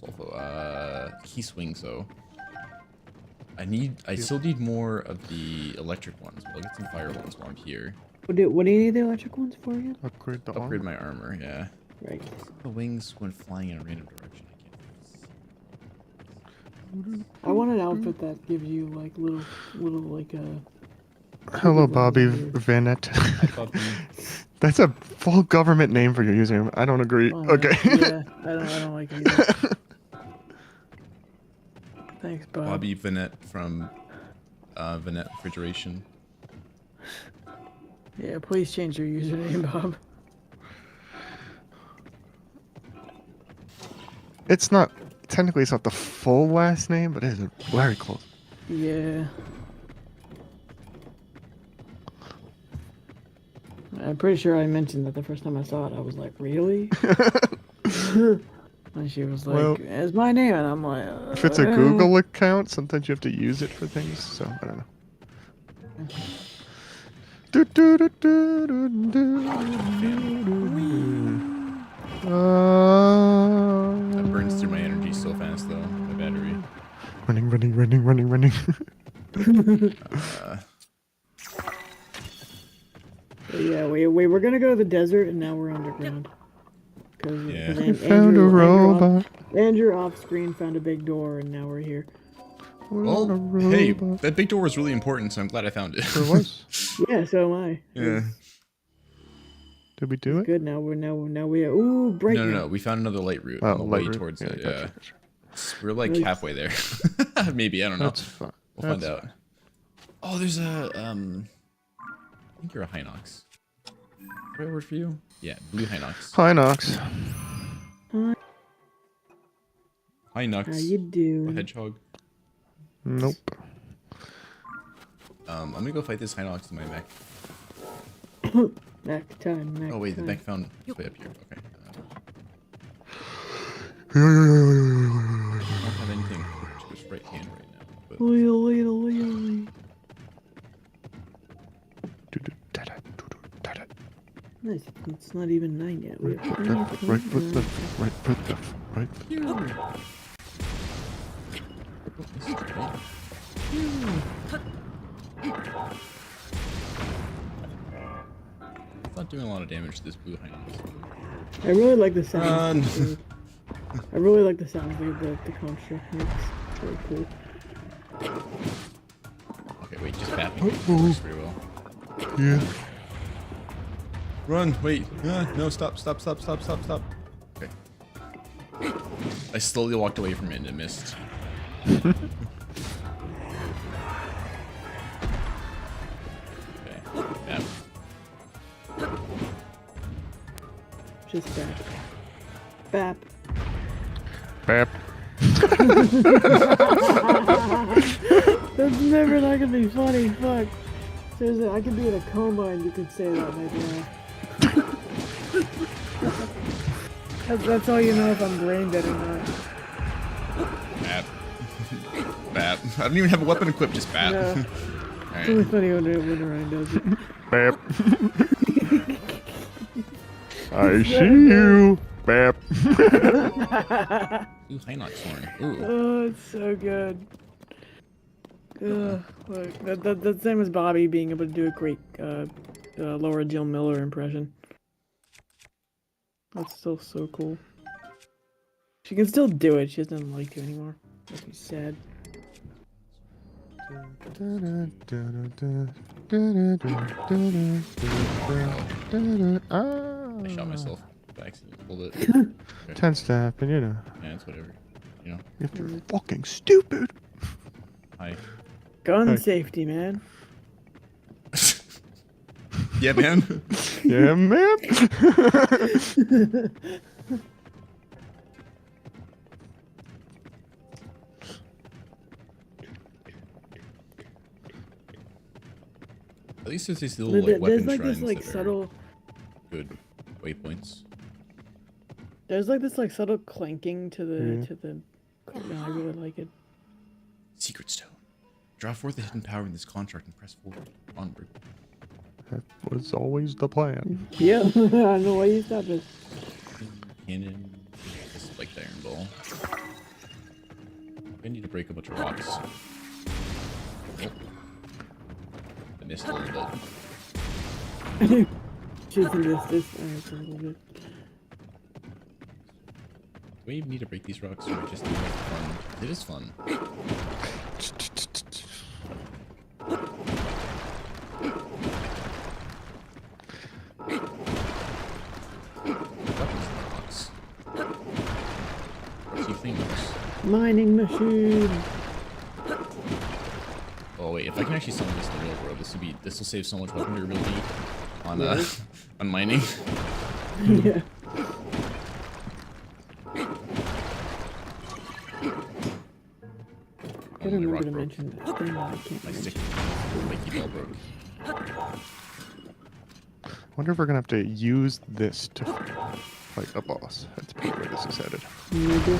Lizalfo, key swings though. I still need more of the electric ones. But I'll get some fire ones while I'm here. What do you need the electric ones for again? Upgrade the Upgrade armor. my armor, yeah. Right. The wings went flying in a random direction. I want an outfit that gives you like little like Hello, Bobby Vanet. I thought That's a full government name for your username. I don't agree. Okay. Yeah, I don't like it either. Thanks, Bob. Bobby Vanette from Vanette Refrigeration. Yeah, please change your username, Bob. It's not technically it's not the full last name, but it's very close. Yeah. I'm pretty sure I mentioned that the first time I saw it, I was like, really? And she was like, Well, it's my name, and I'm like, If it's a Google account, sometimes you have to use it for things, so I don't know. That burns through my energy so fast though, my battery. Running. Yeah, we were gonna go to the desert, and now we're underground. Yeah. I found a robot. Andrew off screen found a big door, and now we're here. Well, hey, that big door was really important, so I'm glad I found it. There was. Yeah, so am I. Yeah. Did we do it? Good. Now we ooh bright. No. We found another light route Oh, on the light way route. towards Yeah, it. gotcha, Yeah. gotcha. We're like Nice. halfway there. Maybe, I don't know. That's fine. We'll find out. Oh, there's a I think you're a Hinox. Right word for you? Yeah, blue Hinox. Hi, Nox. Hinox. How you A doing? hedgehog. Nope. I'm gonna go fight this Hinox in my mech. Next time. Next Oh wait, the time. mech found its way up here. Okay. Yeah. I don't have anything to his right hand right now. But Oil. Nice. It's not even 9 yet. We have plenty of time. Right foot left. Right foot left. Right. Oh, this is great. It's not doing a lot of damage to this blue Hinox. I really like the sounds. Run. I really like the sounds of the construct. It's very cool. Okay, wait, just bapping works pretty well. Yeah. Run, wait. No, stop. Okay. I slowly walked away from it and it missed. Okay. Bap. Just bap. Bap. That's never not gonna be funny. Fuck. Seriously, I could be in a coma and you could say that right now. That's all you know if I'm brain dead or not. Bap. Bap. I don't even have a weapon equipped, just bap. No. It's only Alright. funny when Ryan does it. Bap. I see you. Bap. Ooh, Hinox horn. Ooh. Oh, it's so good. Ugh, look, that's the same as Bobby being able to do a great Laura Jill Miller impression. That's still so cool. She can still do it, she just doesn't like to anymore. Makes me sad. I shot myself by accident. Pulled it. Tends to happen, you know. Yeah, it's whatever. You know? If you're fucking stupid. Hi. Gun Hey. safety, man. Yeah, man. Yeah, man. At least there's these little like There's weapon like this shrines like that subtle are good waypoints. there's like this like subtle clanking to the Yeah. I really like it. Secret stone. Draw forth the hidden power in this contract and press forward. Onward. That was always the plan. Yeah, I don't know why you stopped it. Cannon. This is like the iron ball. I need to break a bunch of rocks. Oh. I missed a little bit. Just in this it's a little bit. Do we even need to break these rocks or just do it for fun? It is fun. Weapons in the rocks. What's he famous? Mining machine. Oh wait, if I can actually summon this in the real world, this will save so much weapon durability on on mining. Yeah. I gotta Oh, my remember rock to broke. mention that thing that I can't My mention. stick, my keyboard broke. Wonder if we're gonna have to use this to fight a boss. That's probably where this is headed. Maybe.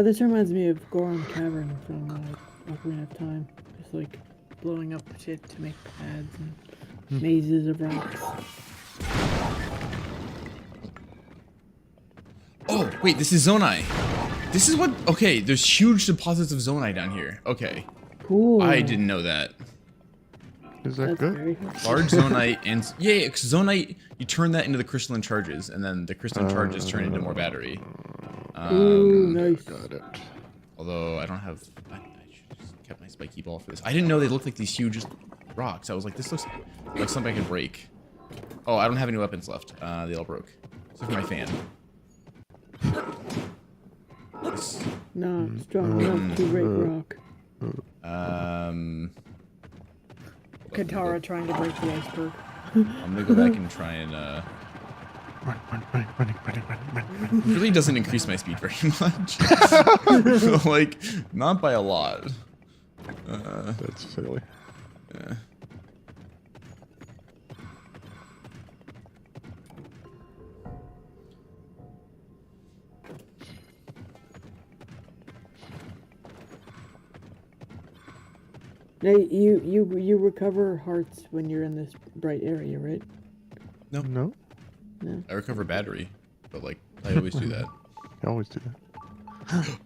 This reminds me of Goron Cavern from Ocarina of Time. Just like blowing up shit to make pads and mazes of rocks. Oh wait, this is Zonai. This is what? Okay, there's huge deposits of Zonai down here. Okay, Cool. I didn't know that. Is that That's good? very helpful. Large Zonite and yeah, because Zonite, you turn that into the crystalline charges, and then the crystalline charges turn into more battery. Ooh, nice. Got it. Although I don't have, I should have just kept my spiky ball for this. I didn't know they looked like these huge rocks. I was like, this looks like something I can break. Oh, I don't have any weapons left. They all broke. Except for my fan. This, Not strong enough to break rock. Katara trying to break the iceberg. I'm gonna go back and try and Running. it really doesn't increase my speed very much. Like, not by a lot. That's silly. Yeah. Hey, you recover hearts when you're in this bright area, right? No? I recover battery, but like, I always do that. I always do that.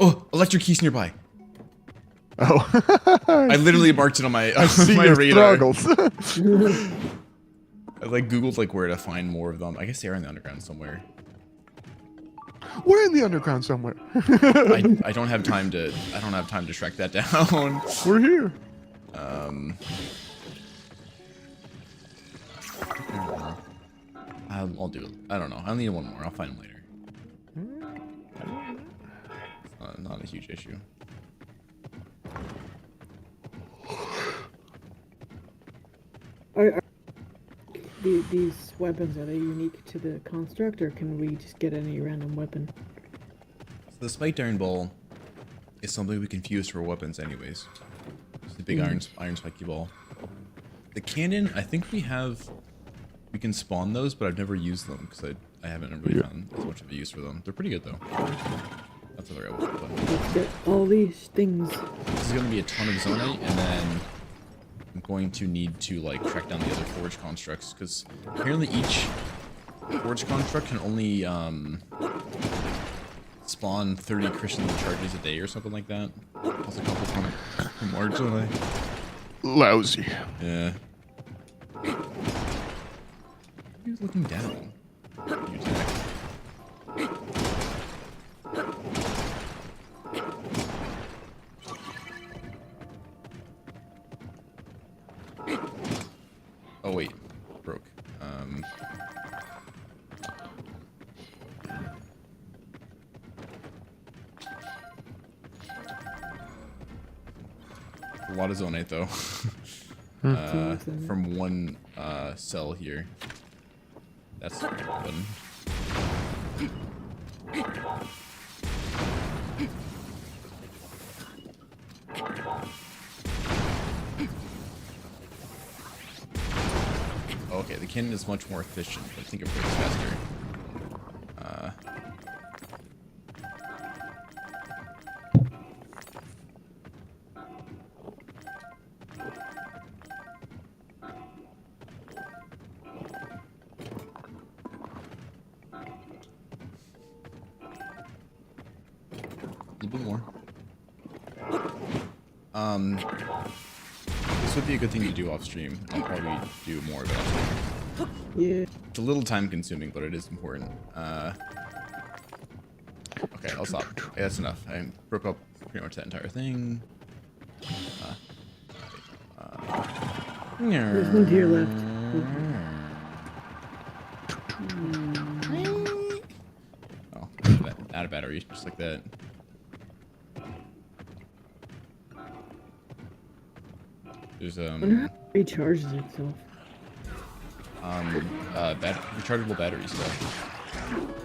Oh, electric keys nearby. Oh. I literally marked it on my, I see my your radar. struggles. I like Googled like where to find more of them. I guess they are in the underground somewhere. We're in the underground somewhere. I don't have time to track that down. We're here. I'll do it. I don't know. I'll need one more. I'll find them later. It's not a huge issue. Are these weapons, are they unique to the construct, or can we just get any random weapon? So the spiked iron ball is something we can fuse for weapons anyways. It's the big iron spiky ball. The cannon, I think we can spawn those, but I've never used them because I haven't really found as much of a use for them. They're pretty good though. That's what I got. Let's get all these things. This is going to be a ton of zonite, and then I'm going to need to like track down the other forge constructs because apparently each forge construct can only spawn 30 crystal charges a day or something like that. That's a couple from large zonite. Lousy. Yeah. He's looking down. You attack. Oh wait, broke. A lot of zonite though. From one cell here. That's the right one. Okay, the cannon is much more efficient. I think it breaks faster. A little bit more. This would be a good thing to do off stream. I'll probably do more of it off stream. Yeah. It's a little time consuming, but it is important. Okay, I'll stop. Yeah, that's enough. I broke up pretty much that entire thing. There's one here left. Oh, out of battery, just like that. There's Wonder how it recharges itself. rechargeable battery stuff.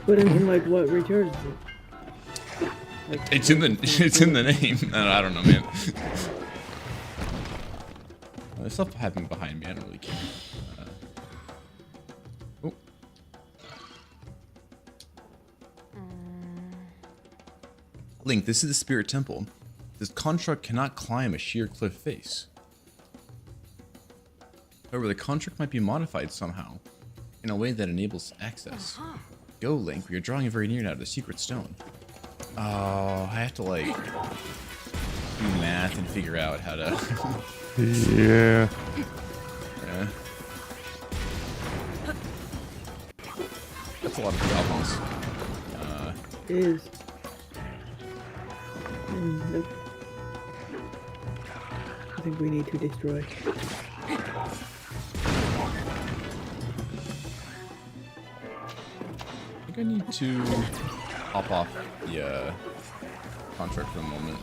But I mean, like, what recharges it? Like, It's in the name. I don't know, man. There's stuff happening behind me. I don't really care. Oh. Link, this is the Spirit Temple. This construct cannot climb a sheer cliff face. However, the construct might be modified somehow, in a way that enables access. Go, Link, we are drawing very near now to the secret stone. Oh, I have to, like, do math and figure out how to... Yeah. Yeah. That's a lot of problems. it is. I think we need to destroy. think I need to hop off the contract for a moment.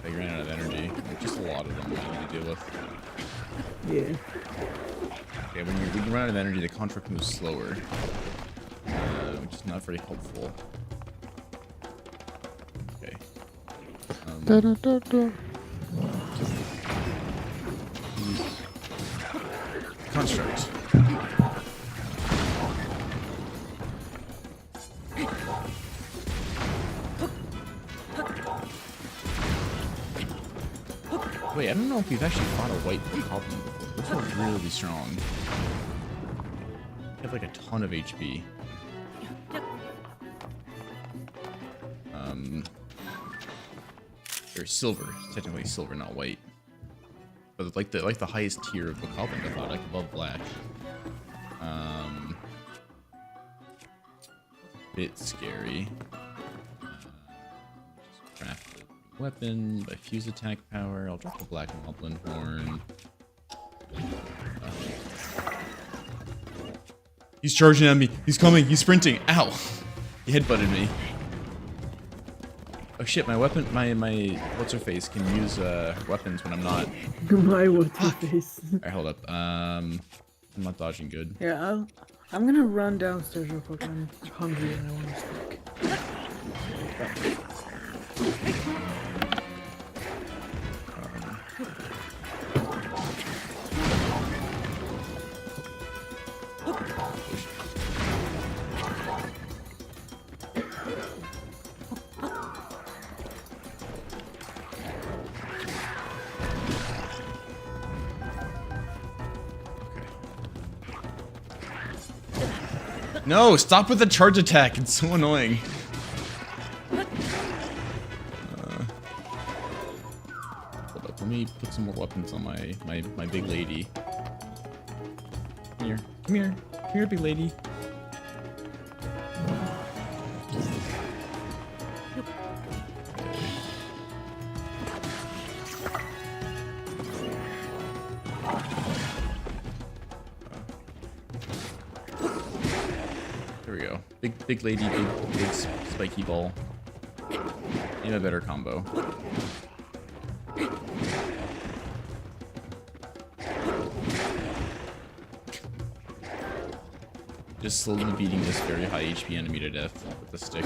I ran out of energy. Like, just a lot of them I need to deal with. Yeah. Okay, when you run out of energy, the contract moves slower, which is not very helpful. Okay. Da, da, da, da. Construct. Wait, I don't know if we've actually fought a white goblin before. This one's really strong. They have like a ton of HP. Or silver. It's technically silver, not white. But like the highest tier of the goblin, I thought, like above black. Bit scary. Just craft a weapon by fuse attack power. I'll drop the black goblin horn. He's charging at me. He's coming. He's sprinting. Ow! He headbutted me. Oh shit! My weapon, my what's her face can use weapons when I'm not. My what's your face? Alright, hold up. I'm not dodging good. Yeah, I'm gonna run downstairs real quick. I'm hungry and I want a snack. No, stop with the charge attack. It's so annoying. Hold up, let me put some more weapons on my big lady. Come here. Come here. Come here, big lady. There we go. Big lady, big spiky ball. Need a better combo. Just slowly beating this very high HP enemy to death with the stick.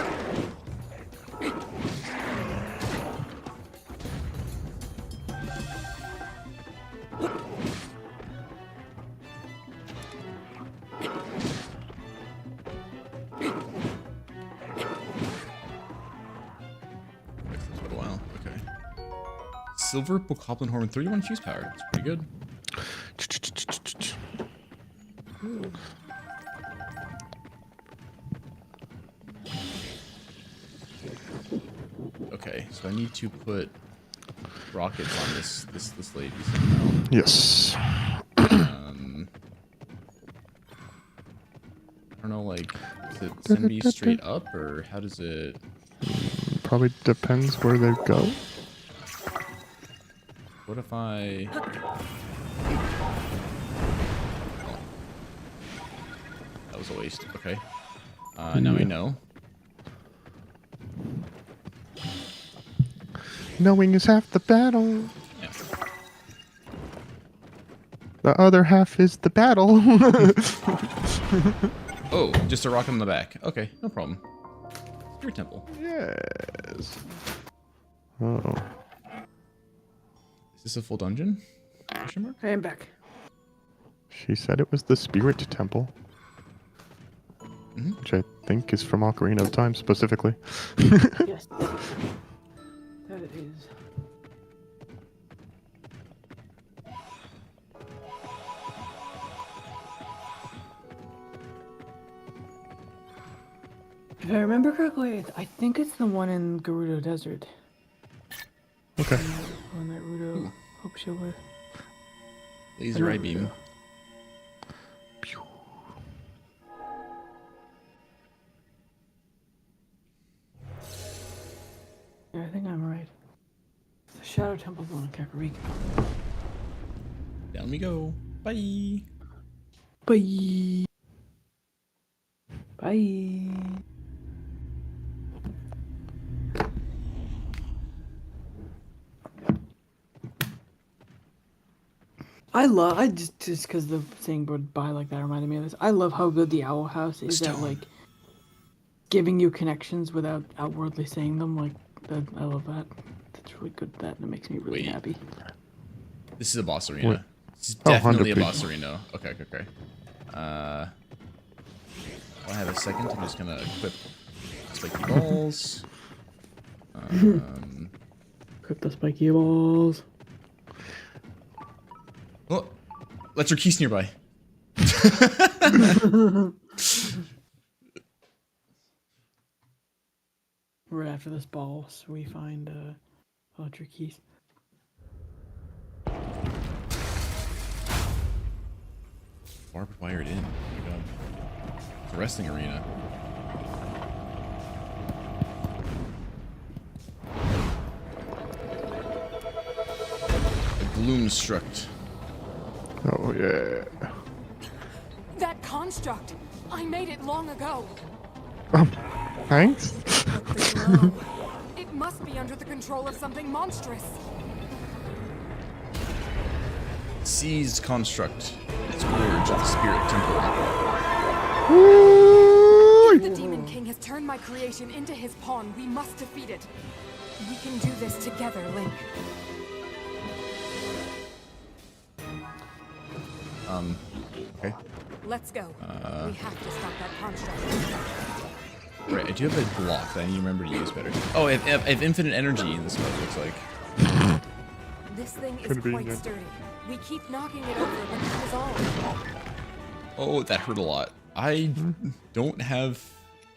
That's a while. Okay. Silver Bokoblin Horn, 31 fuse power. That's pretty good. Okay, so I need to put rockets on this lady somehow. Yes. I don't know, like, does it send me straight up, or how does it... Probably depends where they go. What if I... Oh. That was a waste. Okay. Now I know. Knowing is half the battle. Yeah. The other half is the battle. Oh, just a rock in the back. Okay, no problem. Spirit Temple. Yes. Oh. Is this a full dungeon? Question mark? I am back. She said it was the Spirit Temple. Mhm. Which I think is from Ocarina of Time specifically. Yes. That it is. If I remember correctly, I think it's the one in Gerudo Desert. Okay. One that Rudo hopes you with. Laser eye beam. Yeah, I think I'm right. The Shadow Temple's one in Kakariko. Down we go. Bye. Bye. Bye. I just because the saying goodbye like that reminded me of this. I love how good the Owl House is at Stone. like giving you connections without outwardly saying them. Like that, I love that. That's really good. That and it makes me really Wait. happy. This is a boss arena. What? This is Oh, definitely a 100%. boss arena. Okay. While I have a second, I'm just gonna equip spiky balls. Cook the spiky balls. Oh, Electrokeys nearby. Right after this boss, we find electric keys. Barbed wired in. Oh my god. It's a wrestling arena. A gloomstruct. Oh yeah. That construct! I made it long ago! Thanks. But the glow, it must be under the control of something monstrous. Seized construct. It's gorge of the spirit temple. If the Demon King has turned my creation into his pawn, we must defeat it. We can do this together, Link. Okay. Let's go. We have to stop that construct. Right, I do have a block that I need to remember to use better. Oh, I have infinite energy in this mode, it looks like. This thing is quite Convenient. sturdy. We keep knocking it over, but that is all. Oh, that hurt a lot. I don't have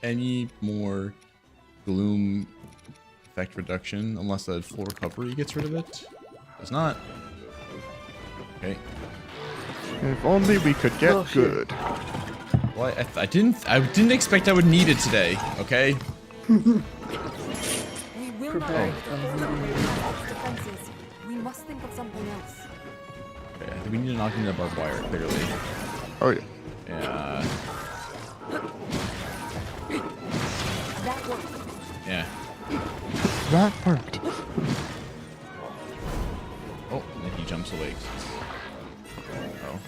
any more gloom effect reduction unless a full recovery gets rid of it. Does not. Okay. If only we could get Oh, shit. good. Well, I didn't expect I would need it today. Okay. We will not Prepare. be able to hold our way past its defenses. We must think of something else. Okay, I think we need to knock into the barbed wire, clearly. Oh yeah. Yeah. That worked. Yeah. That worked. Oh, and then he jumps away. Oh.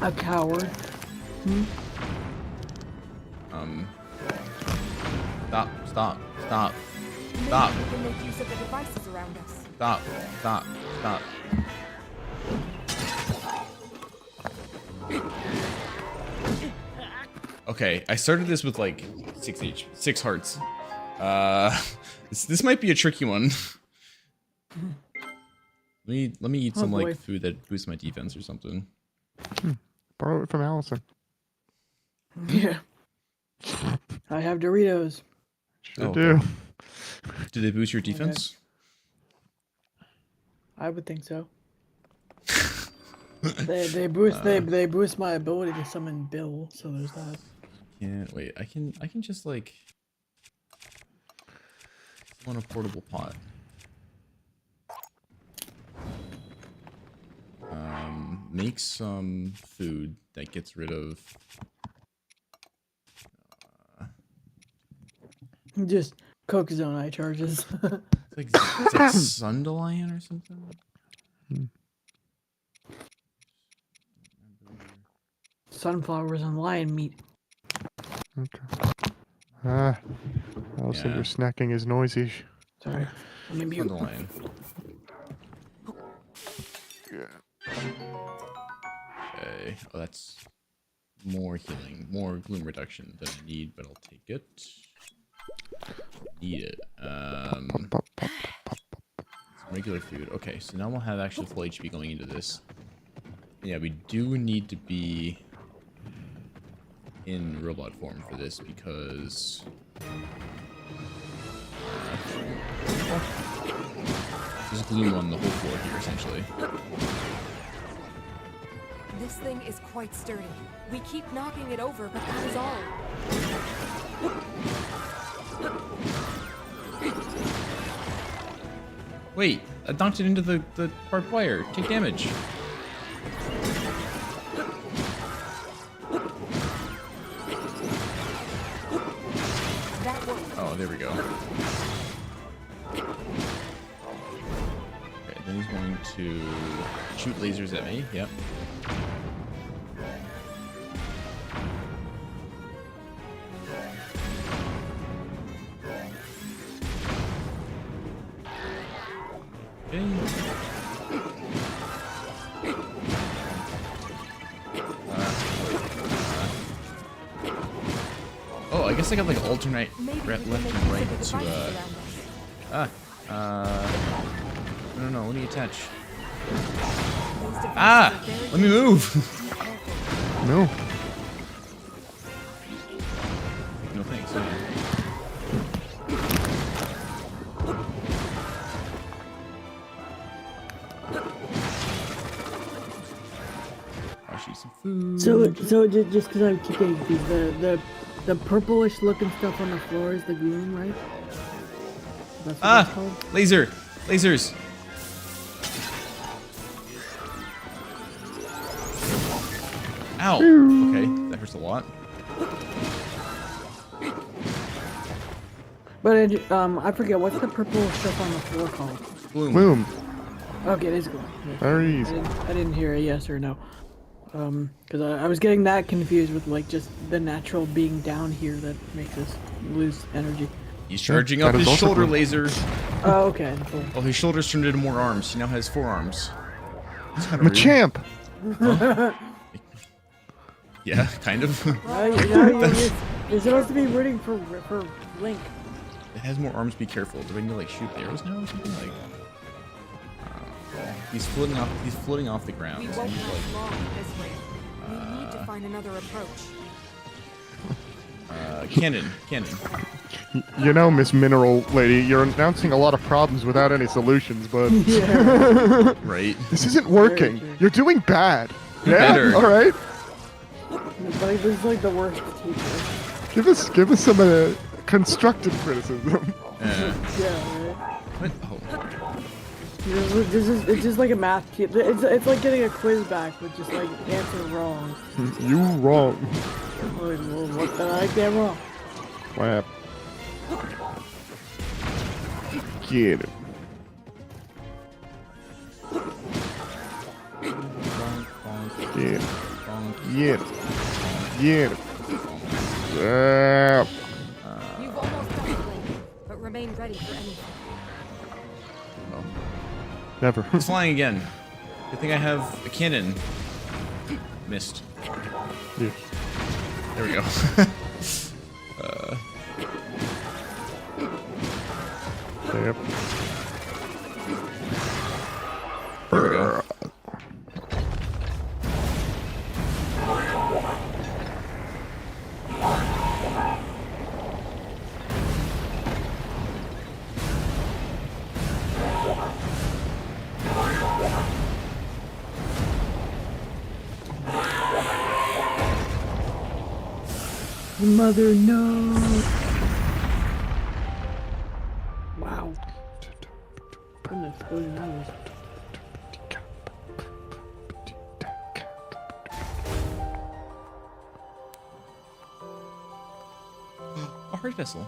A coward. Stop. Maybe Stop. we can make use of the devices around us. Stop. Okay, I started this with like 6 hearts. This might be a tricky one. Let me eat Oh, some boy. like food that boosts my defense or something. Borrow it from Allison. Yeah. I have Doritos. Sure Oh, do. Do they boost your defense? I would think so. they boost my ability to summon Bill, so there's that. Yeah, wait, I can just like on a portable pot. Make some food that gets rid of Just cook zone eye charges. it's like is that Sunderland or something? Sunflowers and lion meat. Okay. Allison, Yeah. your snacking is noisy. Sorry. Let me mute. Sunderland. Yeah. Okay. Oh, that's more healing, more gloom reduction than I need, but I'll take it. Need it. Pop, pop, pop, pop. Some regular food. Okay, so now we'll have actually full HP going into this. Yeah, we do need to be in robot form for this because there's gloom on the whole floor here, essentially. This thing is quite sturdy. We keep knocking it over, but that is all. Wait, I knocked it into the barbed wire. Take damage. there we go. Okay, then he's going to shoot lasers at me. Yep. Oh, I guess I got like alternate left and right to no, let me attach. Ah! Let me move! No. No thanks. I'll shoot some food. So just because I keep getting confused, the purplish looking stuff on the floor is the gloom, right? That's what it's called? Lasers! Ow! Okay, that hurts a lot. But I forget, what's the purple stuff on the floor called? Bloom. Boom. Okay, it is gloom. Yeah. Very easy. I didn't hear a yes or no. Because I was getting that confused with like just the natural being down here that makes us lose energy. He's charging that up is his also shoulder cool. laser. Oh, okay. Cool. Oh, his shoulders turned into more arms. He now has 4 arms. It's kind of rude. Machamp! Yeah, kind of. You're supposed to be rooting for Link. It has more arms. Be careful. Do I need to like shoot arrows now or something like? He's floating off the ground. We So won't he's like, last long this way. We need to find another approach. cannon. You know, Miss Mineral Lady, you're announcing a lot of problems without any solutions, but Yeah. Right. this isn't working. true. You're doing bad. Yeah? Better. All right. But he was like the worst teacher. Give us some constructive criticism. Uh, Yeah, right. what? Oh. It's just like a math kid. It's like getting a quiz back with just like answer wrong. You wrong. Like, well, what the heck? They're wrong. Crap. Get it. Get it. Get it. Get it. Yeah. You've almost done it, Link, but remain ready for anything. Never. He's flying again. Good thing I have a cannon. Missed. Yeah. There we go. Yep. There we go. Mother, no. Wow. Goodness, those numbers. A heart vessel.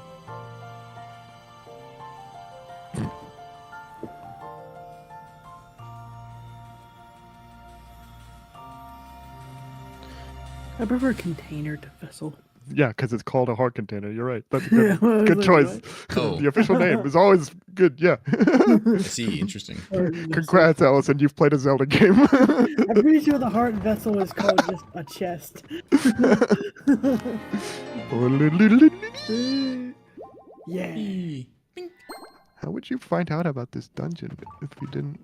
I prefer container to vessel. Yeah, because it's called a heart container. You're right. That's a Yeah, good, I was good like, choice. Oh. The official name is always good. Yeah. I see. Interesting. Congrats, Allison. You've played a Zelda game. I'm pretty sure the heart vessel is called just a chest. Yeah. Eee. How would you find out about this dungeon if you didn't?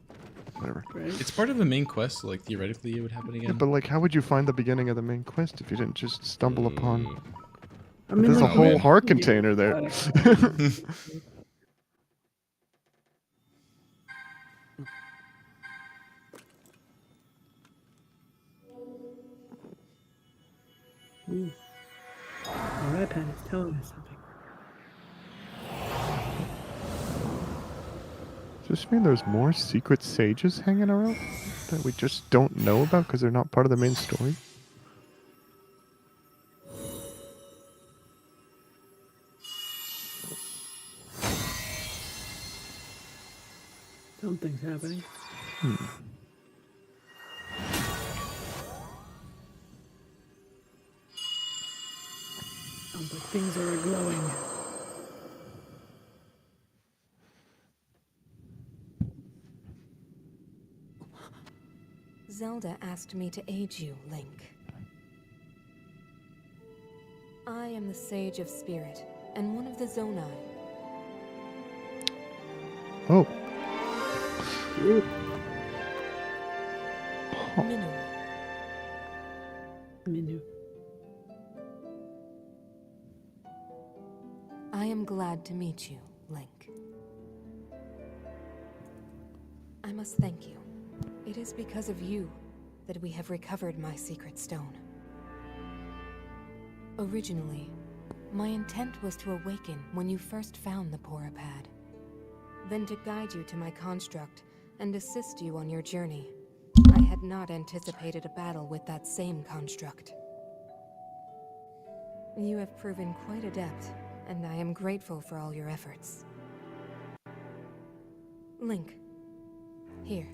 Whatever. Right? It's part of the main quest, so like theoretically it would happen Yeah, again. but like, how would you find the beginning of the main quest if you didn't just stumble upon? I mean, There's a like, whole man. heart container there. Ooh. My iPad is telling me something. Does this mean there's more secret sages hanging around that we just don't know about because they're not part of the main story? Things are glowing. Zelda asked me to aid you, Link. I am the Sage of Spirit, and one of the Zonai. Oh. Ooh. Minu. Minu. I am glad to meet you, Link. I must thank you. It is because of you that we have recovered my secret stone. Originally, my intent was to awaken when you first found the Porapad, then to guide you to my construct and assist you on your journey. I had not anticipated a battle with that same construct. You have proven quite adept, and I am grateful for all your efforts. Link, here.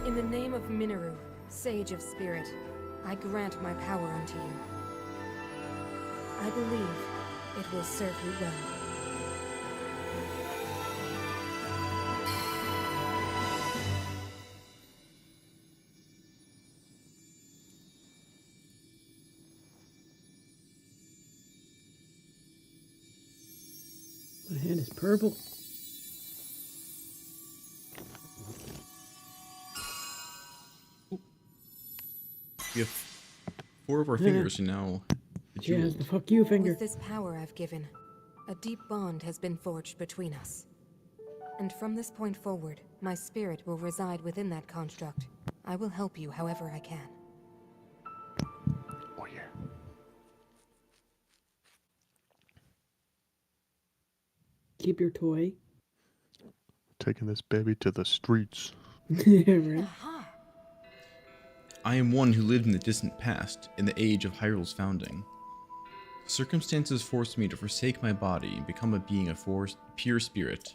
In the name of Minoru, Sage of Spirit, I grant my power unto you. I believe it will serve you well. My hand is purple. We have 4 of our fingers and now the She has jewels. the fuck you finger. With this power I've given, a deep bond has been forged between us. And from this point forward, my spirit will reside within that construct. I will help you however I can. Oh yeah. Keep your toy. Taking this baby to the streets. Yeah, right. Aha! I am one who lived in the distant past, in the age of Hyrule's founding. Circumstances forced me to forsake my body and become a being of pure spirit.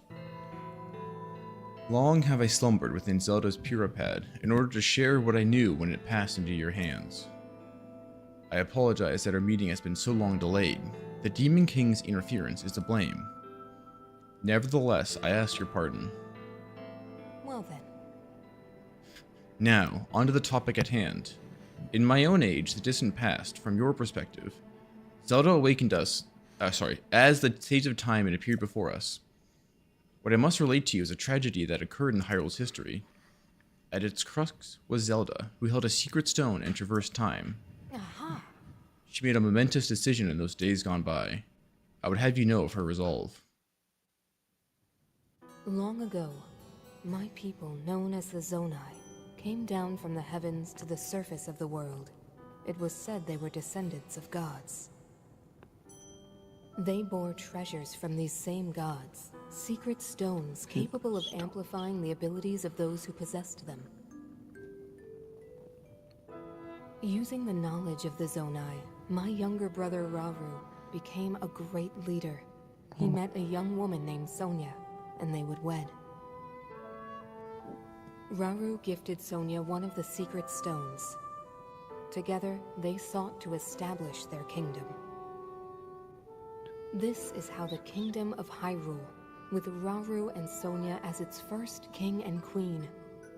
Long have I slumbered within Zelda's Purapad in order to share what I knew when it passed into your hands. I apologize that our meeting has been so long delayed. The Demon King's interference is to blame. Nevertheless, I ask your pardon. Well then. Now, onto the topic at hand. In my own age, the distant past, from your perspective, Zelda awakened us, as the Sage of Time and appeared before us. What I must relate to you is a tragedy that occurred in Hyrule's history. At its crux was Zelda, who held a secret stone and traversed time. Aha! She made a momentous decision in those days gone by. I would have you know of her resolve. Long ago, my people, known as the Zonai, came down from the heavens to the surface of the world. It was said they were descendants of gods. They bore treasures from these same gods, secret stones capable of amplifying the abilities of those who possessed them. Using the knowledge of the Zonai, my younger brother Rauru became a great leader. He met a young woman named Sonia, and they would wed. Rauru gifted Sonia one of the secret stones. Together, they sought to establish their kingdom. This is how the Kingdom of Hyrule, with Rauru and Sonia as its first king and queen,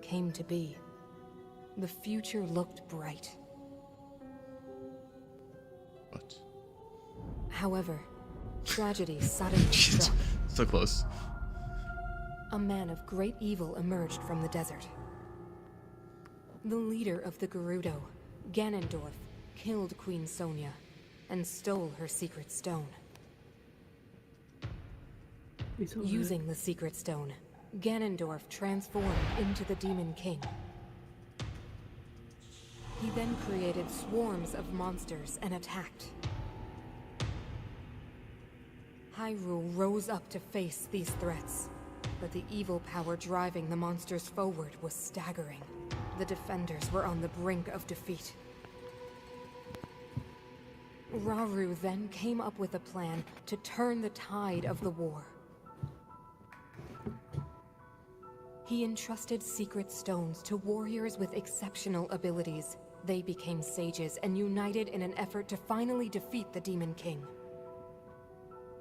came to be. The future looked bright. What? However, tragedy suddenly Jeez, struck. so close. A man of great evil emerged from the desert. The leader of the Gerudo, Ganondorf, killed Queen Sonia and stole her secret stone. We saw that. Using the secret stone, Ganondorf transformed into the Demon King. He then created swarms of monsters and attacked. Hyrule rose up to face these threats, but the evil power driving the monsters forward was staggering. The defenders were on the brink of defeat. Rauru then came up with a plan to turn the tide of the war. He entrusted secret stones to warriors with exceptional abilities. They became sages and united in an effort to finally defeat the Demon King.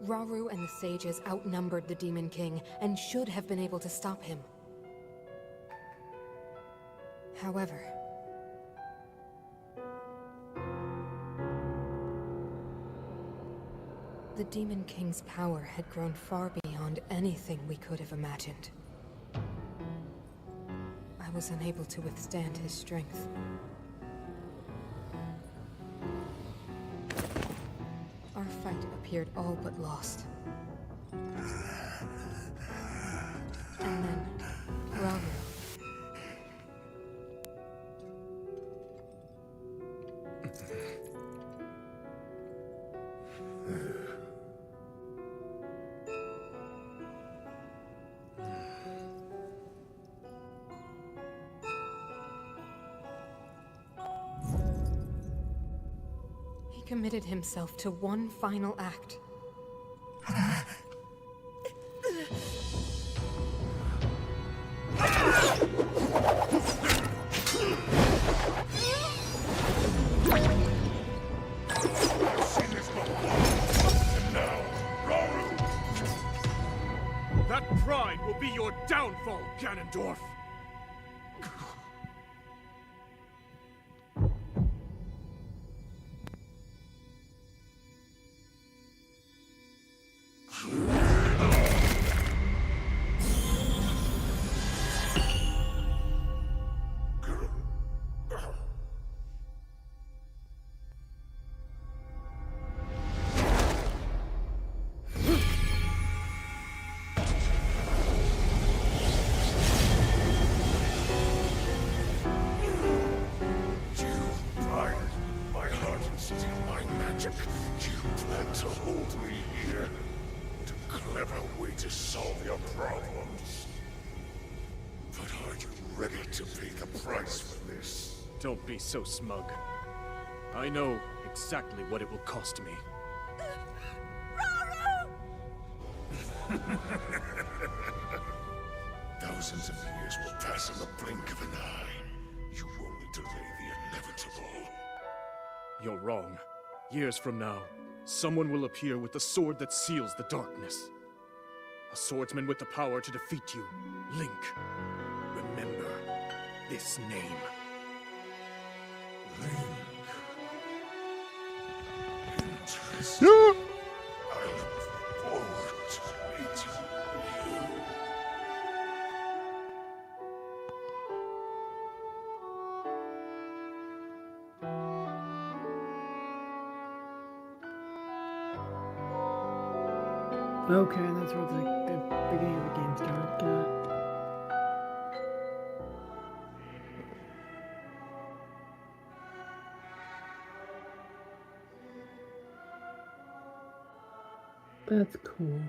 Rauru and the sages outnumbered the Demon King and should have been able to stop him. However, the Demon King's power had grown far beyond anything we could have imagined. I was unable to withstand his strength. Our fight appeared all but lost. And then, Rauru. He committed himself to one final act. That pride will be your downfall, Ganondorf! You plan to hold me here? What a clever way to solve your problems. But are you ready to pay the price for this? Don't be so smug. I know exactly what it will cost me. Thousands of years will pass in the blink of an eye. You only delay the inevitable. You're wrong. Years from now, someone will appear with the sword that seals the darkness. A swordsman with the power to defeat you. Link. Remember this name. Link. Interesting. I look forward to meeting you. Okay, that's where the beginning of the game started. Got it. That's cool.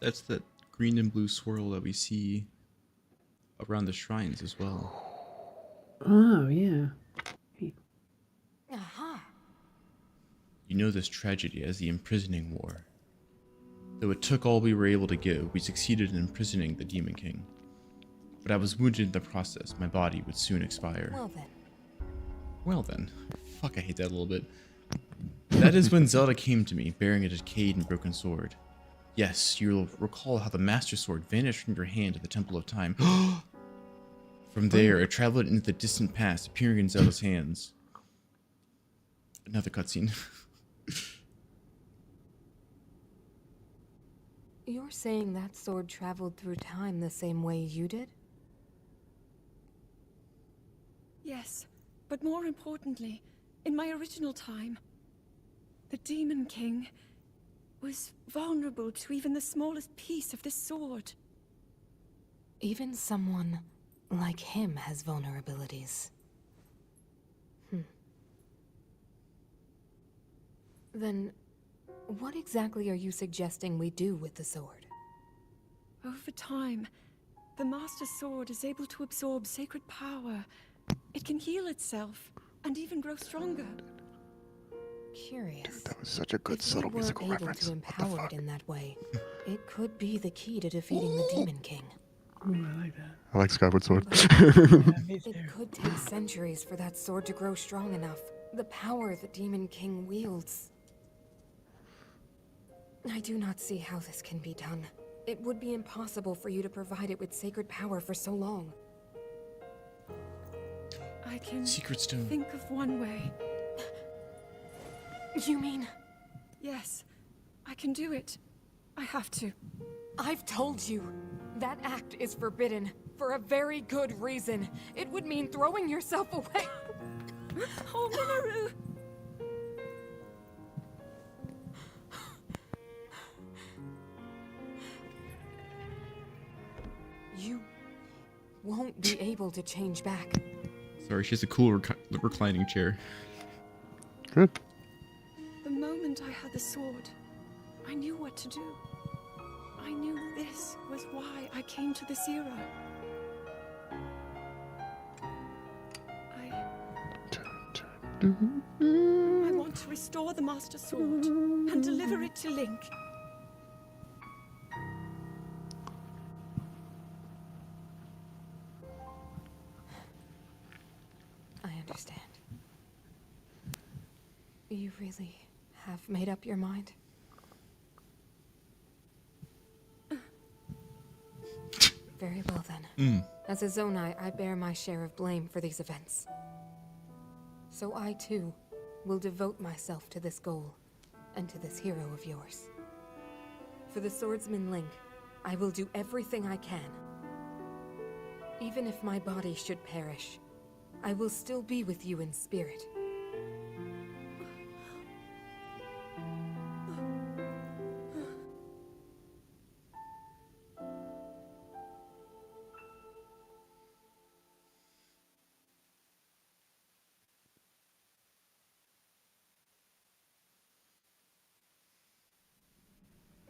That's that green and blue swirl that we see around the shrines as well. Oh, yeah. Aha! You know this tragedy as the Imprisoning War. Though it took all we were able to give, we succeeded in imprisoning the Demon King. But I was wounded in the process. My body would soon expire. Well then. Fuck, I hate that a little bit. That is when Zelda came to me, bearing a decayed and broken sword. Yes, you'll recall how the Master Sword vanished from your hand at the Temple of Time. From there, it traveled into the distant past, appearing in Zelda's hands. Another cutscene. You're saying that sword traveled through time the same way you did? Yes, but more importantly, in my original time, the Demon King was vulnerable to even the smallest piece of this sword. Even someone like him has vulnerabilities. Then, what exactly are you suggesting we do with the sword? Over time, the Master Sword is able to absorb sacred power. It can heal itself, and even grow stronger. Curious. That was such a good If subtle we were musical able reference. to What the empower fuck? it in that way, it could be the key to defeating the Demon King. Ooh, I like that. I like Skyward Sword. Yeah, me too. It could take centuries for that sword to grow strong enough. The power the Demon King wields. I do not see how this can be done. It would be impossible for you to provide it with sacred power for so long. I can Secret stone. think of one way. You mean... Yes, I can do it. I have to. I've told you. That act is forbidden. For a very good reason. It would mean throwing yourself away. Oh, Minoru! You won't be able to change back. Sorry, she has a cool reclining chair. Good. The moment I had the sword, I knew what to do. I knew this was why I came to this era. I want to restore the Master Sword and deliver it to Link. I understand. You really have made up your mind? Very well then. As a Zonai, I bear my share of blame for these events. So I too will devote myself to this goal and to this hero of yours. For the swordsman Link, I will do everything I can. Even if my body should perish, I will still be with you in spirit.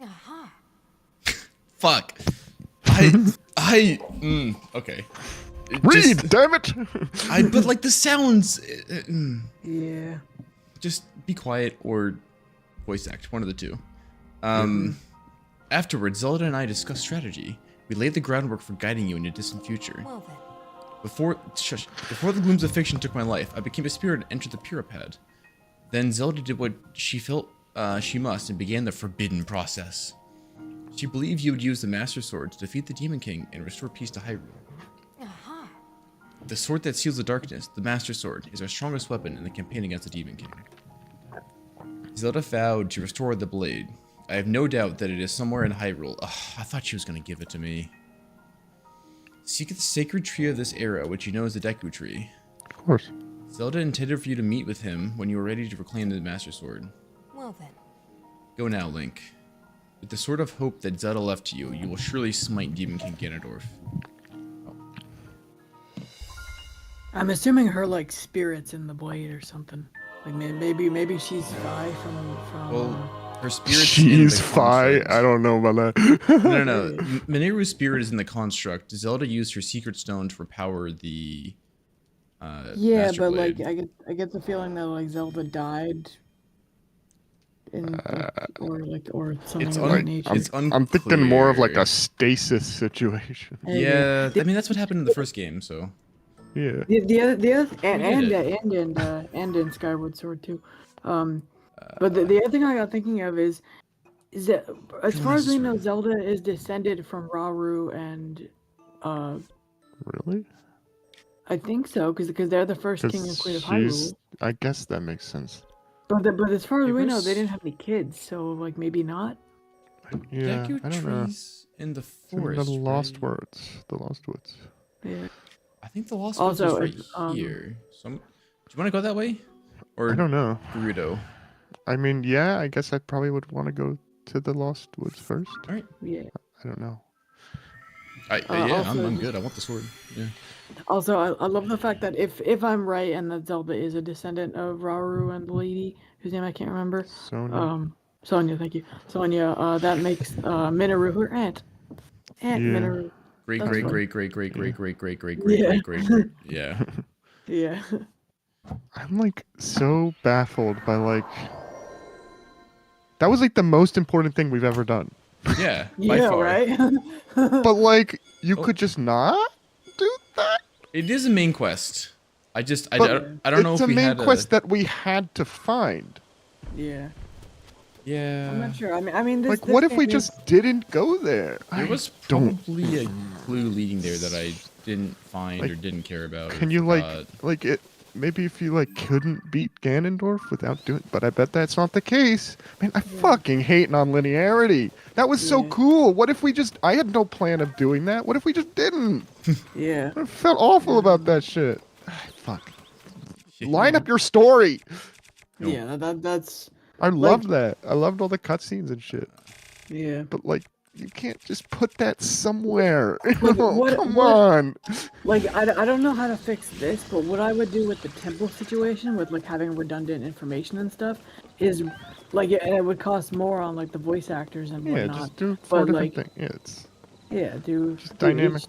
Aha! Fuck. Okay. It Read, just- damn it! but like the sounds. Yeah. Just be quiet or voice act, one of the two. Afterwards, Zelda and I discussed strategy. We laid the groundwork for guiding you in your distant future. Well then. Before the glooms of fiction took my life, I became a spirit and entered the Puripad. Then Zelda did what she felt she must and began the forbidden process. She believed you would use the Master Sword to defeat the Demon King and restore peace to Hyrule. Aha! The sword that seals the darkness, the Master Sword, is our strongest weapon in the campaign against the Demon King. Zelda vowed to restore the blade. I have no doubt that it is somewhere in Hyrule. Ugh, I thought she was going to give it to me. Seek the sacred tree of this era, which you know is the Deku Tree. Of course. Zelda intended for you to meet with him when you were ready to reclaim the Master Sword. Well then. Go now, Link. With the sword of hope that Zelda left to you, you will surely smite Demon King Ganondorf. I'm assuming her like spirit's in the blade or something. Like maybe she's Vi from. Well, her spirit's in the She's Fi. construct. I don't know about that. No. Mineru's spirit is in the construct. Zelda used her secret stone to repower the Yeah, Master but Blade. like I get the feeling that like Zelda died. In, or something It's of un- that nature. it's I'm thinking more of like unclear. a stasis situation. Yeah, I mean that's what happened in the first game, so Yeah. The other We and in Skyward Sword too. But the other thing I got thinking of is that as far as we know, Zelda is descended from Rauru and Really? I think so because they're the first king and queen of Hyrule. I guess that makes sense. But as far as They we were know, they s- didn't have any kids, so like maybe not. Yeah, Deku I don't know. trees in the It's in forest. the Lost right? Woods. The Lost Woods. Yeah. I think the Lost Woods Also, is right here. So do you want to go that way, or I don't know. Gerudo? I mean, yeah, I guess I probably would want to go to the Lost Woods first. All right. Yeah. I don't know. Yeah, also I'm just- good. I want the sword. Yeah. Also, I love the fact that if I'm right and that Zelda is a descendant of Rauru and the lady whose name I can't remember, Sonya. Sonya, thank you, Sonya, that makes Minoru her aunt. Aunt Yeah. Minoru. Great, That's great, fine. great, great, great, great, great, great, great, Yeah. great, great, great. Yeah. Yeah. I'm like so baffled by like that was like the most important thing we've ever done. Yeah, by Yeah, far. right. But like, you Oh. could just not do that. It is a main quest. I just I, But don't- I don't know it's if a we main had quest that we had to find. Yeah, Yeah. I'm not sure. I mean, this Like, this what if we game is- just didn't go there? There I was don't. probably a clue leading there that I didn't find Like, or didn't care about. Or Can you forgot. like it? Maybe if you like couldn't beat Ganondorf without doing, but I bet that's not the case. Man, I fucking hate non-linearity. That was so Yeah. cool. What if we just? I had no plan of doing that. What if we just didn't? Yeah. I felt awful about that shit. Fuck. Line up your story. Nope. Yeah, that's I loved that. I loved all the cutscenes and shit. yeah. But like, you can't just put that somewhere. what- Come what- on. Like I don't know how to fix this, but what I would do with the temple situation, with like having redundant information and stuff, is like it would cost more on like the voice actors and Yeah, whatnot. just do four but, different like, things. Yeah, it's Yeah, do dynamic.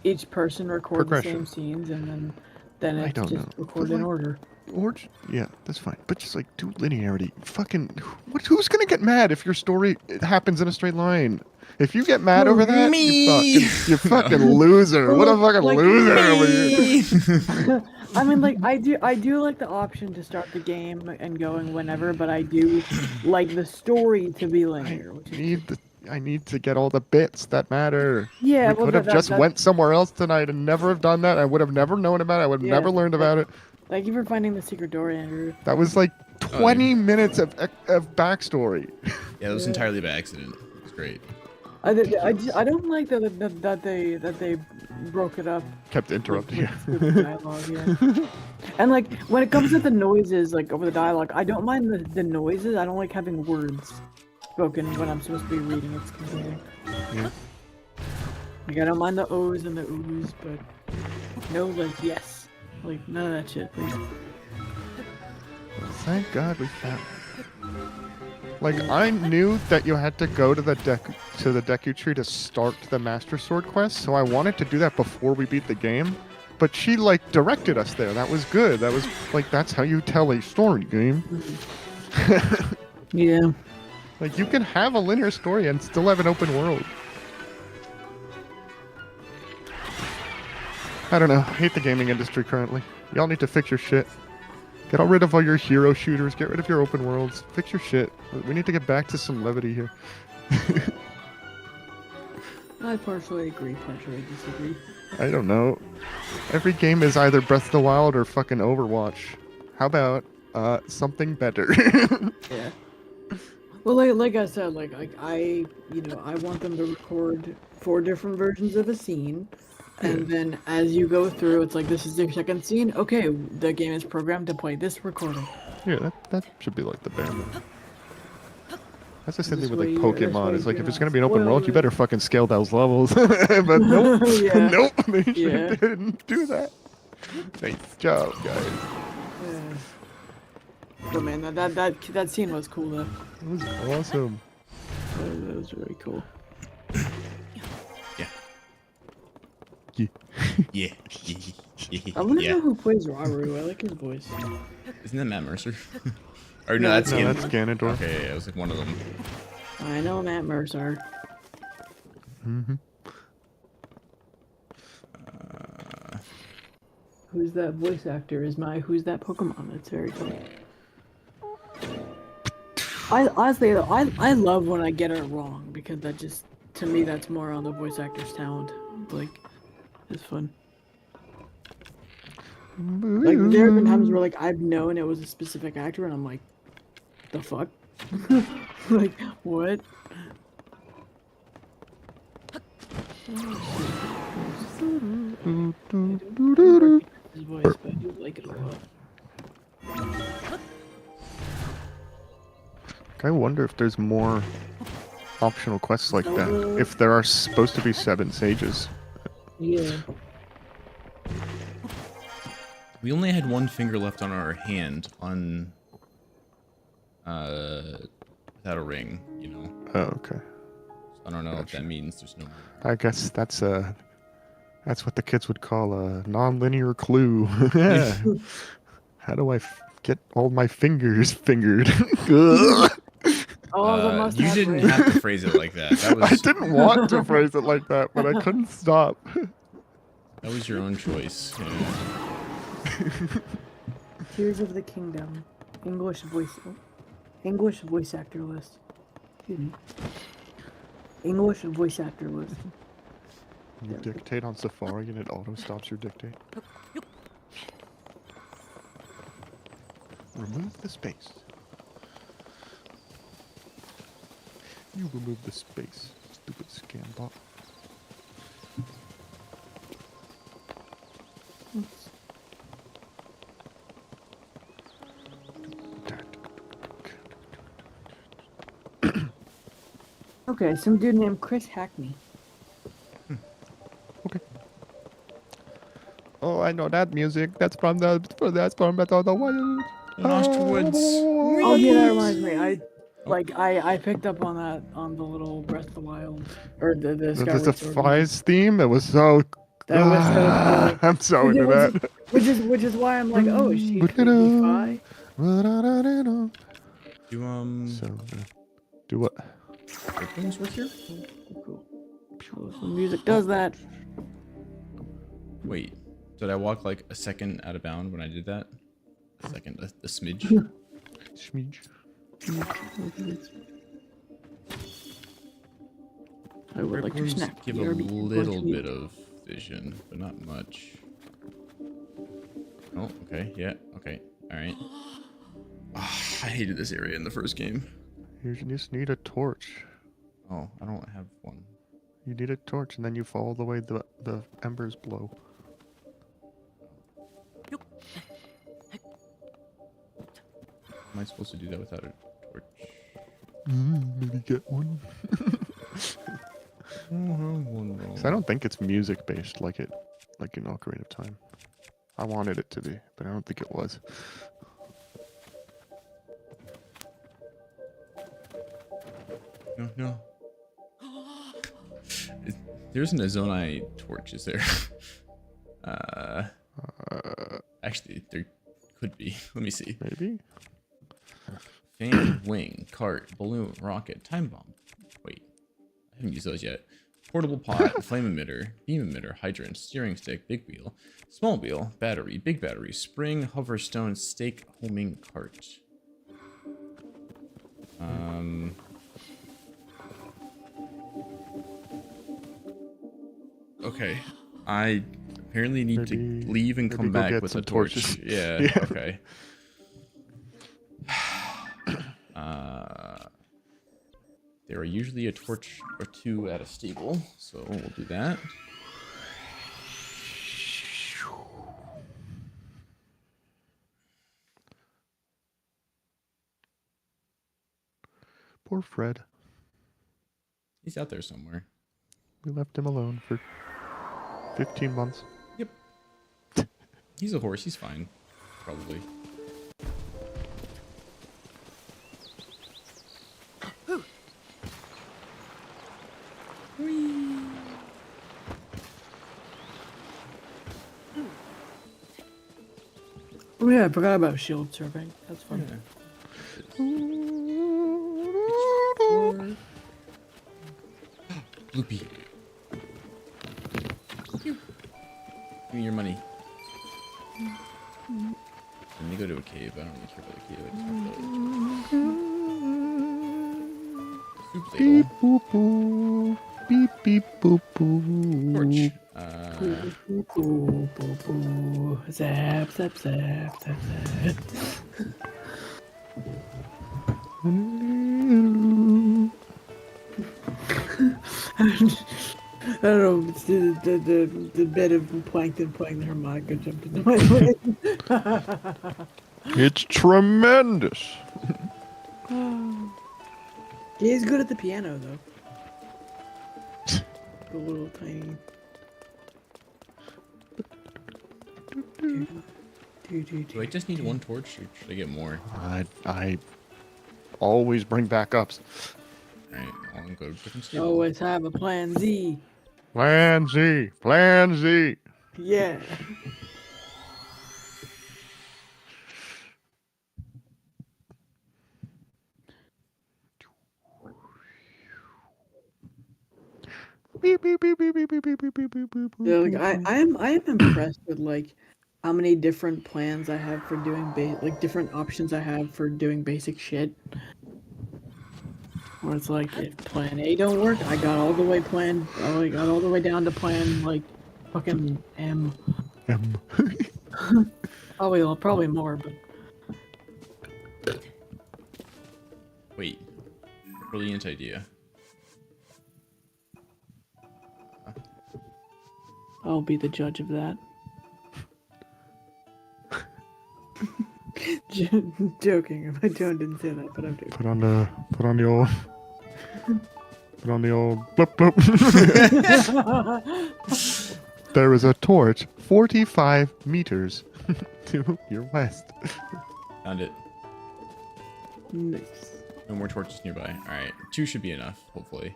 Each person record the progression. same scenes, and then I it's don't just know. record But, in like, order. Or yeah, that's fine. But just like do linearity. Fucking who's gonna get mad if your story happens in a straight line? If you get mad over that, Me! you fucking loser. What a fucking Like, loser over here. I mean, like I do like the option to start the game and going whenever, but I do like the story to be linear. Which is, I need to get all the bits that matter. Yeah, we well, could have that- just that- went somewhere else tonight and never have done that. I would have never known about it. I would have Yeah, never learned about it. Thank you for finding the secret door, Andrew. That was like 20 minutes of backstory. Yeah, it was Yeah. entirely by accident. It's great. I don't like that they broke it up. Kept with- interrupting you. with the dialogue, yeah. And like when it comes to the noises, like over the dialogue, I don't mind the noises. I don't like having words spoken when I'm supposed to be reading. It's confusing. Yeah. Like I don't mind the O's and the oohs, but no, like yes, like none of that shit, please. Thank God we found. Like I knew that you had to go to the Deku Tree to start the Master Sword quest, so I wanted to do that before we beat the game. But she like directed us there. That was good. That was like that's how you tell a story game. Yeah. Like you can have a linear story and still have an open world. I don't know. I hate the gaming industry currently. Y'all need to fix your shit. Get all rid of all your hero shooters. Get rid of your open worlds. Fix your shit. We need to get back to some levity here. I partially agree, partially disagree. I don't know. Every game is either Breath of the Wild or fucking Overwatch. How about something better? Yeah. Well, like I said, like I want them to record 4 different versions of a scene, and then as you go through, it's like this is your second scene. Okay, the game is programmed to play this recording. Yeah, that should be like the bare minimum. That's the same This thing with like way that's Pokemon. why It's like you're if it's not gonna be an open world, you spoiled. better fucking scale those levels. But nope, Yeah. nope, they Yeah. didn't do that. Nice job, guys. Yeah. But man, that scene was cool though. It was awesome. That was really cool. Yeah. Yeah. Yeah. I want to Yeah. know who plays Raru. I like his voice. Isn't that Matt Mercer? Or no, No, that's No, Ganondorf. that's Ganondorf. Okay, yeah, it was like one of them. I know Matt Mercer. Mm-hmm. Who's that voice actor? Who's that Pokemon? That's very cool. I honestly though, I love when I get it wrong because that just to me that's more on the voice actor's talent. Like it's fun. Like there have been times where like I've known it was a specific actor and I'm like, the fuck? Like what? His voice, but I do like it a lot. I wonder if there's more optional quests like that. If there are supposed to be 7 sages. Yeah. We only had one finger left on our hand on without a ring, you know. Oh, okay. I don't know Gotcha. if that means there's no I guess that's what the kids would call a non-linear clue. How do I get all my fingers fingered? Ugh. Oh, the must You have didn't ring. have to phrase it like that. That I was didn't want to phrase it like that, but I couldn't stop. that was your own choice. Yeah. Tears of the Kingdom. English voice actor list. Excuse me. English voice actor list. You dictate on Safari and it auto stops your dictate. Remove the space. You remove the space, stupid scam bot. Okay, some dude named Chris Hackney. Okay. Oh, I know that music. That's from Breath of the Wild. Lost Woods. Oh yeah, that reminds me. I picked up on that on the little Breath of the Wild or the There's a Skyward Sword movie. Fies theme that was so. That was so cool. I'm so into that. Which is why I'm like, oh, is she 3D Fi? So, do what? Things work here? Cool. Oh, so music does that. Wait, did I walk like a second out of bound when I did that? A second, a smidge. Schmeej. I would like to Rooms snack. give a little bit of vision, but not much. Oh, okay, yeah, okay, all right. I hated this area in the first game. You just need a torch. Oh, I don't have one. You need a torch, and then you follow the way the embers blow. Am I supposed to do that without a torch? Maybe get one. So I don't think it's music based like in Ocarina of Time. I wanted it to be, but I don't think it was. No. There isn't a Zonai torch, is there? Actually, there could be. Let me see. Maybe? Fan, wing, cart, balloon, rocket, time bomb. Wait, I haven't used those yet. Portable pot, flame emitter, beam emitter, hydrant, steering stick, big wheel, small wheel, battery, big battery, spring, hover stone, stake, homing cart. Okay, I apparently need to leave and come go back get with some a torch. torches. Yeah, Yeah. okay. There are usually a torch or two at a stable, so we'll do that. Poor Fred. He's out there somewhere. We left him alone for 15 months. Yep. He's a horse. He's fine. Probably. Oh yeah, I forgot about shield surfing. That's fun. Loopy. Give me your money. Let me go to a cave. I don't really care about the cave. I just want the soup Beep ladle. boop boo. Beep beep boop boo. Torch. Boo, boo, boo. Zap, zap, zap, zap, zap. I don't know. It's the bed of plankton playing the harmonica jumped into my brain. It's tremendous. He's good at the piano though. The little tiny. Do I just need one torch, or should I get more? I always bring backups. Alright, I'll go to a different stable. Always have a plan Z. Plan Z. Plan Z. Yeah. Beep, beep, beep, beep, beep, beep, beep, beep, beep, beep, beep, Yeah, like beep, beep. I am impressed with like how many different plans I have for doing like different options I have for doing basic shit. Where it's like if plan A don't work, I got all the way plan I got all the way down to plan like fucking M. Probably more, but Wait. Brilliant idea. I'll be the judge of that. Joking. My tone didn't say that, but I'm joking. Put on the old blip blip. There is a torch 45 meters to your west. Found it. Nice. No more torches nearby. All right, 2 should be enough, hopefully.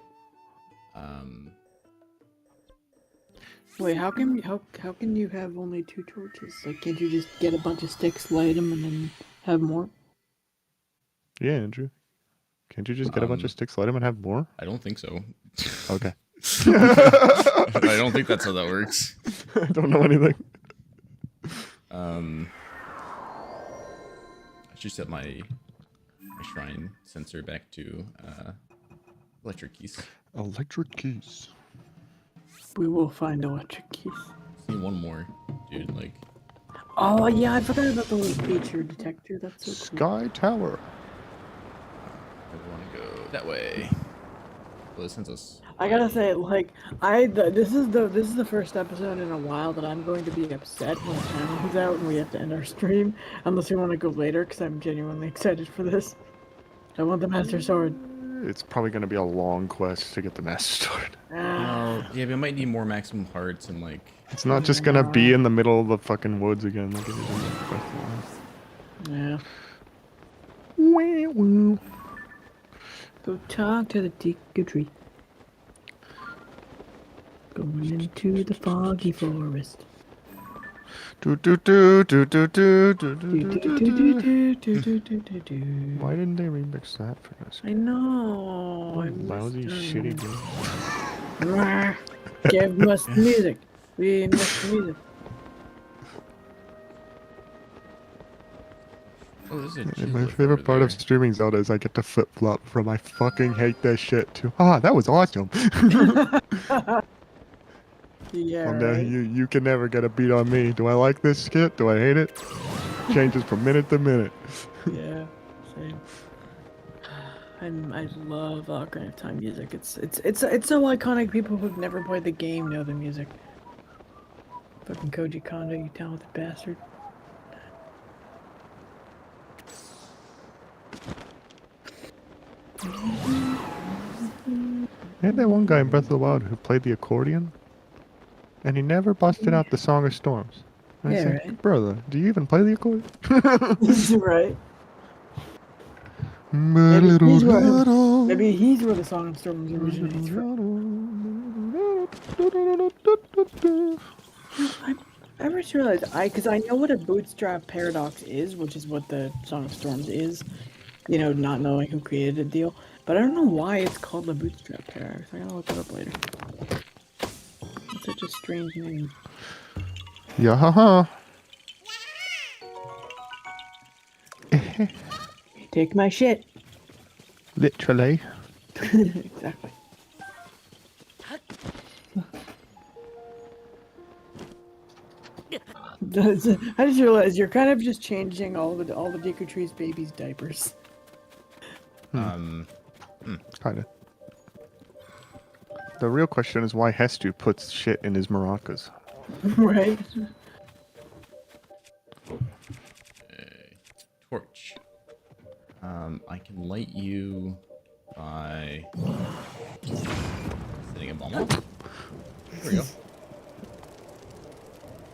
Wait, how can you have only 2 torches? Like, can't you just get a bunch of sticks, light them, and then have more? Yeah, Andrew. Can't you just get a bunch of sticks, light them, and have more? I don't think so. Okay. I don't think that's how that works. I don't know anything. I should set my shrine sensor back to electric keys. Electric keys. We will find electric keys. Just need one more, dude. Like, Oh yeah, I forgot about the little feature detector. That's so cool. Sky Tower. I want to go that way. Well, it sends us. I gotta say, like, this is the first episode in a while that I'm going to be upset when the channel comes out and we have to end our stream, unless we want to go later, because I'm genuinely excited for this. I want the Master Sword. It's probably going to be a long quest to get the Master Sword. Ah, Yeah, we might need more maximum hearts and like. It's not just going to be in the middle of the fucking woods again. Like it is in the quest line. yeah. Wee woo. Go talk to the Deku Tree. Going into the foggy forest. Do do do do do do do Do, do do, do do, do. do, do, do, do, do, do. Why didn't they remix that for us? I know. I Lousy, missed shitty them. game. Rah. Give us music. We miss music. Oh, this is a And geolith my over favorite part of there. streaming Zelda is I get to flip flop from I fucking hate this shit to that was awesome. Yeah, And right? you can never get a beat on me. Do I like this skit? Do I hate it? Changes from minute to minute. Yeah, same. I love Ocarina of Time music. It's so iconic. People who've never played the game know the music. Fucking Koji Kondo, you talented bastard. I had that one guy in Breath of the Wild who played the accordion, and he never busted out the Song of Storms. And I Yeah, said, right. brother, do you even play the accordion? Right. My Maybe little he's where- little. Maybe he's where the Song of Storms originates from. I just realized because I know what a bootstrap paradox is, which is what the Song of Storms is. You know, not knowing who created the deal, but I don't know why it's called the bootstrap paradox. I gotta look it up later. It's such a strange name. Yeah, haha. Take my shit. Literally. Exactly. I just realized you're kind of just changing all the Deku Tree's babies' diapers. Kind of. The real question is why Hestu puts shit in his maracas. Right? Torch. I can light you by setting a bomb. There we go.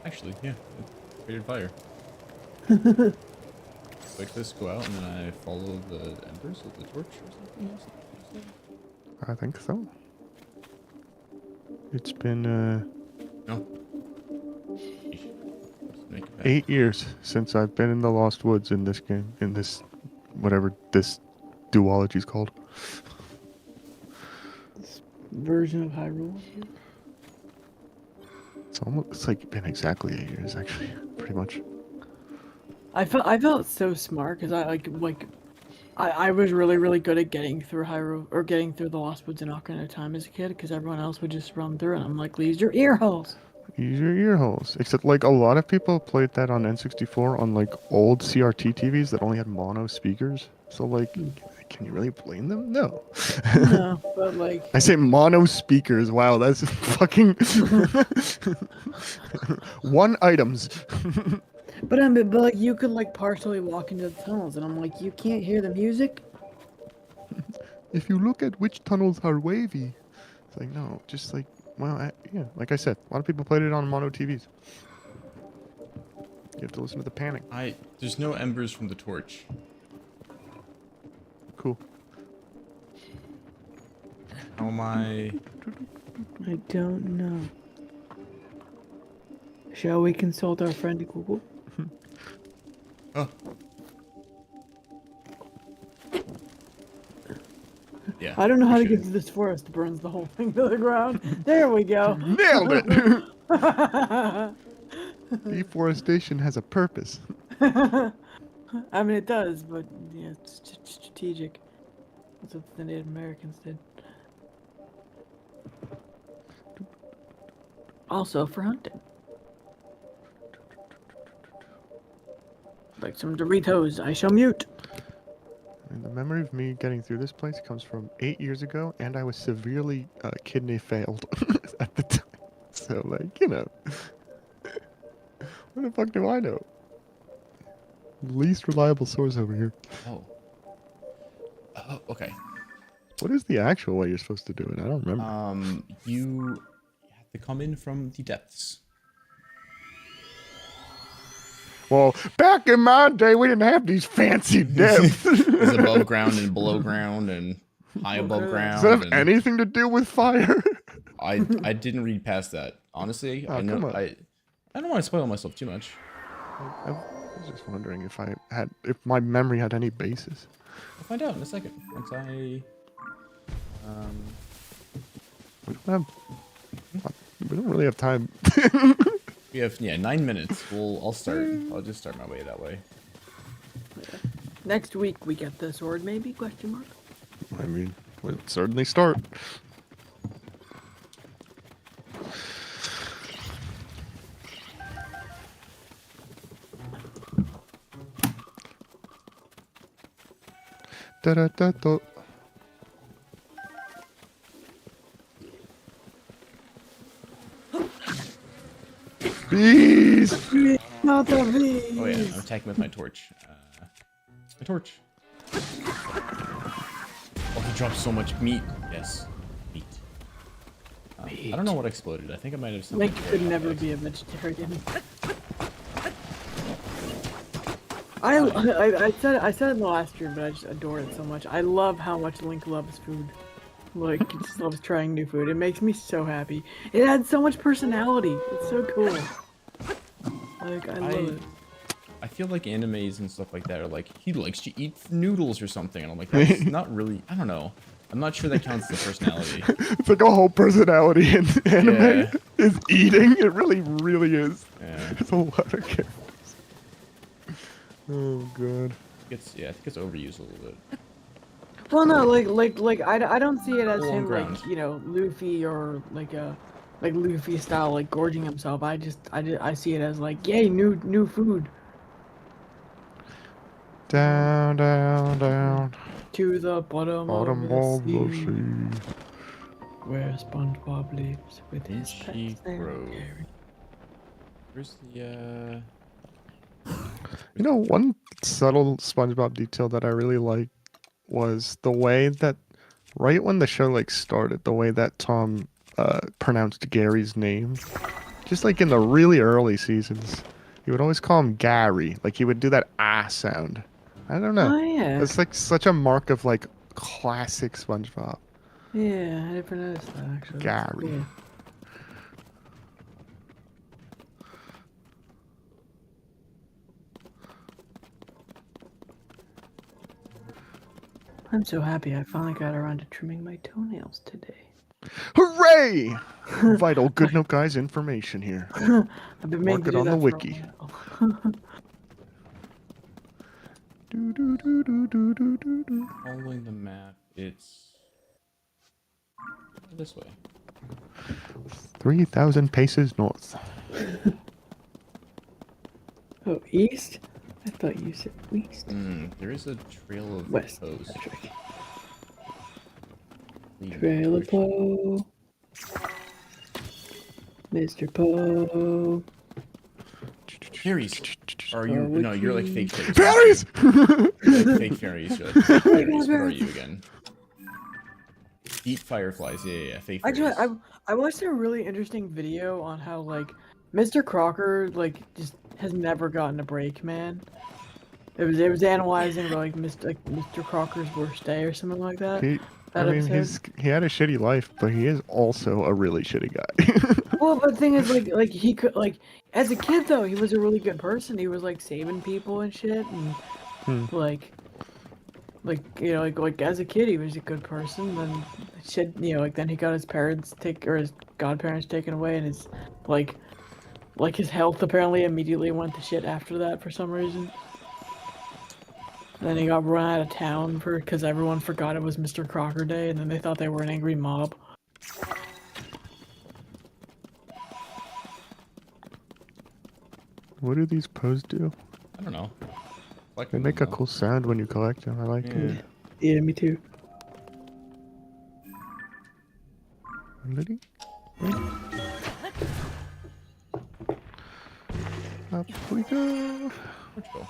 Actually, yeah, it created fire. Wait for this to go out, and then I follow the embers of the torch or something. I think so. It's been No. Just make it back. 8 years since I've been in the Lost Woods in this game, in this, whatever this duology's called. version of Hyrule. It's like been exactly 8 years, actually, pretty much. I felt so smart because I was really good at getting through Hyrule or getting through the Lost Woods in Ocarina of Time as a kid because everyone else would just run through and I'm like, use your ear holes. Use your ear holes. Except, like, a lot of people played that on N64 on, like, old CRT TVs that only had mono speakers. So, like, can you really blame them? No. No, but like, I say mono speakers. Wow, that's fucking one items. but like you could like partially walk into the tunnels and I'm like, you can't hear the music. If you look at which tunnels are wavy, it's like no, just like yeah, like I said, a lot of people played it on mono TVs. You have to listen to the panning. There's no embers from the torch. Cool. How am I? I don't know. Shall we consult our friend Google? Oh. Yeah. I don't know how to get appreciate through this forest. Burns the whole thing to the ground. There we go. Nailed it. Deforestation has a purpose. I mean, it does, but yeah, it's strategic. That's what the Native Americans did. Also for hunting. Like some Doritos, I shall mute. And the memory of me getting through this place comes from 8 years ago, and I was severely kidney failed at the time. So, like, you know. What the fuck do I know? Least reliable source over here. Oh. Oh, okay. What is the actual way you're supposed to do it? I don't remember. You have to come in from the depths. Well, back in my day, we didn't have these fancy depths. There's above ground and below ground and high above ground. Does that have and anything to do with fire? I didn't read past that. Honestly, Oh, I know come on. I don't want to spoil myself too much. I was just wondering if my memory had any basis. I'll find out in a second. Once I We don't really have time. we have 9 minutes. I'll start. I'll just start my way that way. Next week we get the sword, maybe? Question mark. I mean, we'll certainly start. Da da da da. Bees! Not the bees. Oh yeah, I'm attacking with my torch. My torch. Oh, he dropped so much meat. Yes, meat. I don't know what exploded. I think I might have. Link could never be a vegetarian. I said it in the last stream, but I just adore it so much. I love how much Link loves food. Like, he just loves trying new food. It makes me so happy. It adds so much personality. It's so cool. Like, I love it. I feel like animes and stuff like that are like, he likes to eat noodles or something. And I'm like, that's not really, I don't know. I'm not sure that counts as a personality. It's like a whole personality in anime Yeah. is eating. It really, really is. Yeah. It's a lot of characters. Oh god. I think it's overused a little bit. Well, no, like I don't see it as Full on him ground. like, you know, Luffy or like Luffy style like gorging himself. I see it as like, yay, new food. Down, down, down. To the bottom Bottom of of the the sea, sea. where SpongeBob lives with his She pets there. Grove. Where's the You know, one subtle SpongeBob detail that I really liked was the way that, right when the show like started, the way that Tom pronounced Gary's name. Just like in the really early seasons, he would always call him Gary. Like he would do that ah sound. I don't know. Oh yeah, It's like such a mark of like classic SpongeBob. yeah, I never noticed that actually. That's Gary. cool. I'm so happy I finally got around to trimming my toenails today. Hooray! Vital Good Note Guys information here. I've been meaning Mark to it do on the that for a wiki. while. Do, do, do, do, do, do, do, do. Following the map, it's this way. 3,000 paces north. Oh, east? I thought you said west. There is a trail of West. posts. That's right. leading Trailer towards- Poe. Mr. Poe. Fairies. Are you? No, you're like fake fairies. Fairies! You're like fake fairies. You're like fake fairies. What are you again? Eat fireflies. Yeah. Fake fairies. Actually, I watched a really interesting video on how like Mr. Crocker like just has never gotten a break, man. It was analyzing like Mr. Crocker's worst day or something like that. I mean, he had a shitty life, but he is also a really shitty guy. Well, but the thing is, like he could like as a kid though, he was a really good person. He was like saving people and shit, and like you know, like as a kid, he was a good person. Then shit, you know, like then he got his his godparents taken away, and his like his health apparently immediately went to shit after that for some reason. Then he got run out of town because everyone forgot it was Mr. Crocker Day, and then they thought they were an angry mob. What do these posts do? I don't know. They make a cool sound when you collect them. I like it. Yeah, me too. Ready? Up we go. Where'd you go?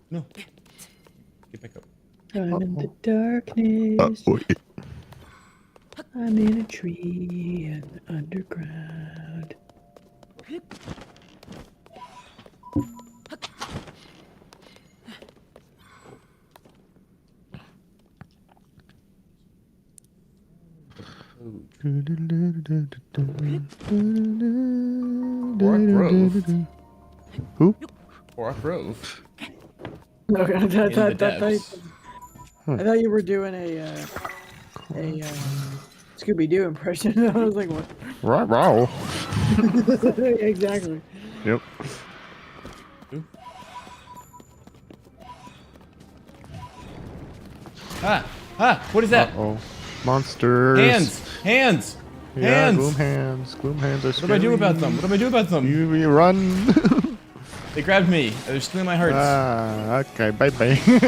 No. Get back up. I'm in the darkness. Oh, yeah. I'm in a tree and underground. Who? Rock Grove. Okay, I the depths. thought you were doing a Scooby-Doo impression. I was like, what? Wow. Exactly. Yep. What is that? Uh-oh. Monsters. Hands! Yeah, Hands! gloom hands. Gloom hands are What do I do about them? What do I do about them? You run. They grabbed me. They're stealing my hearts. Okay, bye-bye. I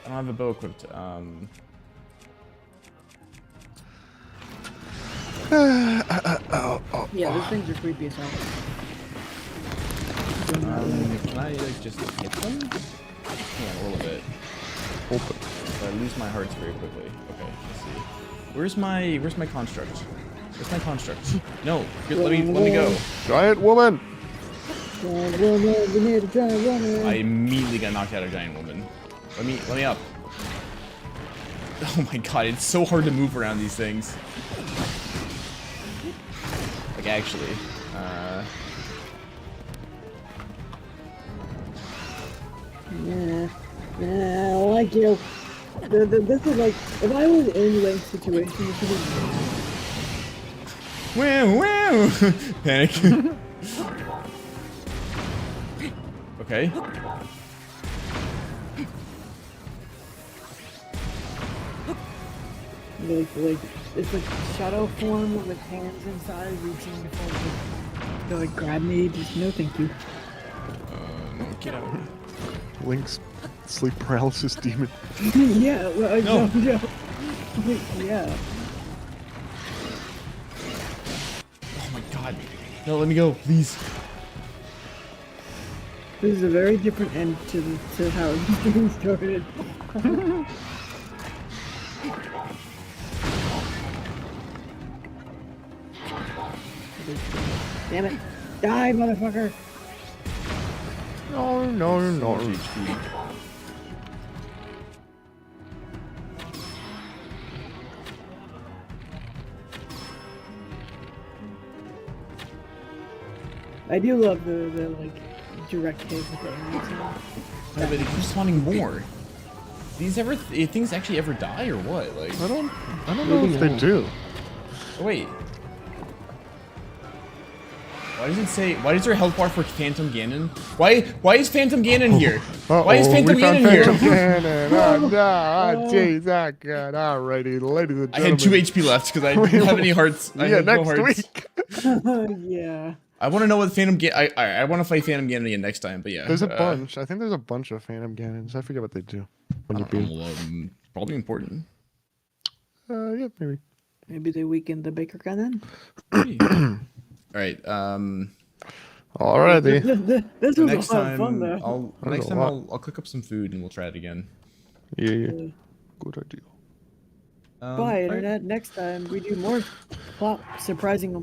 don't have a bow equipped. Yeah, those things are creepy as hell. Can I like just hit them? Yeah, a little bit. Open. But I lose my hearts very quickly. Okay, let's see. Where's my construct? Where's my construct? No, let me go. Giant woman. We need a giant woman. I immediately got knocked out of giant woman. Let me up. Oh my god, it's so hard to move around these things. Like actually, Yeah, I don't like you. This is like, if I was in Link's situation, this would be... wow. Panic. Okay. Like, it's like shadow form with its hands inside reaching to form. They're like, grab me, just no thank you. No, get out. Link's sleep paralysis demon. Yeah, No. no. Yeah. Oh my god. No, let me go, please. This is a very different end to how this game started. Damn it. Die, motherfucker! No. I do love the like direct hit with the arrows. Yeah, but it keeps spawning more. things actually ever die or what? Like, I don't know if they do. oh, wait. Why is there a health bar for Phantom Ganon? Why is Phantom Ganon here? Why is Phantom we found Ganon here? Phantom Ganon. Oh, no. Jeez, oh, God. Alrighty, ladies and I had gentlemen. 2 HP left because I didn't have any hearts. I Yeah, had no next hearts. week. Yeah. I want to know what Phantom Ganon. I want to fight Phantom Ganon again next time, but yeah. There's a bunch. I think there's a bunch of Phantom Ganons. I forget what they do when you beat them. Probably important. Yeah, maybe. Maybe they weakened the Baker Cannon. All right. Alrighty. This The was next a lot of time, fun though. That was a lot. I'll cook up some food and we'll try it again. Yeah. Good idea. Bye, all right. internet. Next time we do more surprisingly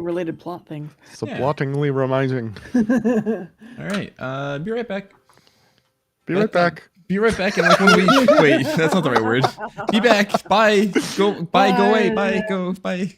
related plot things. Supplottingly reminding. All right. Be right back. Be right back. Be right back in like 1 week. Wait, that's not the right word. Be back. Bye. Go. Bye. Go away. Bye. Go. Bye.